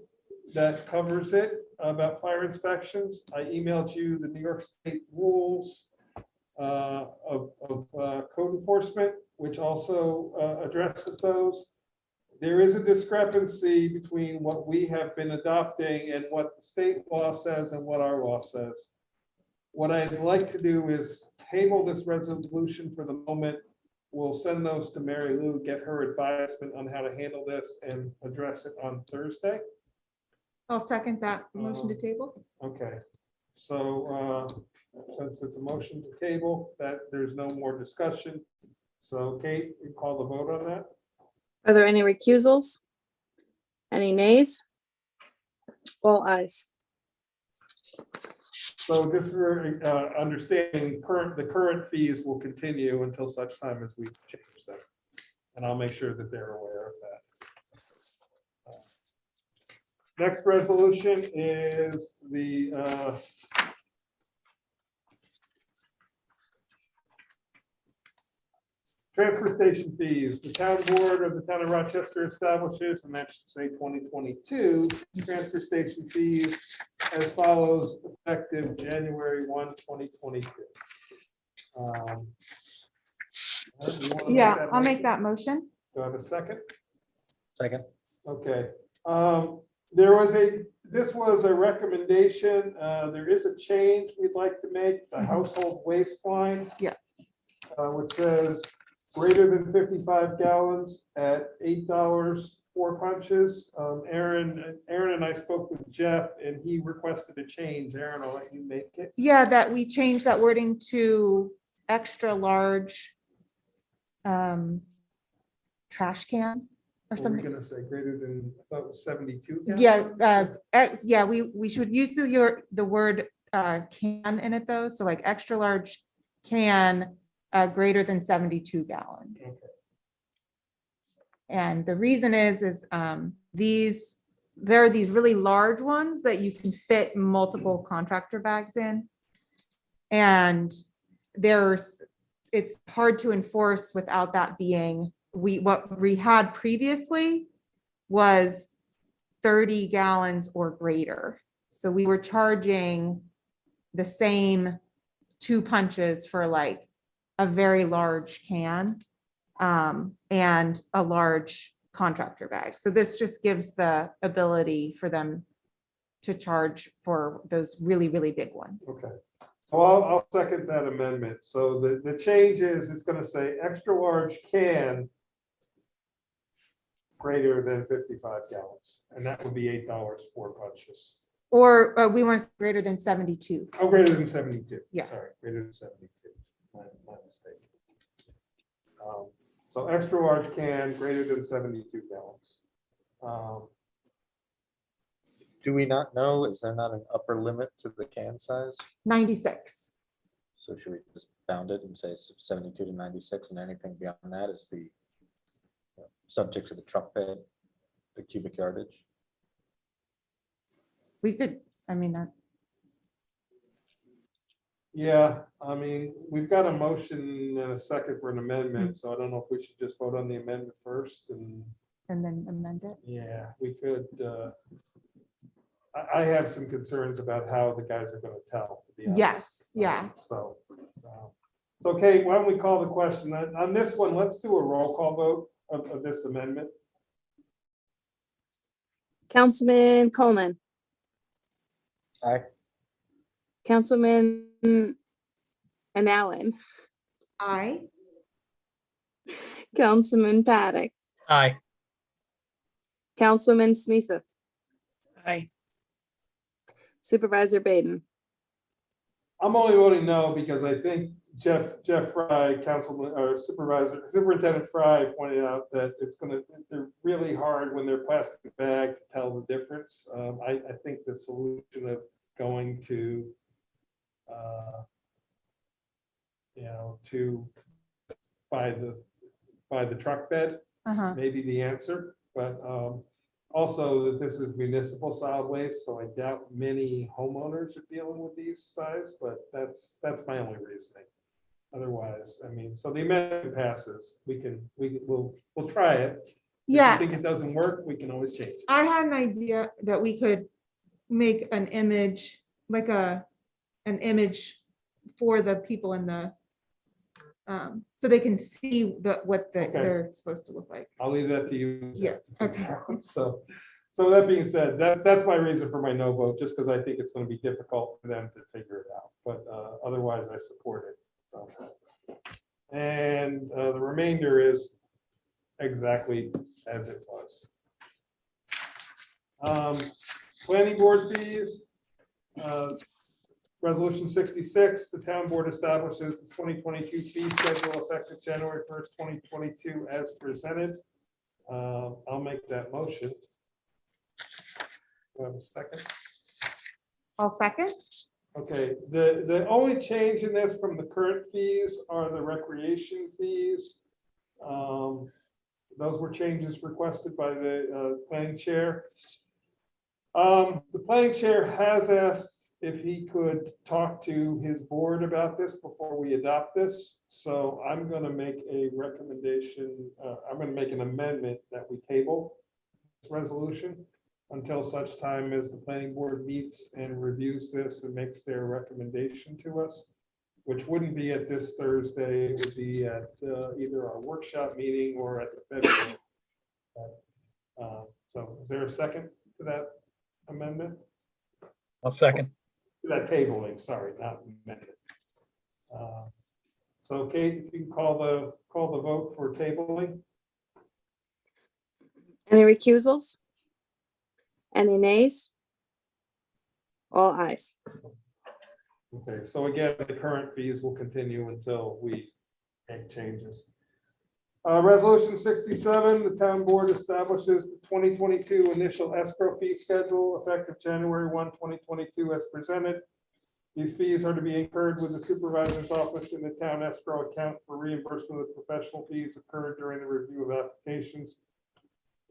that covers it about fire inspections. I emailed you the New York State rules of code enforcement, which also addresses those. There is a discrepancy between what we have been adopting and what the state law says and what our law says. What I'd like to do is table this resolution for the moment. We'll send those to Mary Lou, get her advisement on how to handle this and address it on Thursday. I'll second that motion to table. Okay, so since it's a motion to table, that there's no more discussion. So Kate, you call the vote on that? Are there any recusals? Any nays? All ayes. So just for understanding, the current fees will continue until such time as we change them. And I'll make sure that they're aware of that. Next resolution is the transfer station fees. The town board of the town of Rochester establishes, and that should say 2022, transfer station fees as follows, effective January 1, 2022. Yeah, I'll make that motion. Do I have a second? Second. Okay. This was a recommendation. There is a change we'd like to make, the household waste line. Yeah. Which says greater than 55 gallons at $8, 4 punches. Aaron and I spoke with Jeff and he requested a change. Aaron, I'll let you make it. Yeah, that we changed that wording to extra large trash can. or What were we something. gonna say, greater than, I thought it was 72? Yeah, we should use the word can in it though, so like extra large can greater than 72 gallons. Okay. And the reason is there are these really large ones that you can fit multiple contractor bags in. And it's hard to enforce without that being, what we had previously was 30 gallons or greater. So we were charging the same 2 punches for like a very large can and a large contractor bag. So this just gives the ability for them to charge for those really, really big ones. Okay, so I'll second that amendment. So the change is, it's gonna say extra large can greater than 55 gallons, and that would be $8 4 punches. Or we want greater than 72. Oh, greater than 72. Yeah. Sorry, greater than 72. My mistake. So extra large can greater than 72 gallons. Do we not know, is there not an upper limit to the can size? 96. So should we just bound it and say 72 to 96, and anything beyond that is the subject to the truck bed, the cubic yardage? We could, I mean, Yeah, I mean, we've got a motion and a second for an amendment, so I don't know if we should just vote on the amendment first and, and then amend it. yeah, we could. I have some concerns about how the guys are gonna tell, to be honest. Yes, yeah. So, Kate, why don't we call the question? On this one, let's do a roll call vote of this amendment. Councilman Coleman, Aye. Councilman Allen, I, Councilman Paddock, Aye. Councilman Smeeth, Aye. Supervisor Baden. I'm only voting no because I think Jeff Fry, Councilman or Superintendent Fry pointed out that they're really hard when they're plastic bag to tell the difference. I think the solution of going to, to buy the truck bed may be the answer, but also that this is municipal solid waste, so I doubt many homeowners are dealing with these size, but that's my only reasoning. Otherwise, I mean, so the amendment passes, we'll try it. If yeah, you think it doesn't work, we can always change it. I had an idea that we could make an image, like an image for the people in the, so they can see what they're supposed to look like. I'll leave that to you. Jeff, Yeah, to figure out. So that being said, that's my reason for my no vote, just because I think it's going to be difficult for them to figure it out, but otherwise I support it. So, and the remainder is exactly as it was. Planning board fees. Resolution 66, the town board establishes the 2022 fee schedule effective January 1st, 2022 as presented. I'll make that motion. Do I have a second? I'll second. Okay, the only change in this from the current fees are the recreation fees. Those were changes requested by the planning chair. The planning chair has asked if he could talk to his board about this before we adopt this. So I'm going to make a recommendation. I'm going to make an amendment that we table this resolution until such time as the planning board meets and reviews this and makes their recommendation to us, which wouldn't be at this Thursday. It would be at either our workshop meeting or at the February. So is there a second to that amendment? I'll second. That tabling, sorry, not amendment. So Kate, if you can call the vote for tabling. Any recusals? Any nays? All ayes. Okay, so again, the current fees will continue until we make changes. Resolution 67, the town board establishes the 2022 initial escrow fee schedule effective January 1, 2022 as presented. These fees are to be incurred with the supervisor's office in the town escrow account for reimbursement of professional fees incurred during the review of applications.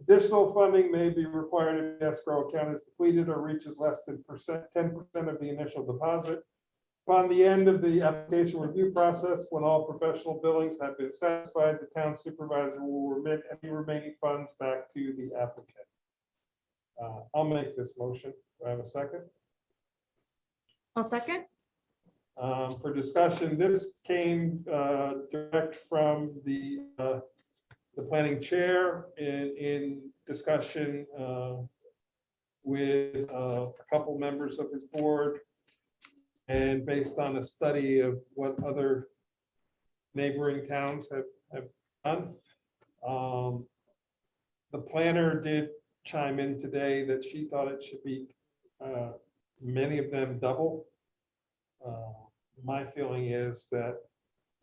Additional funding may be required if the escrow account is depleted or reaches less than 10% of the initial deposit. Upon the end of the application review process, when all professional billings have been satisfied, the town supervisor will remit any remaining funds back to the applicant. I'll make this motion. Do I have a second? I'll second. For discussion, this came direct from the planning chair in discussion with a couple members of his board. And based on a study of what other neighboring towns have done. The planner did chime in today that she thought it should be many of them double. My feeling is that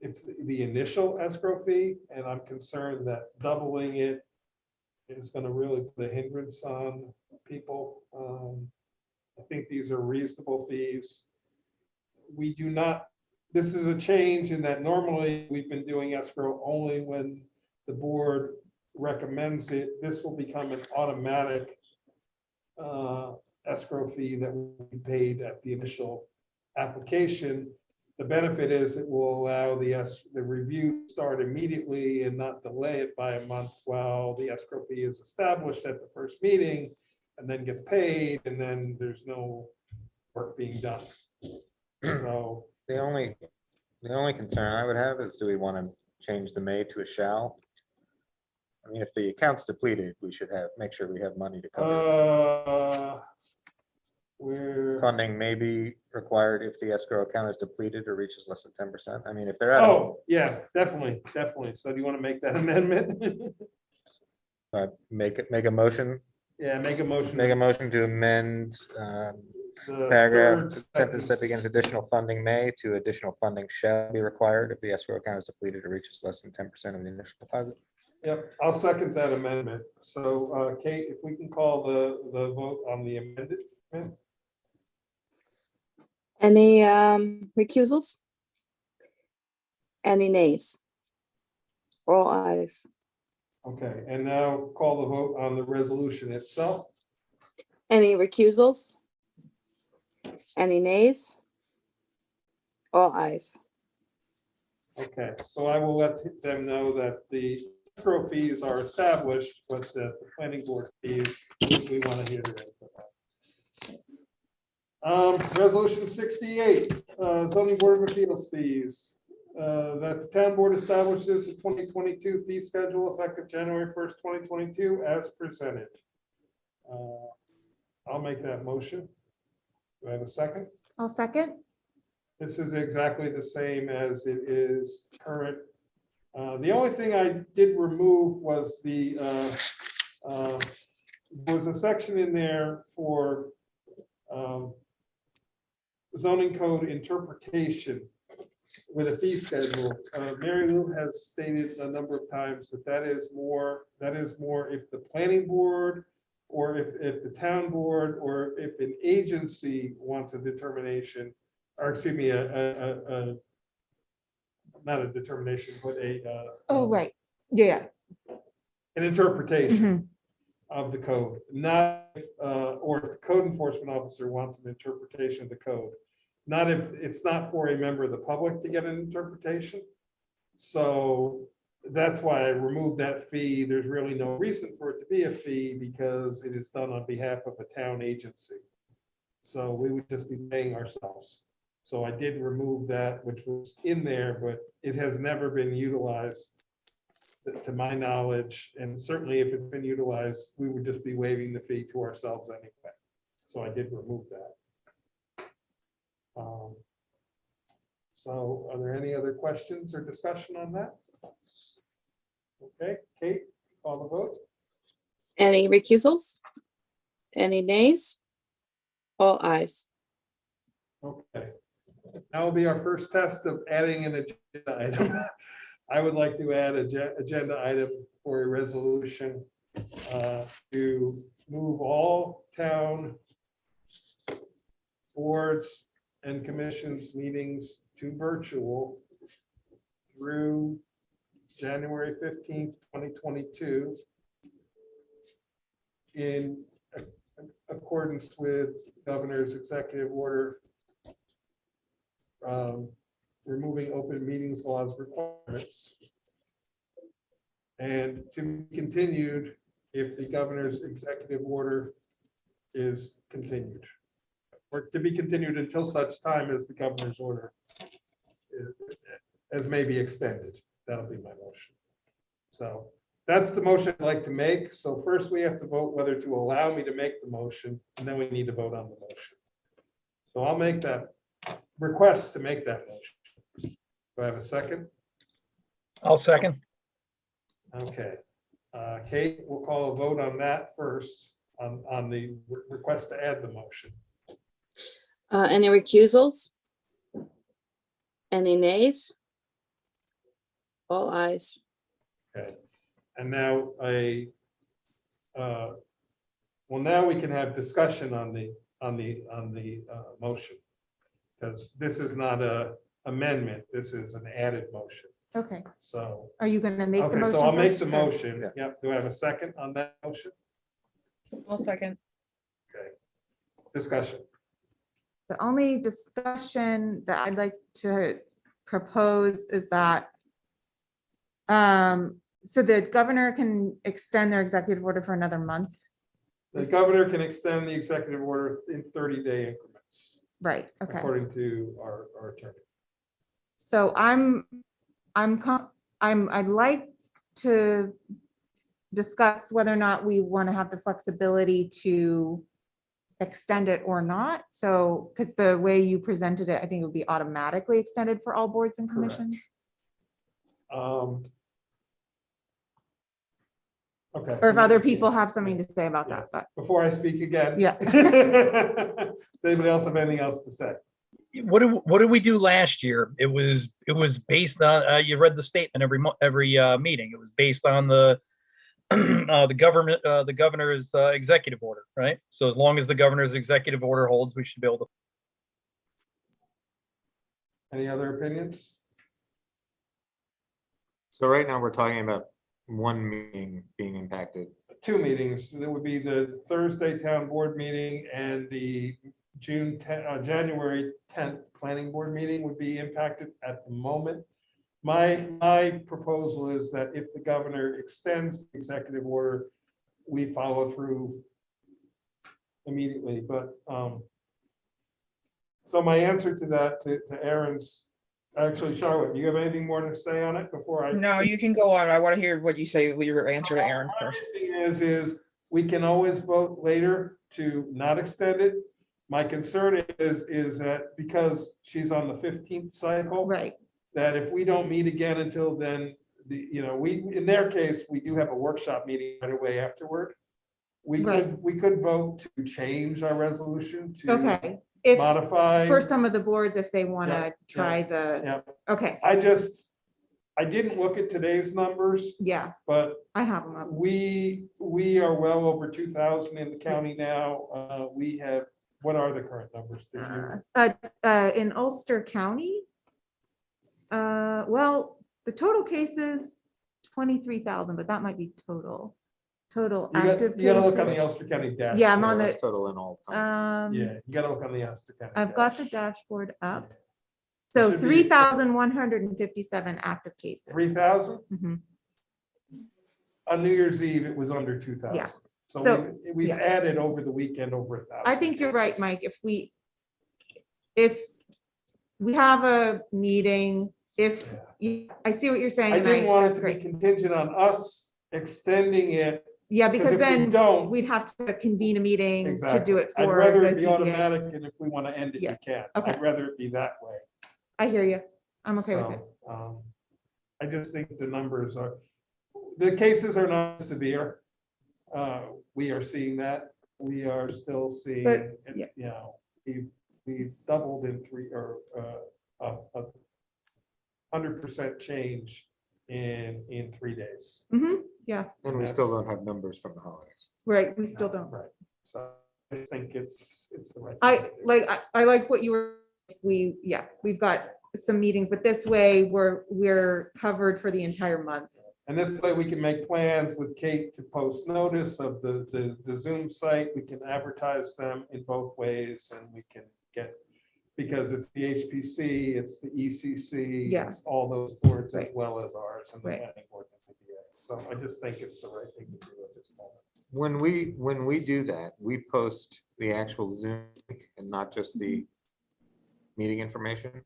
it's the initial escrow fee, and I'm concerned that doubling it is going to really put a hindrance on people. I think these are reasonable fees. We do not, this is a change in that normally we've been doing escrow only when the board recommends it. This will become an automatic escrow fee that will be paid at the initial application. The benefit is it will allow the review to start immediately and not delay it by a month while the escrow fee is established at the first meeting and then gets paid, and then there's no work being done. So The only concern I would have is, do we want to change the may to a shall? I mean, if the account's depleted, we should make sure we have money to cover. Funding may be required if the escrow account is depleted or reaches less than 10%. I mean, if they're at, oh, yeah, definitely. So do you want to make that amendment? make a motion, Yeah, make a motion. to amend The paragraph third sentence that sentence. begins additional funding may to additional funding shall be required if the escrow account is depleted or reaches less than 10% of the initial deposit. Yep, I'll second that amendment. So Kate, if we can call the vote on the amended. Any recusals? Any nays? All ayes. Okay, and now call the vote on the resolution itself. Any recusals? Any nays? All ayes. Okay, so I will let them know that the escrow fees are established, but the planning board fees, we want to hear their input on. Resolution 68, zoning board of appeals fees. That the town board establishes the 2022 fee schedule effective January 1st, 2022 as presented. I'll make that motion. Do I have a second? I'll second. This is exactly the same as it is current. The only thing I did remove was there was a section in there for zoning code interpretation with a fee schedule. Mary Lou has stated a number of times that is more if the planning board or if the town board or if an agency wants a determination, or excuse me, not a determination, but Oh, right. Yeah. an interpretation Mhm. of the code, not if, or if the code enforcement officer wants an interpretation of the code. Not if it's not for a member of the public to get an interpretation. So that's why I removed that fee. There's really no reason for it to be a fee because it is done on behalf of a town agency. So we would just be paying ourselves. So I did remove that, which was in there, but it has never been utilized to my knowledge. And certainly if it's been utilized, we would just be waiving the fee to ourselves anyway. So I did remove that. So are there any other questions or discussion on that? Okay, Kate, call the vote. Any recusals? Any nays? All ayes. Okay. That will be our first test of adding an agenda item. I would like to add agenda item for a resolution to move all town boards and commissions meetings to virtual through January 15th, 2022 in accordance with Governor's executive order removing open meetings laws requirements, and to be continued if the governor's executive order is continued, or to be continued until such time as the governor's order as may be extended. That'll be my motion. So that's the motion I'd like to make. So first we have to vote whether to allow me to make the motion, and then we need to vote on the motion. So I'll make that request to make that motion. Do I have a second? I'll second. Okay. Kate, we'll call a vote on that first, on the request to add the motion. Any recusals? Any nays? All ayes. Okay. And now now we can have discussion on the motion. Because this is not a amendment, this is an added motion. Okay, So, are you gonna make the okay, motion? so I'll make first, the or- motion. Yep. Do I have a second on that motion? I'll second. Okay. Discussion. The only discussion that I'd like to propose is that so the governor can extend their executive order for another month, The governor can extend the executive order in 30-day increments, right? Okay, according to our attorney. so I'd like to discuss whether or not we want to have the flexibility to extend it or not. So, because the way you presented it, I think it would be automatically extended for all boards and Correct. commissions. Okay. Or if other people have something to say about that, but Before I speak again. Yeah. Does anybody else have anything else to say? What did we do last year? It was based on, you read the statement every meeting. It was based on the the governor's executive order, right? So as long as the governor's executive order holds, we should be able to. Any other opinions? So right now, we're talking about one meeting being impacted. Two meetings. There would be the Thursday town board meeting and the January 10th planning board meeting would be impacted at the moment. My proposal is that if the governor extends the executive order, we follow through immediately. But so my answer to that, to Aaron's, actually, Charlotte, do you have anything more to say on it before I? No, you can go on. I want to hear what you say with your answer to Aaron My first. thing is we can always vote later to not extend it. My concern is that because she's on the 15th cycle, right, that if we don't meet again until then, in their case, we do have a workshop meeting right away afterward. We could vote to change our resolution to okay. If, modify. for some of the boards, if they want Yeah, to try the, Yeah, okay, I didn't look at today's numbers, yeah, but I have them up. we are well over 2,000 in the county now. We have, what are the current numbers? Did you? In Ulster County, well, the total cases, 23,000, but that might be total active. You gotta look on the cases. Ulster County dashboard. Yeah, I'm on That's the, total in all. time. Yeah, you gotta look on the Ulster County. I've got the dash. dashboard up. It So should be- 3,157 active cases. 3,000? Mhm. On New Year's Eve, it was under 2,000. Yeah. So So, we've yeah. added over the weekend over 1,000. I think you're right, cases. Mike. If we have a meeting, I see what you're saying. I and didn't want it that's to be great. contingent on us extending it. Yeah, Because because if we then don't, we'd have to convene a meeting to exactly. do it I'd for rather the it be ZBA. automatic, and if we want to end it, Yeah. we can. Okay. I'd rather it be that way. I hear you. I'm okay with it. So, I just think the cases are not severe. We are seeing that. We are still seeing, But, yeah. we've doubled in 100% change in 3 days. Yeah, And we still don't have numbers from the holidays. right. We still don't. Right. So I think it's the right. thing I to do. like, I like what you were, we've got some meetings, but this way we're covered for the entire month. And this way we can make plans with Kate to post notice of the Zoom site. We can advertise them in both ways and we can get, because it's the HPC, it's the ECC, Yeah. it's all those boards as Right. well as ours and the Right. planning board and the ZBA. So I just think it's the right thing to do at this moment. When we do that, we post the actual Zoom link and not just the meeting information,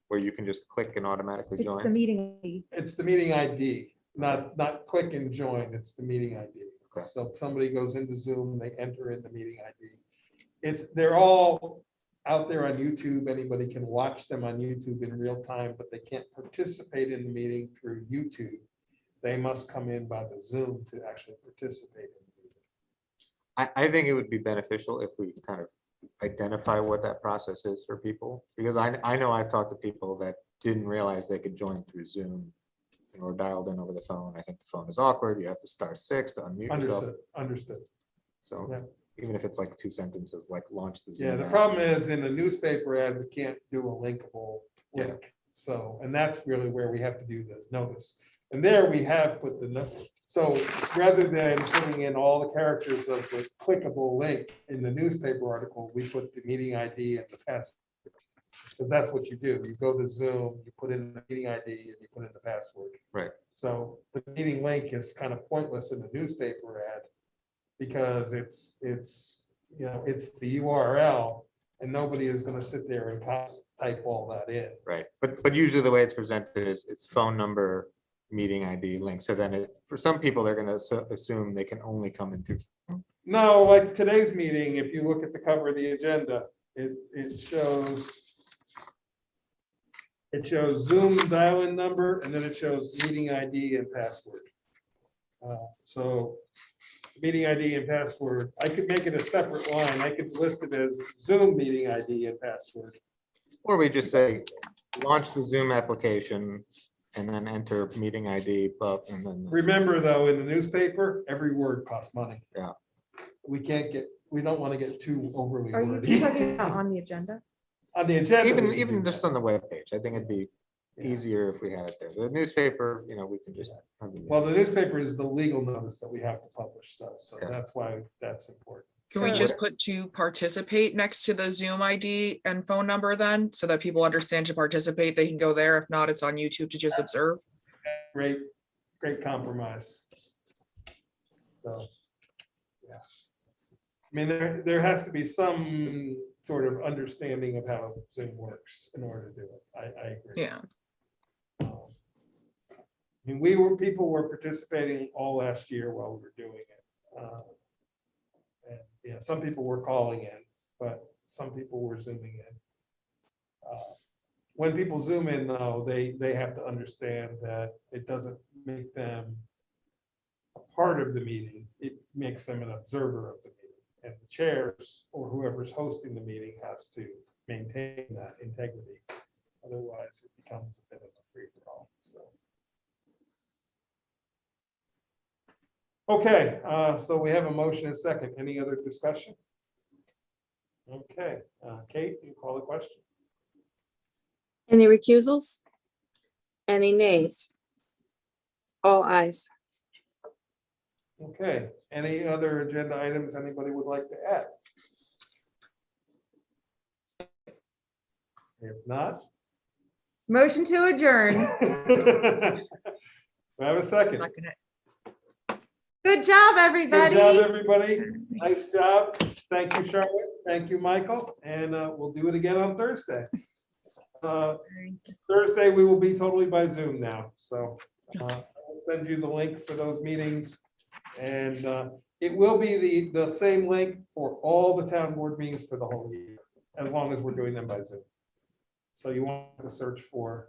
where you can just click and automatically It's the join. meeting. It's the meeting ID, not click and join, it's the meeting ID. Okay. So if somebody goes into Zoom, they enter in the meeting ID. They're all out there on YouTube. Anybody can watch them on YouTube in real time, but they can't participate in the meeting through YouTube. They must come in by the Zoom to actually participate in the meeting. I think it would be beneficial if we kind of identify what that process is for people, because I know I've talked to people that didn't realize they could join through Zoom or dialed in over the phone. I think the phone is awkward. You have to *6 to unmute yourself. Understood. So Yeah. even if it's like 2 sentences, like launch the Zoom. Yeah, the app. problem is in a newspaper ad, we can't do a linkable Yeah. link. So, and that's really where we have to do the notice. And there we have put the note. So rather than putting in all the characters of the clickable link in the newspaper article, we put the meeting ID and the password. Because that's what you do. You go to Zoom, you put in the meeting ID and you put in the password. Right. So the meeting link is kind of pointless in the newspaper ad because it's the URL and nobody is going to sit there and type all that in. Right, but usually the way it's presented is it's phone number, meeting ID link. So then for some people, they're gonna assume they can only come in through. No, like today's meeting, if you look at the cover of the agenda, it shows Zoom dial-in number and then it shows meeting ID and password. So meeting ID and password, I could make it a separate line. I could list it as Zoom meeting ID and password. Or we just say, launch the Zoom application and then enter meeting ID, and then. Remember though, in the newspaper, every word costs money. Yeah. We don't want to get too overly Are you wordy. talking about on the agenda? On the agenda. we can Even do just that. on the webpage, I think it'd be Yeah. easier if we had it there. The newspaper, we can just. Well, the newspaper is the legal notice that we have to publish, so Yeah. that's why that's important. Can we Sure. just put to participate next to the Zoom ID and phone number then, so that people understand to participate, they can go there. If not, it's on YouTube to just observe. Great compromise. So, yeah. I mean, there has to be some sort of understanding of how Zoom works in order to do it. I agree. Yeah. I mean, people were participating all last year while we were doing it. And some people were calling in, but some people were zooming in. When people zoom in, though, they have to understand that it doesn't make them a part of the meeting. It makes them an observer of the meeting. And the chairs or whoever's hosting the meeting has to maintain that integrity. Otherwise, it becomes a bit of a free-for-all. So. Okay, so we have a motion and a second. Any other discussion? Okay, Kate, you call the question. Any recusals? Any nays? All ayes. Okay, any other agenda items anybody would like to add? If not. Motion to adjourn. We have a second. Good job, Good everybody. job, everybody. Nice job. Thank you, Charlotte. Thank you, Michael. And we'll do it again on Thursday. Thursday, we will be totally by Zoom now. So I'll send you the link for those meetings. And it will be the same link for all the town board meetings for the whole year, as long as we're doing them by Zoom. So you want to search for,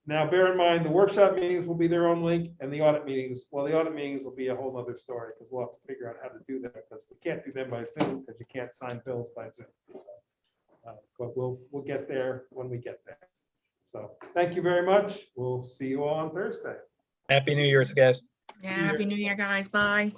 now bear in mind, the workshop meetings will be their own link and the audit meetings, well, the audit meetings will be a whole nother story because we'll have to figure out how to do that because we can't do them by Zoom because you can't sign bills by Zoom. But we'll get there when we get there. So Thank you very much. We'll see you all on Thursday. Happy New Year's, guys. Yeah, Happy New Year, guys. Bye.